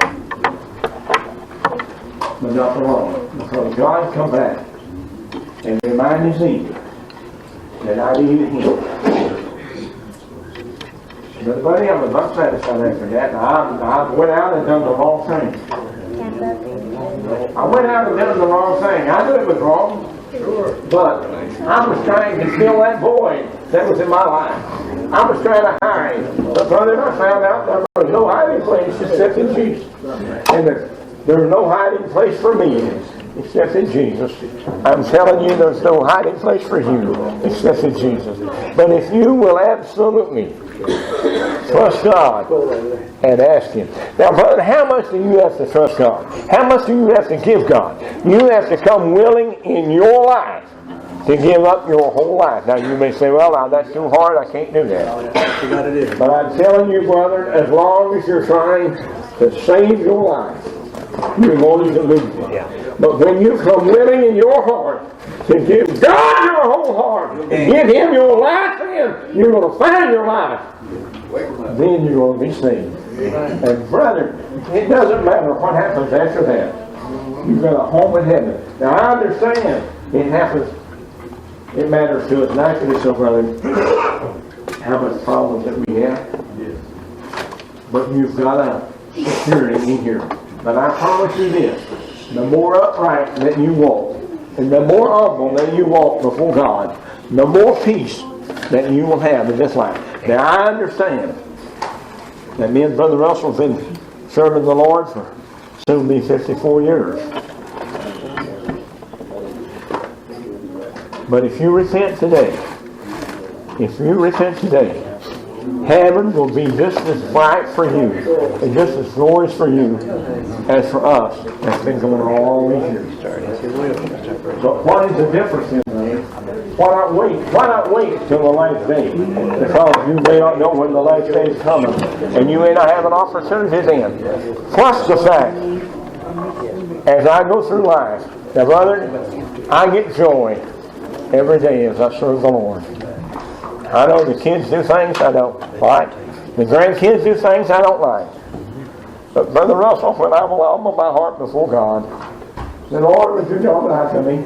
but not for long. Because God come back and remind his angel that I needed him. But buddy, I was not satisfied after that. I went out and done the wrong thing. I went out and done the wrong thing. I knew it was wrong. But I was trying to fill that void that was in my life. I was trying to hide. But brother, I found out there was no hiding place except in Jesus. And there was no hiding place for me except in Jesus. I'm telling you, there's no hiding place for you except in Jesus. But if you will absolutely trust God and ask him. Now, brother, how much do you have to trust God? How much do you have to give God? You have to come willing in your life to give up your whole life. Now, you may say, well, now that's too hard. I can't do that. But I'm telling you, brother, as long as you're trying to save your life, you're going to lose it. But when you come willing in your heart to give God your whole heart, give him your life, then you're going to find your life. Then you're going to be saved. And brother, it doesn't matter what happens after that. You've got a home in heaven. Now I understand it happens, it matters to us naturally, so brother, how much problems that we have. But you've got a security in here. But I promise you this, the more upright that you walk, and the more humble that you walk before God, the more peace that you will have in this life. Now I understand that me and Brother Russell have been serving the Lord for soon be 54 years. But if you repent today, heaven will be just as bright for you and just as glorious for you as for us that's been going on all these years. But what is the difference in that? Why not wait? Why not wait till the last day? Because you may not know when the last day is coming, and you may not have an opportunity then. Plus the fact, as I go through life, now brother, I get joy every day as I serve the Lord. I know the kids do things I don't like. The grandkids do things I don't like. But Brother Russell, when I will humble my heart before God, the Lord, would you don't lie to me?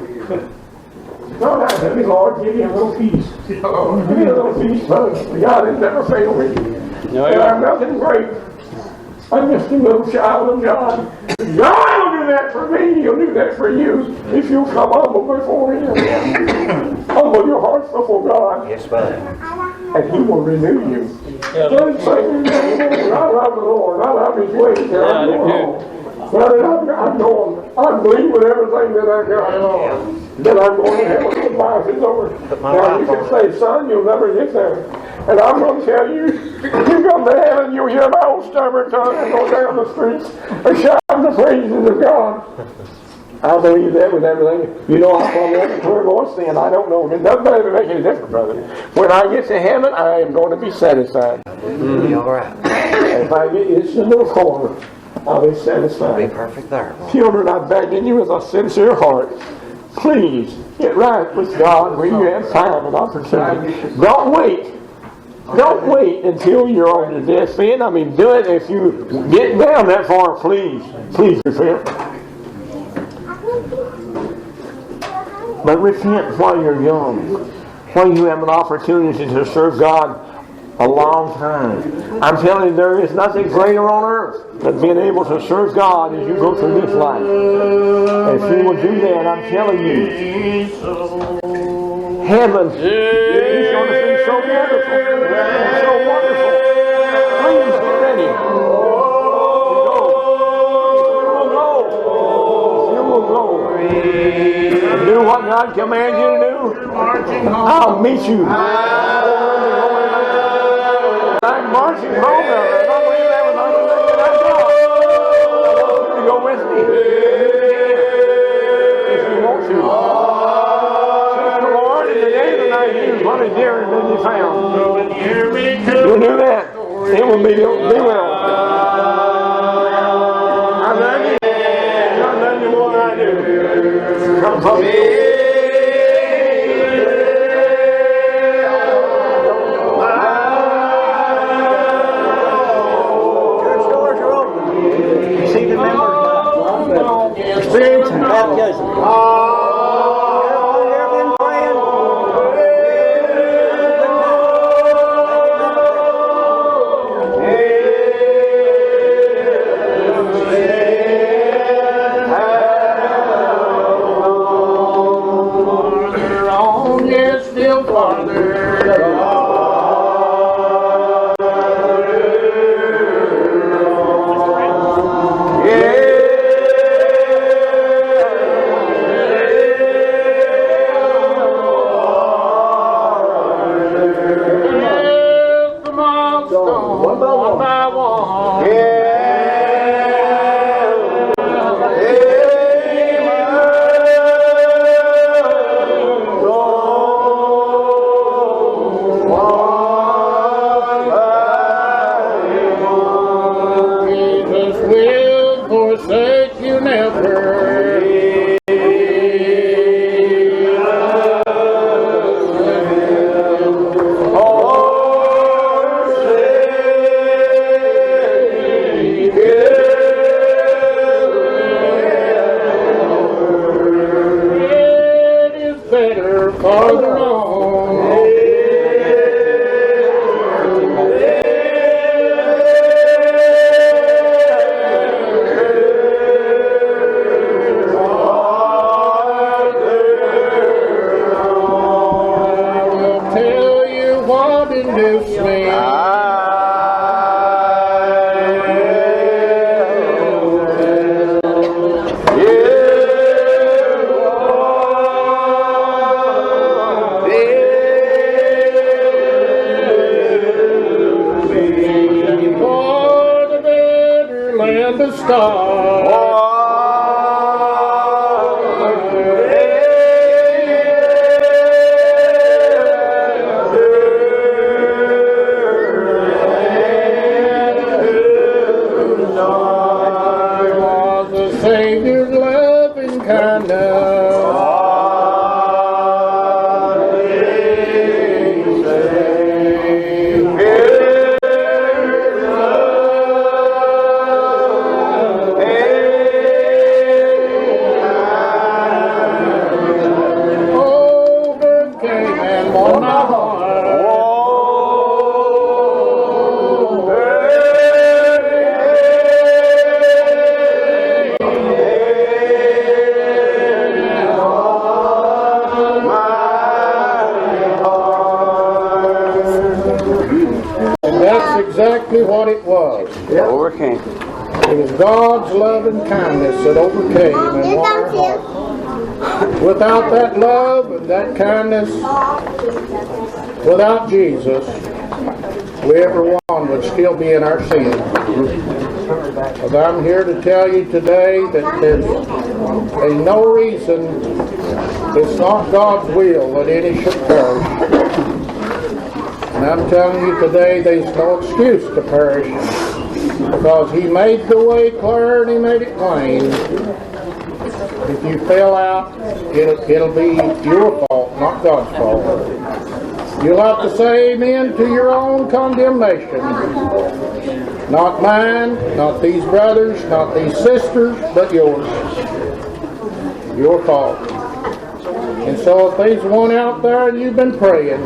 Don't lie to me, Lord. Give me a little peace. Give me a little peace, brother. God has never failed me. And I'm nothing great. I'm just a little child of God. God will do that for me. He'll do that for you if you come humble before him. Humble your hearts before God. Yes, brother. And he will renew you. I love the Lord. I love his ways. Brother, I'm going. I'm believing with everything that I got. That I'm going to heaven when life is over. Now you can say, son, you'll never get there. And I'm going to tell you, you come to heaven, you'll hear my old stubborn tongue and go down the streets and shout the praises of God. I believe that with everything. You know, I'm from every clear voice then. I don't know. It doesn't make any difference, brother. When I get to heaven, I am going to be satisfied. All right. If I get it's a little corner, I'll be satisfied. Be perfect there. Children, I beg in you with a sincere heart, please get right with God when you have time and opportunity. Don't wait. Don't wait until you're on your deathbed. I mean, do it if you get down that far, please. Please repent. But repent while you're young, while you have an opportunity to serve God a long time. I'm telling you, there is nothing greater on earth than being able to serve God as you go through this life. If you will do that, I'm telling you, heaven is going to be so beautiful and so wonderful. Please get ready. You will go. Do what God commands you to do. I'll meet you. I'm marching home. I don't believe that was another thing that I got. I want you to go with me. If you want to. Seek the Lord in the day and the night. He what is dearer than you found. You'll do that. It will be well. I love you. I love you more than I do. Come from me. See little farther. One by one. Jesus will forsake you never. Farther on. I will tell you what induced me. The star. Was the Savior's loving kindness. Exactly what it was. Overcame. It was God's love and kindness that overcame and won our hearts. Without that love and that kindness, without Jesus, we every one would still be in our sin. But I'm here to tell you today that there's no reason, it's not God's will that any should perish. And I'm telling you today, there's no excuse to perish, because He made the way clear and He made it plain. If you fail out, it'll be your fault, not God's fault. You'll have to say amen to your own condemnation. Not mine, not these brothers, not these sisters, but yours. Your fault. And so if there's one out there and you've been praying,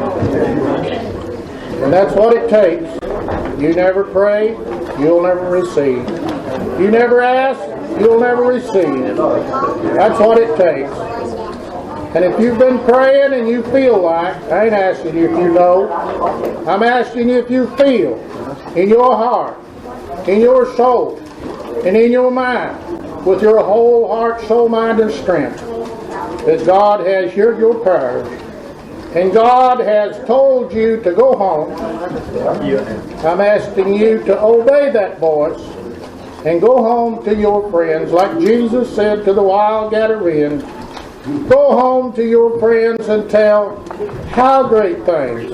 and that's what it takes. You never pray, you'll never receive. You never ask, you'll never receive. That's what it takes. And if you've been praying and you feel like, I ain't asking you if you know, I'm asking you if you feel in your heart, in your soul, and in your mind, with your whole heart, soul, mind, and strength, that God has heard your prayers. And God has told you to go home. I'm asking you to obey that voice and go home to your friends, like Jesus said to the wild Gadarene. Go home to your friends and tell how great things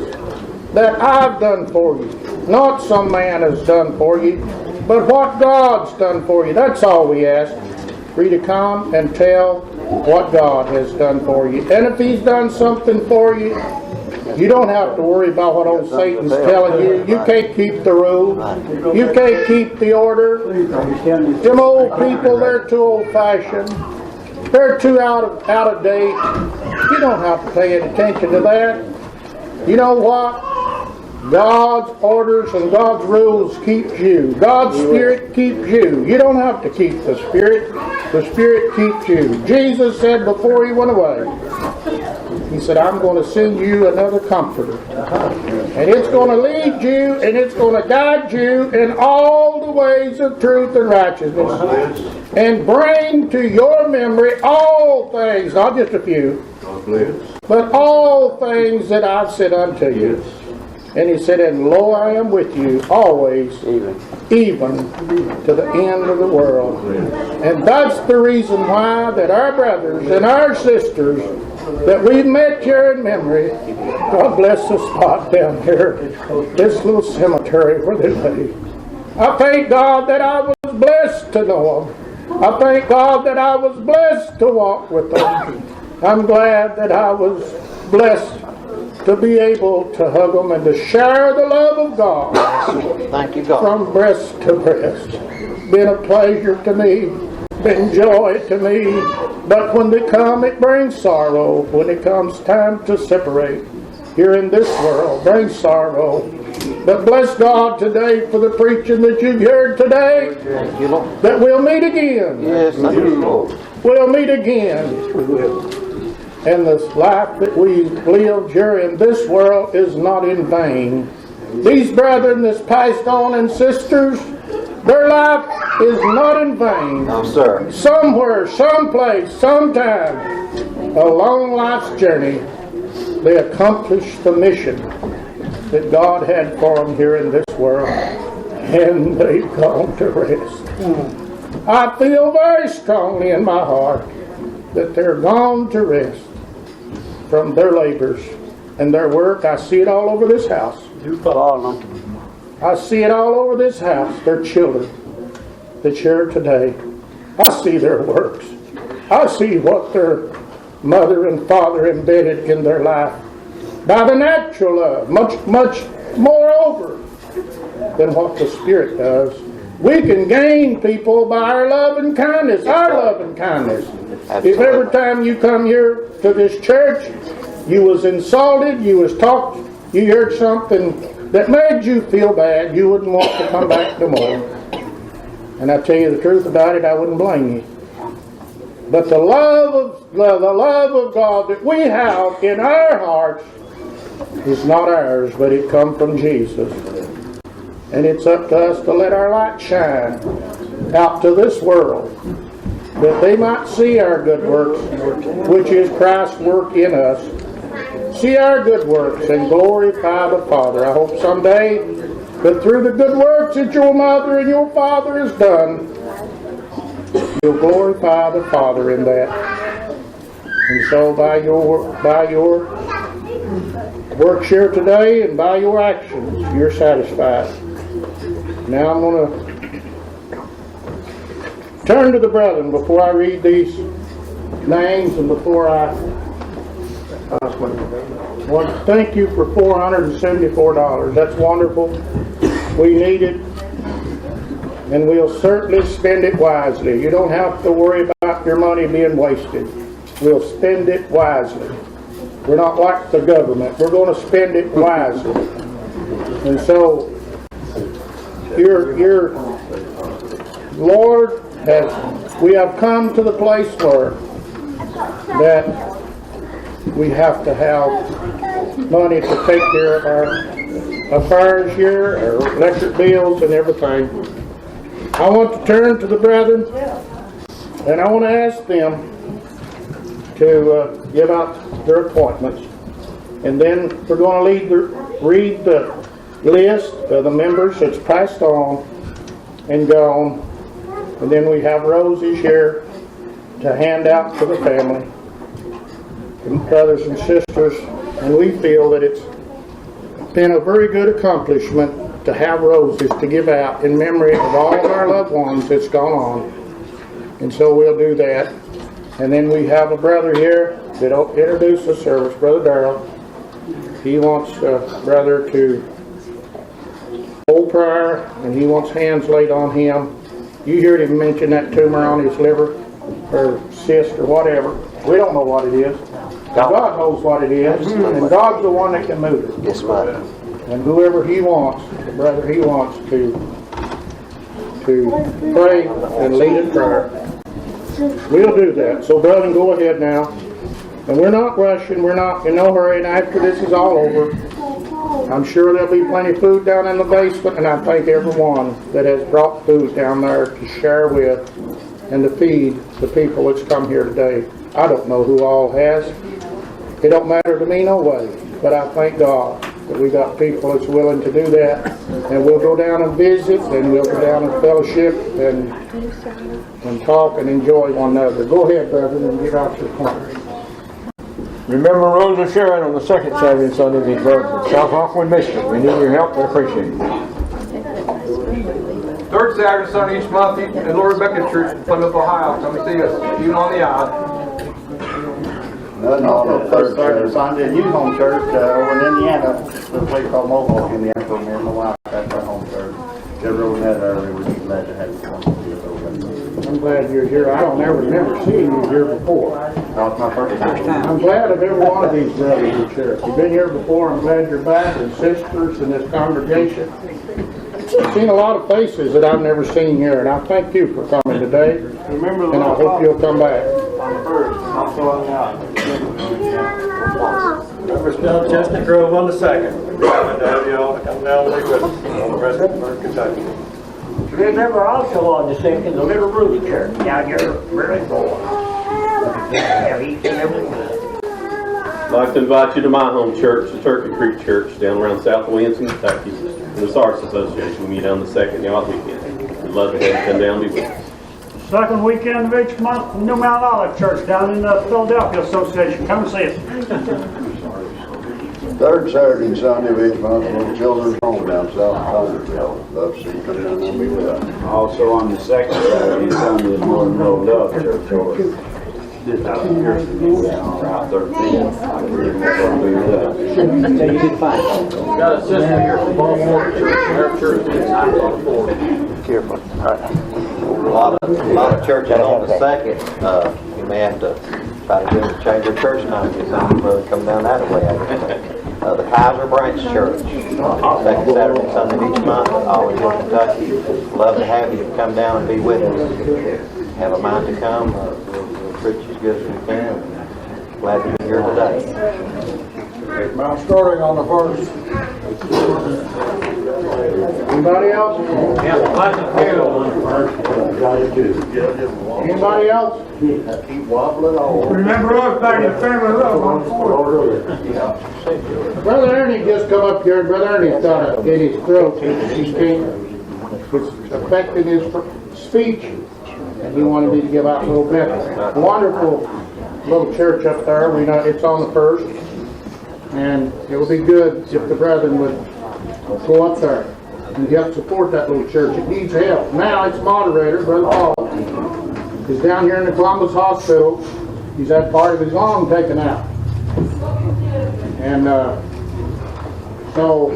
that I've done for you. Not some man has done for you, but what God's done for you. That's all we ask. For you to come and tell what God has done for you. And if He's done something for you, you don't have to worry about what old Satan's telling you. You can't keep the rule. You can't keep the order. Them old people, they're too old-fashioned. They're too out of date. You don't have to pay any attention to that. You know what? God's orders and God's rules keeps you. God's Spirit keeps you. You don't have to keep the Spirit. The Spirit keeps you. Jesus said before He went away, He said, I'm going to send you another comforter. And it's going to lead you and it's going to guide you in all the ways of truth and righteousness. And bring to your memory all things, not just a few, but all things that I've said unto you. And he said, and lo, I am with you always, even to the end of the world. And that's the reason why that our brothers and our sisters that we've met here in memory, God bless the spot down here, this little cemetery where they lay. I thank God that I was blessed to know them. I thank God that I was blessed to walk with them. I'm glad that I was blessed to be able to hug them and to share the love of God. Thank you, God. From breast to breast. Been a pleasure to me, been joy to me, but when they come it brings sorrow. When it comes time to separate here in this world, brings sorrow. But bless God today for the preaching that you've heard today. Thank you, Lord. That we'll meet again. Yes, thank you, Lord. We'll meet again. We will. And this life that we live here in this world is not in vain. These brethren that's passed on and sisters, their life is not in vain. No, sir. Somewhere, someplace, sometime, along life's journey, they accomplished the mission that God had for them here in this world. And they've gone to rest. I feel very strongly in my heart that they're gone to rest from their labors and their work. I see it all over this house. I see it all over this house. Their children that's here today. I see their works. I see what their mother and father embedded in their life by the natural love, much moreover than what the Spirit does. We can gain people by our love and kindness, our love and kindness. Absolutely. If every time you come here to this church, you was insulted, you was talked, you heard something that made you feel bad, you wouldn't want to come back no more. And I tell you the truth about it, I wouldn't blame you. But the love of God that we have in our hearts is not ours, but it comes from Jesus. And it's up to us to let our light shine out to this world, that they might see our good works, which is Christ's work in us. See our good works and glorify the Father. I hope someday that through the good works that your mother and your father has done, you'll glorify the Father in that. And so by your works here today and by your actions, you're satisfied. Now I'm going to turn to the brethren before I read these names and before I want to thank you for $474. That's wonderful. We need it, and we'll certainly spend it wisely. You don't have to worry about your money being wasted. We'll spend it wisely. We're not like the government. We're going to spend it wisely. And so, your Lord we have come to the place where that we have to have money to take care of our affairs here, our electric bills and everything. I want to turn to the brethren and I want to ask them to give out their appointments. And then we're going to read the list of the members that's passed on and gone. And then we have roses here to hand out to the family, and brothers and sisters. And we feel that it's been a very good accomplishment to have roses to give out in memory of all of our loved ones that's gone on. And so we'll do that. And then we have a brother here that'll introduce the service, Brother Darrell. He wants brother to hold prayer, and he wants hands laid on him. You heard him mention that tumor on his liver, or cyst, or whatever. We don't know what it is. God knows what it is, and God's the one that can move it. Yes, Father. And whoever he wants, the brother he wants to pray and lead in prayer, we'll do that. So, brethren, go ahead now And we're not rushing, we're not in no hurry, and after this is all over, I'm sure there'll be plenty of food down in the basement, and I thank everyone that has brought food down there to share with and to feed the people that's come here today. I don't know who all has. It don't matter to me no way, but I thank God that we got people that's willing to do that, and we'll go down and visit, and we'll go down and fellowship and talk and enjoy one another. Go ahead, brother, and get out your point. Remember Rose and Sharon on the second Saturday and Sunday of each month. South Rockwood, Michigan. We need your help. We appreciate it. Third Saturday and Sunday each month in Lord Rebecca Church in Plymouth, Ohio. Come and see us, even on the aisle. No, third Saturday, Sunday, youth home church over in Indiana, the place called Mohawk, Indiana, for me and my wife. That's our home church. Just wrote that earlier. We'd be glad to have you come see us over there. I'm glad you're here. I don't ever remember seeing you here before. That was my first time. I'm glad of every one of these brothers and sheriff. You've been here before. I'm glad you're back, and sisters in this congregation. I've seen a lot of faces that I've never seen here, and I thank you for coming today. Remember And I hope you'll come back. on the first, also on the out. Remember Stone Chestnut Grove on the second. And y'all come down and be with us on the rest of Kentucky. Remember also on the second, the Little Ruby Church down here, really cool. Have each and every one. I'd like to invite you to my home church, the Turkey Creek Church, down around South Williamson, Kentucky. And the SARS Association will meet on the second y'all weekend. We'd love to have you come down and be with us. Second weekend of each month, New Mount Olive Church down in the Philadelphia Association. Come and see us. Third Saturday and Sunday of each month, little children's home down south of Connersville. Love to see you come down and be with us. Also on the second Saturday and Sunday is Northern Road Love Church over Route 13. Got a sister here from Baltimore Church, and her church is 9:44. Careful. A lot of churches on the second, you may have to try to get them to change their church time, get some people to come down that way. The Kaiser Branch Church, second Saturday and Sunday of each month, always in Kentucky. Love to have you come down and be with us. Have a mind to come, we'll treat you as good as we can. Glad to be here today. I'm starting on the first. Anybody else? Anybody else? Keep wobbling on. Remember us back in the family love on the fourth. Brother Ernie just come up here, and Brother Ernie's got it in his throat. He can't, it's affecting his speech, and he wanted me to give out a little bit. Wonderful little church up there. We know it's on the first, and it would be good if the brethren would go up there and help support that little church. It needs help. Now its moderator, Brother Paul, is down here in the Columbus Hospital. He's had part of his lung taken out. And so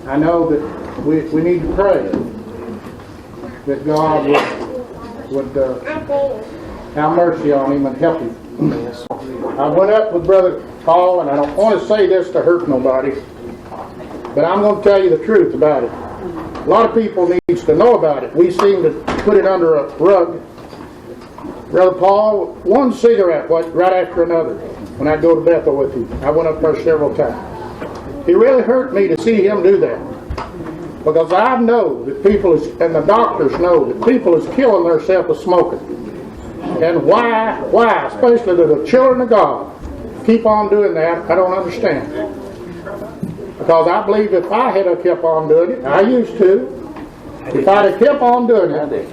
I know that we need to pray that God would have mercy on him and help him. I went up with Brother Paul, and I don't want to say this to hurt nobody, but I'm going to tell you the truth about it. A lot of people needs to know about it. We seem to put it under a rug. Brother Paul, one cigarette right after another when I go to Bethel with him. I went up there several times. It really hurt me to see him do that. Because I know that people and the doctors know that people is killing themselves with smoking. And why, especially to the children of God, keep on doing that, I don't understand. Because I believe if I had kept on doing it, I used to, if I'd have kept on doing it,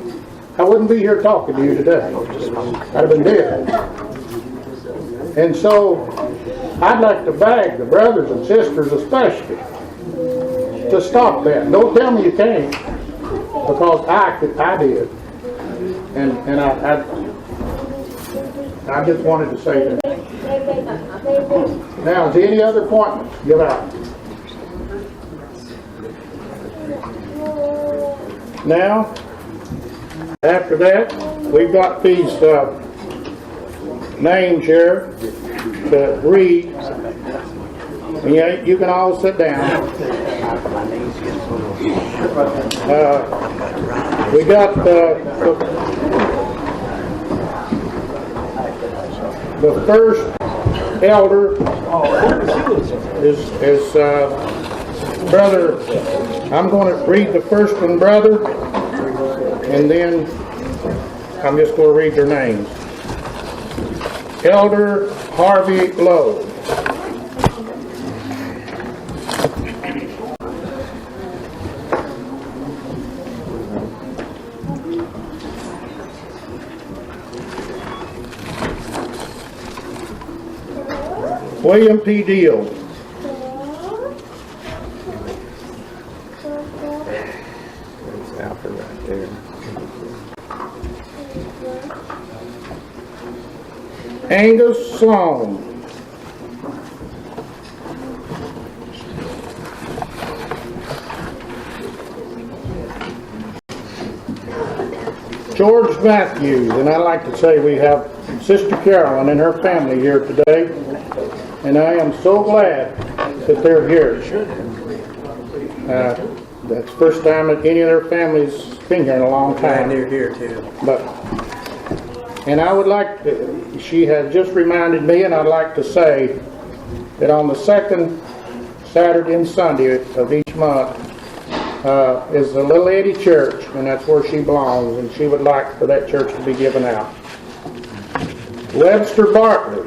I wouldn't be here talking to you today. I'd have been dead. And so, I'd like to beg the brothers and sisters especially to stop that. Don't tell me you can't, because I did. And I just wanted to say that. Now, is there any other appointments? Give out. Now, after that, we've got these names here to read. And you can all sit down. We got The first elder is Brother, I'm going to read the first one, Brother, and then I'm just going to read their names. Elder Harvey Lowe. William P. Deal. That's Alfred right there. Angus Sloan. George Matthews, and I'd like to say we have Sister Carolyn and her family here today, and I am so glad that they're here. That's the first time that any of their families been here in a long time. They're here too. And I would like to, she had just reminded me, and I'd like to say that on the second Saturday and Sunday of each month is the Little Eddie Church, and that's where she belongs, and she would like for that church to be given out. Webster Bartley.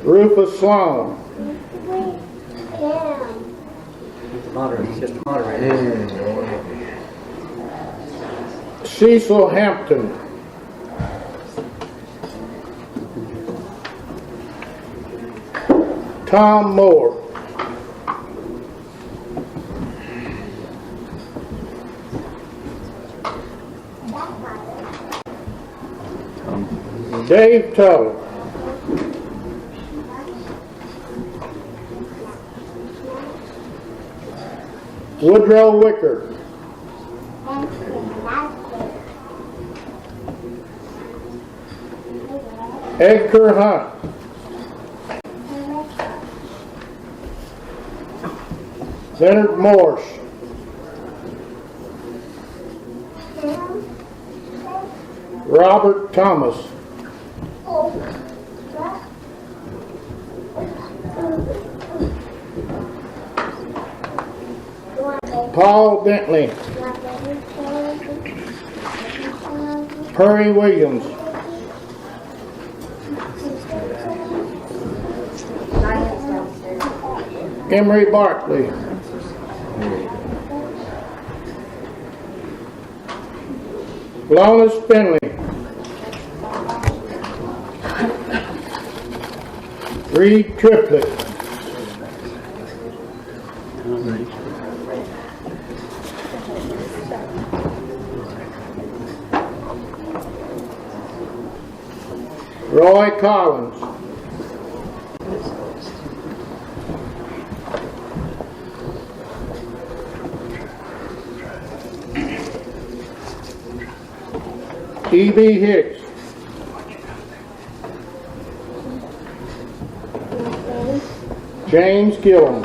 Rufus Sloan. Just a moderator. Cecil Hampton. Tom Moore. Dave Tuttle. Woodrow Wicker. Edgar Hunt. Leonard Morse. Robert Thomas. Paul Bentley. Perry Williams. Emery Barkley. Lona Finley. Reed Triplett. Roy Collins. E.B. Hicks. James Gillum.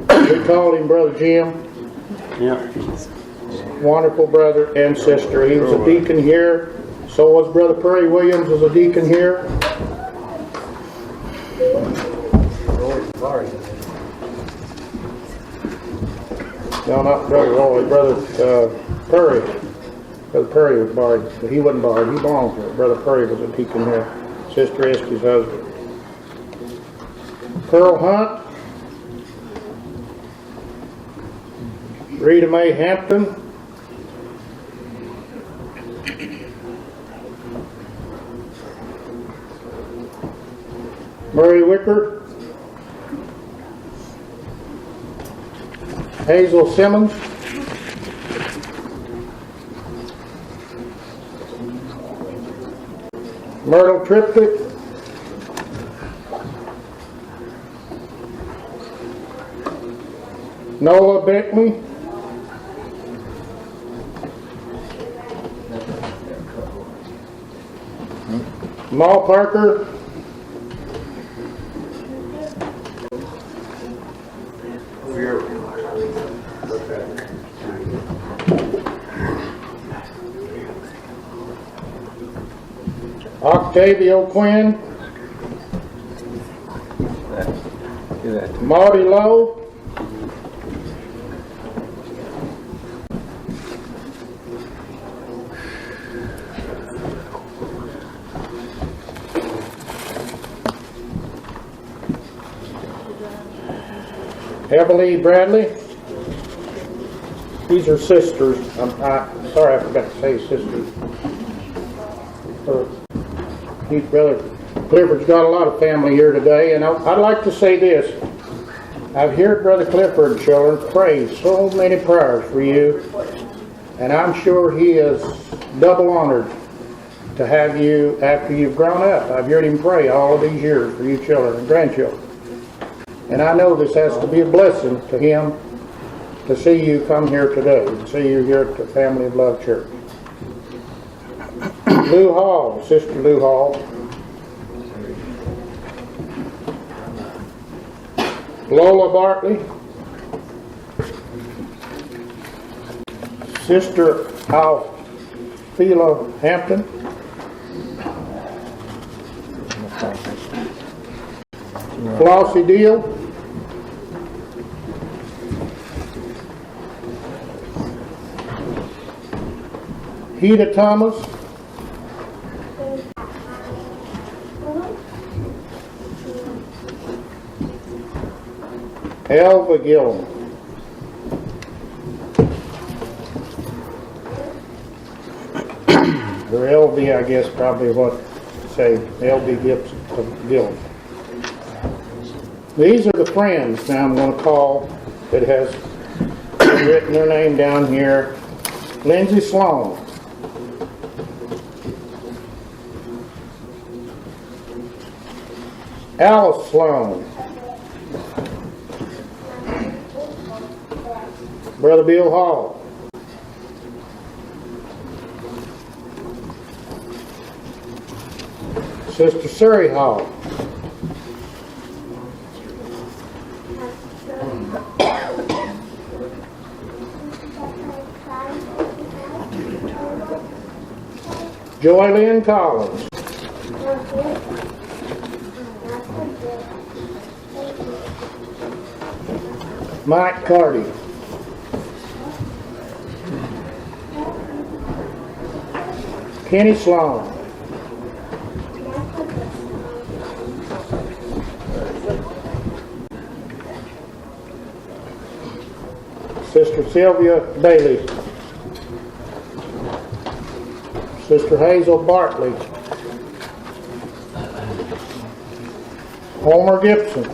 We called him Brother Jim. Yeah. Wonderful brother and sister. He was a deacon here. So was Brother Perry Williams was a deacon here. No, not Brother Roy, Brother Perry. Brother Perry was barred, but he wasn't barred. He belonged to it. Brother Perry was a deacon here. Sister Estie's husband. Pearl Hunt. Rita Mae Hampton. Murray Wicker. Hazel Simmons. Myrtle Triplet. Noah Beckley. Mal Parker. Octavio Quinn, Do that. Marty Lowe, Beverly Bradley. These are sisters. Sorry, I forgot to say sisters. Brother Clifford's got a lot of family here today, and I'd like to say this. I've heard Brother Clifford, children, pray so many prayers for you, and I'm sure he is double honored to have you after you've grown up. I've heard him pray all of these years for you children and grandchildren. And I know this has to be a blessing to him to see you come here today, to see you here at the Family of Love Church. Lou Hall, Sister Lou Hall. Lola Bartley. Sister Alphila Hampton. Flossie Deal. Heda Thomas. Elva Gillum. Or LV, I guess, probably what to say. LV Gillum. These are the friends now I'm going to call that has written their name down here. Lindsay Sloan. Alice Sloan. Brother Bill Hall. Sister Surrey Hall. Joy Lynn Collins. Mike Carty. Kenny Sloan. Sister Sylvia Bailey. Sister Hazel Bartley. Homer Gibson.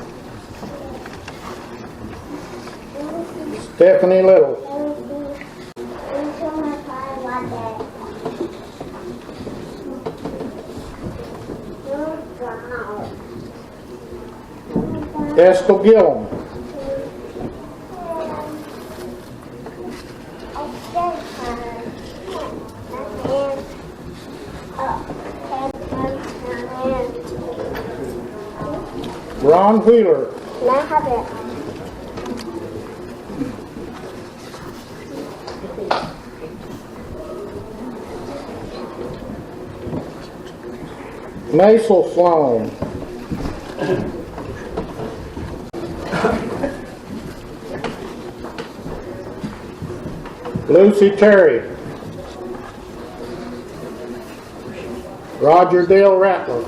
Stephanie Little. Estel Gillum. Ron Wheeler. Can I have it? Maisel Sloan. Lucy Terry. Roger Dale Rattler.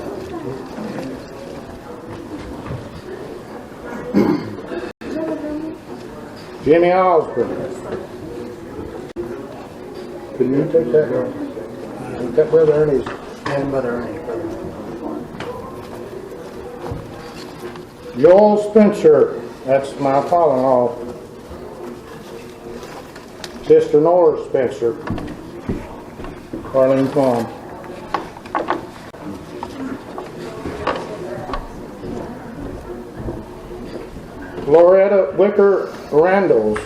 Jimmy Osborne. Can you take that one? Take that Brother Ernie's. And Brother Ernie's. Joel Spencer. That's my father-in-law. Sister Nora Spencer. Arlene Farm. Loretta Wicker Randalls.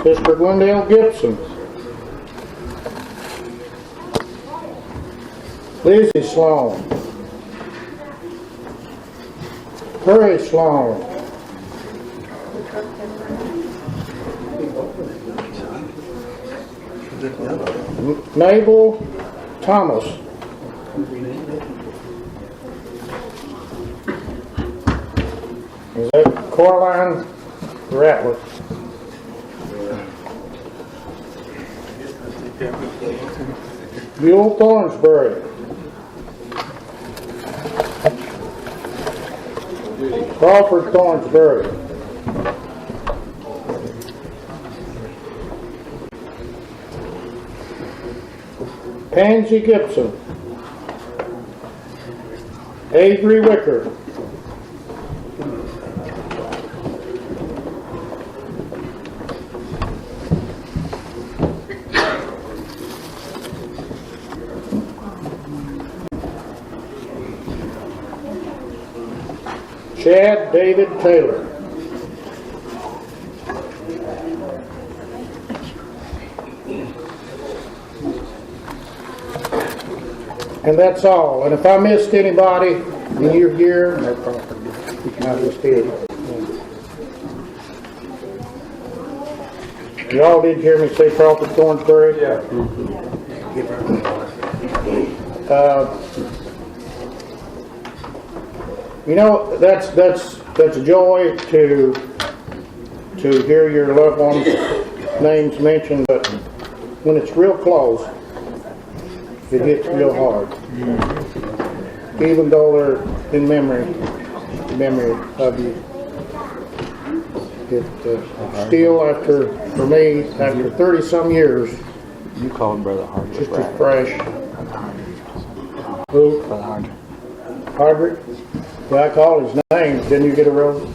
Sister Glendale Gibson. Lizzie Sloan. Prairie Sloan. Mabel Thomas. Is that Coraline Rattler? Buell Thornsbury. Crawford Thornsbury. Pansy Gibson. Avery Wicker. Chad David Taylor. And that's all. And if I missed anybody in your year, no problem. I just did. You all did hear me say Crawford Thornsbury? Yeah. You know, that's a joy to hear your loved ones' names mentioned, but when it's real close, it hits real hard. Even though they're in memory of you. It still, for me, after 30-some years, You call him Brother Hardrick. just as fresh. Who? Brother Hardrick. Hardrick? Yeah, I called his name. Didn't you get a rose?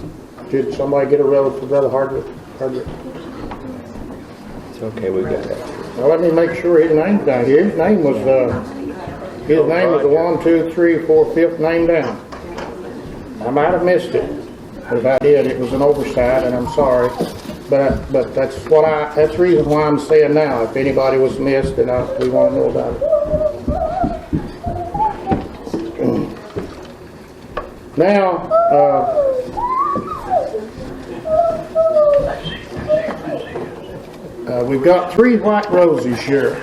Did somebody get a rose for Brother Hardrick? It's okay, we got that. Well, let me make sure his name's down here. His name was the 1, 2, 3, 4, 5th name down. I might have missed it, but if I did, it was an oversight, and I'm sorry. But that's the reason why I'm saying now. If anybody was missed, then we want to know about it. Now, we've got 3 white roses here,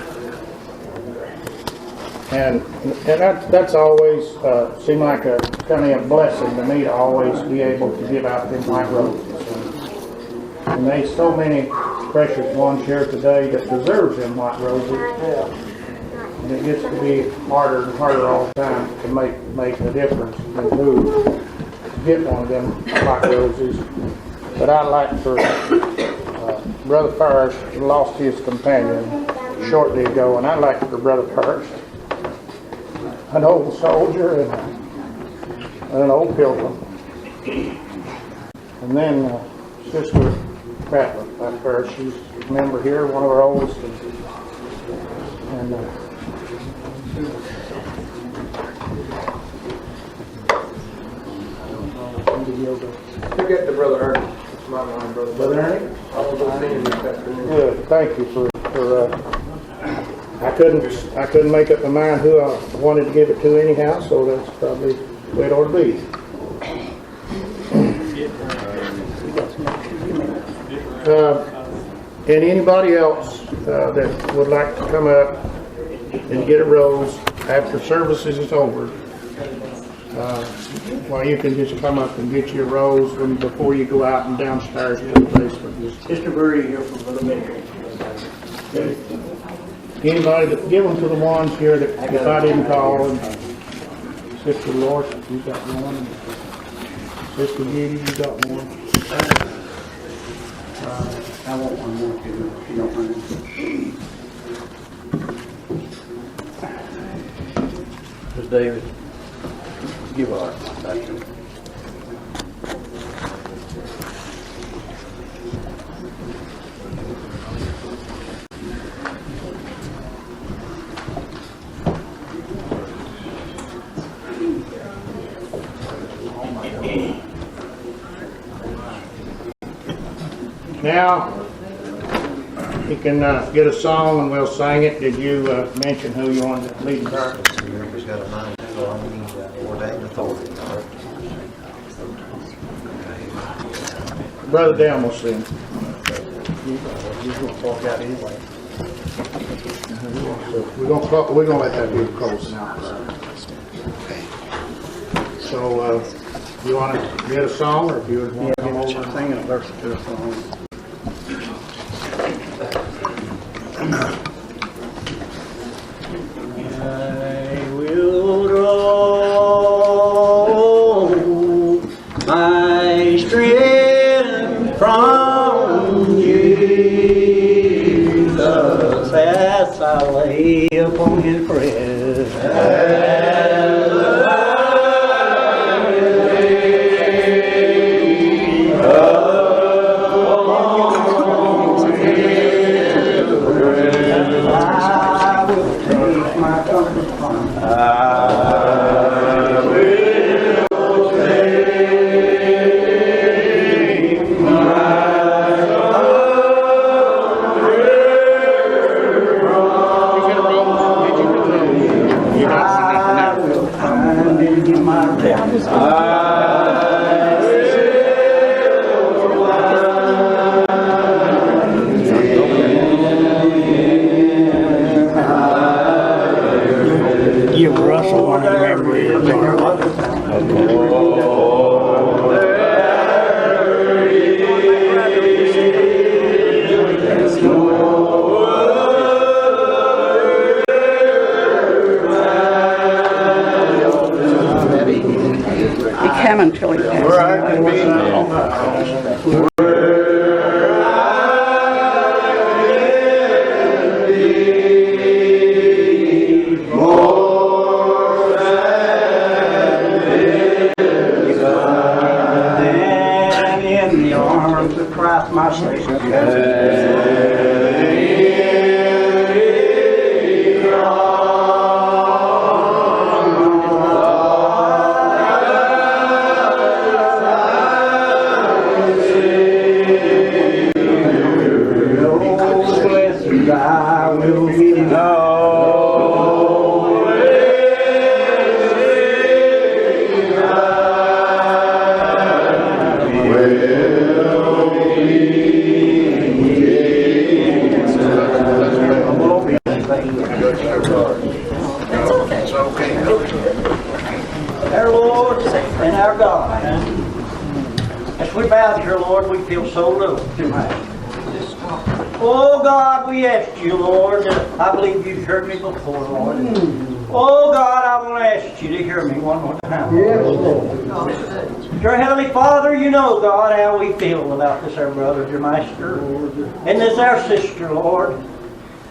and that's always seemed like a kind of a blessing to me to always be able to give out them white roses. And there's so many precious ones here today that deserves them white roses. And it gets to be harder and harder all the time to make a difference in who get one of them white roses. But I'd like for Brother Parrish lost his companion shortly ago, and I'd like for Brother Parrish, an old soldier and an old pilgrim, and then Sister Rattler, back there. She's a member here, one of our oldest, and Forget the Brother Ernie. It's my line, Brother Ernie? I will go see him this afternoon. Good. Thank you for I couldn't make up my mind who I wanted to give it to anyhow, so that's probably the way it ought to be. And anybody else that would like to come up and get a rose after services is over, well, you can just come up and get your rose before you go out and downstairs to the basement. Sister Birdie here from Brother Baker. Okay. Anybody that give them to the ones here that if I didn't call, and Sister Lois, you got one, and Sister Judy, you got one. I want one more too, if you don't mind. Miss David, give our back to him. Now, you can get a song and we'll sing it. Did you mention who you wanted to lead in prayer? Everybody's got a mind to go on ordained authority. Brother Delmas then. He's going to walk out anyway. So we're gonna let that be close now. So, you want to get a song, or if you want to come over and sing a verse to a song? I will draw my strength from Jesus as I lay upon His breast. Give Russell one of them He came until he passed. My Savior. I will be our Lord and our God. As we bow here, Lord, we feel so loved tonight. Oh God, we ask you, Lord, I believe you've heard me before, Lord. Oh God, I want to ask you to hear me one more time. Dear Heavenly Father, you know, God, how we feel about this our brother, dear Master, and this our sister, Lord.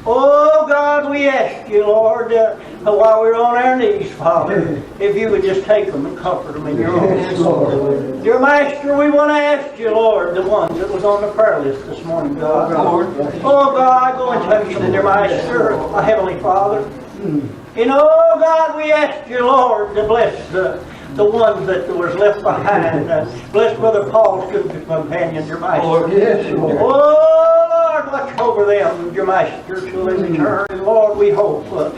Oh God, we ask you, Lord, while we're on our knees, Father, if you would just take them and comfort them in your arms, Lord. Dear Master, we want to ask you, Lord, the ones that was on the prayer list this morning, God. Oh God, go and touch them, dear Master, our Heavenly Father. And oh God, we ask you, Lord, to bless the ones that was left behind. Bless Brother Paul's good companion, dear Master. Oh Lord, watch over them, dear Master, till they return. And Lord, we hope, God,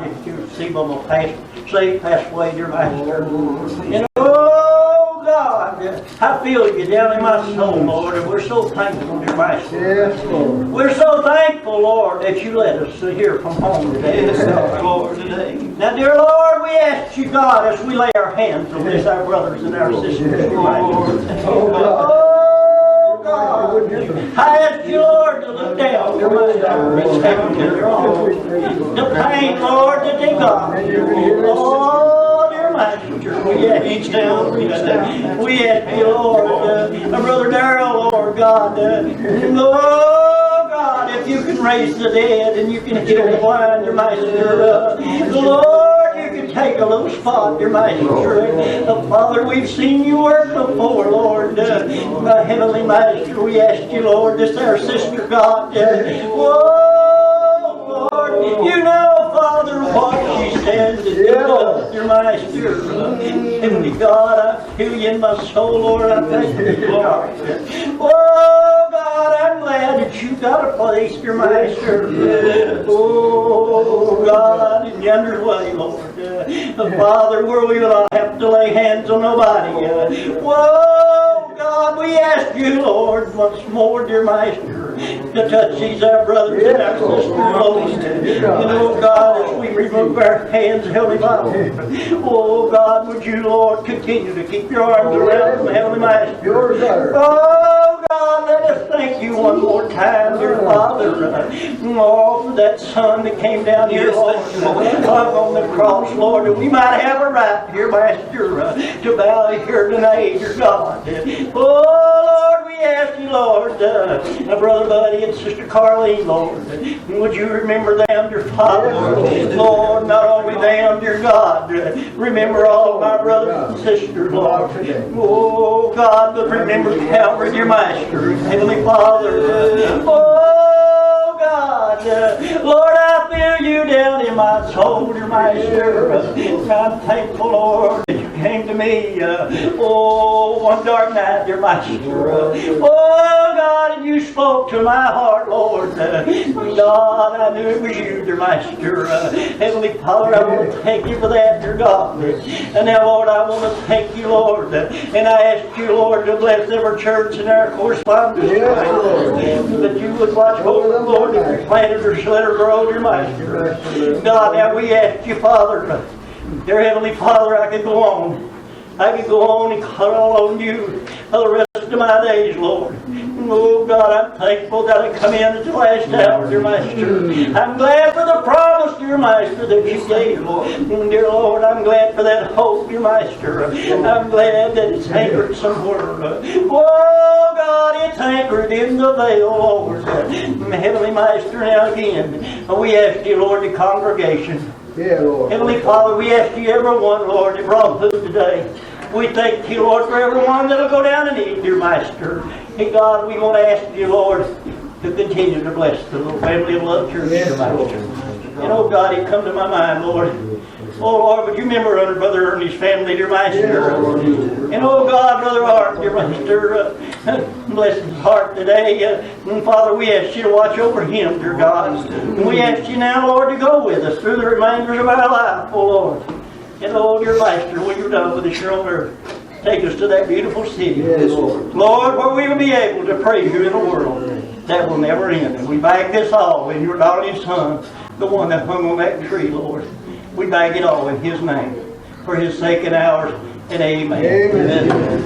that you see them will pass away, dear Master. And oh God, I feel you down in my soul, Lord, and we're so thankful, dear Master. Yes, Lord. We're so thankful, Lord, that you let us hear from home today. Yes, Lord, today. Now, dear Lord, we ask you, God, as we lay our hands on this, our brothers and our sisters, dear Master. Oh God, I ask you, Lord, to look down, dear Master, and take to their arms. The pain, Lord, that they got. Oh, dear Master, we ask you, we ask you, Lord, my brother Darrell, Lord God, oh God, if you can raise the dead and you can heal the blind, dear Master, Lord, you can take a little spot, dear Master. Father, we've seen you work before, Lord. My Heavenly Master, we ask you, Lord, this our sister, God. Whoa, Lord, you know, Father, what she stands to do, dear Master. Heavenly God, I feel you in my soul, Lord. I thank you, Lord. Oh, God, I'm glad that you got a place, dear Master. Oh, God, in yonder way, Lord. Father, where we will not have to lay hands on nobody. Whoa, God. God, we ask you, Lord, once more, dear Master, to touch these our brothers and our sisters, Lord. And oh God, as we remove our hands, Heavenly Father, oh God, would you, Lord, continue to keep your arms around them, Heavenly Master. Oh God, let us thank you one more time, dear Father, for that Son that came down here, Lord, hung on the cross, Lord, and we might have a right, dear Master, to bow here tonight, dear God. Oh Lord, we ask you, Lord, my brother Buddy and Sister Carleen, Lord, would you remember them, dear Father? Lord, not only them, dear God, remember all of my brothers and sisters, Lord. Oh God, but remember Calvary, dear Master, Heavenly Father. Oh God, Lord, I feel you down in my soul, dear Master. I'm thankful, Lord, that you came to me, one dark night, dear Master. Oh God, and you spoke to my heart, Lord. God, I knew it was you, dear Master. Heavenly Father, I want to thank you for that, dear God. And now, Lord, I want to thank you, Lord. And I ask you, Lord, to bless every church and our correspondence, that you would watch over them, Lord, if you planted or let her grow, dear Master. God, now we ask you, Father, dear Heavenly Father, I could go on. I could go on and call on you for the rest of my days, Lord. Oh God, I'm thankful that I come in at the last hour, dear Master. I'm glad for the promise, dear Master, that you gave, Lord. Dear Lord, I'm glad for that hope, dear Master. I'm glad that it's anchored somewhere. Oh God, it's anchored in the veil, Lord. Heavenly Master, now again, we ask you, Lord, the congregation. Yeah, Lord. Heavenly Father, we ask you, everyone, Lord, that brought food today. We thank you, Lord, for everyone that will go down and eat, dear Master. And God, we want to ask you, Lord, to continue to bless the little family of Love Church, dear Master. And oh God, it come to my mind, Lord. Oh Lord, would you remember under Brother Ernie's family, dear Master? And oh God, Brother Art, dear Master, bless his heart today. And Father, we ask you to watch over him, dear God. And we ask you now, Lord, to go with us through the remainders of our life, oh Lord. And oh, dear Master, when you're done with us here on earth, take us to that beautiful city. Yes, Lord. Lord, where we will be able to praise you in a world that will never end. And we bag this all in your darling Son, the one that hung on that tree, Lord. We bag it all in his name, for his sake and ours, and amen. Amen.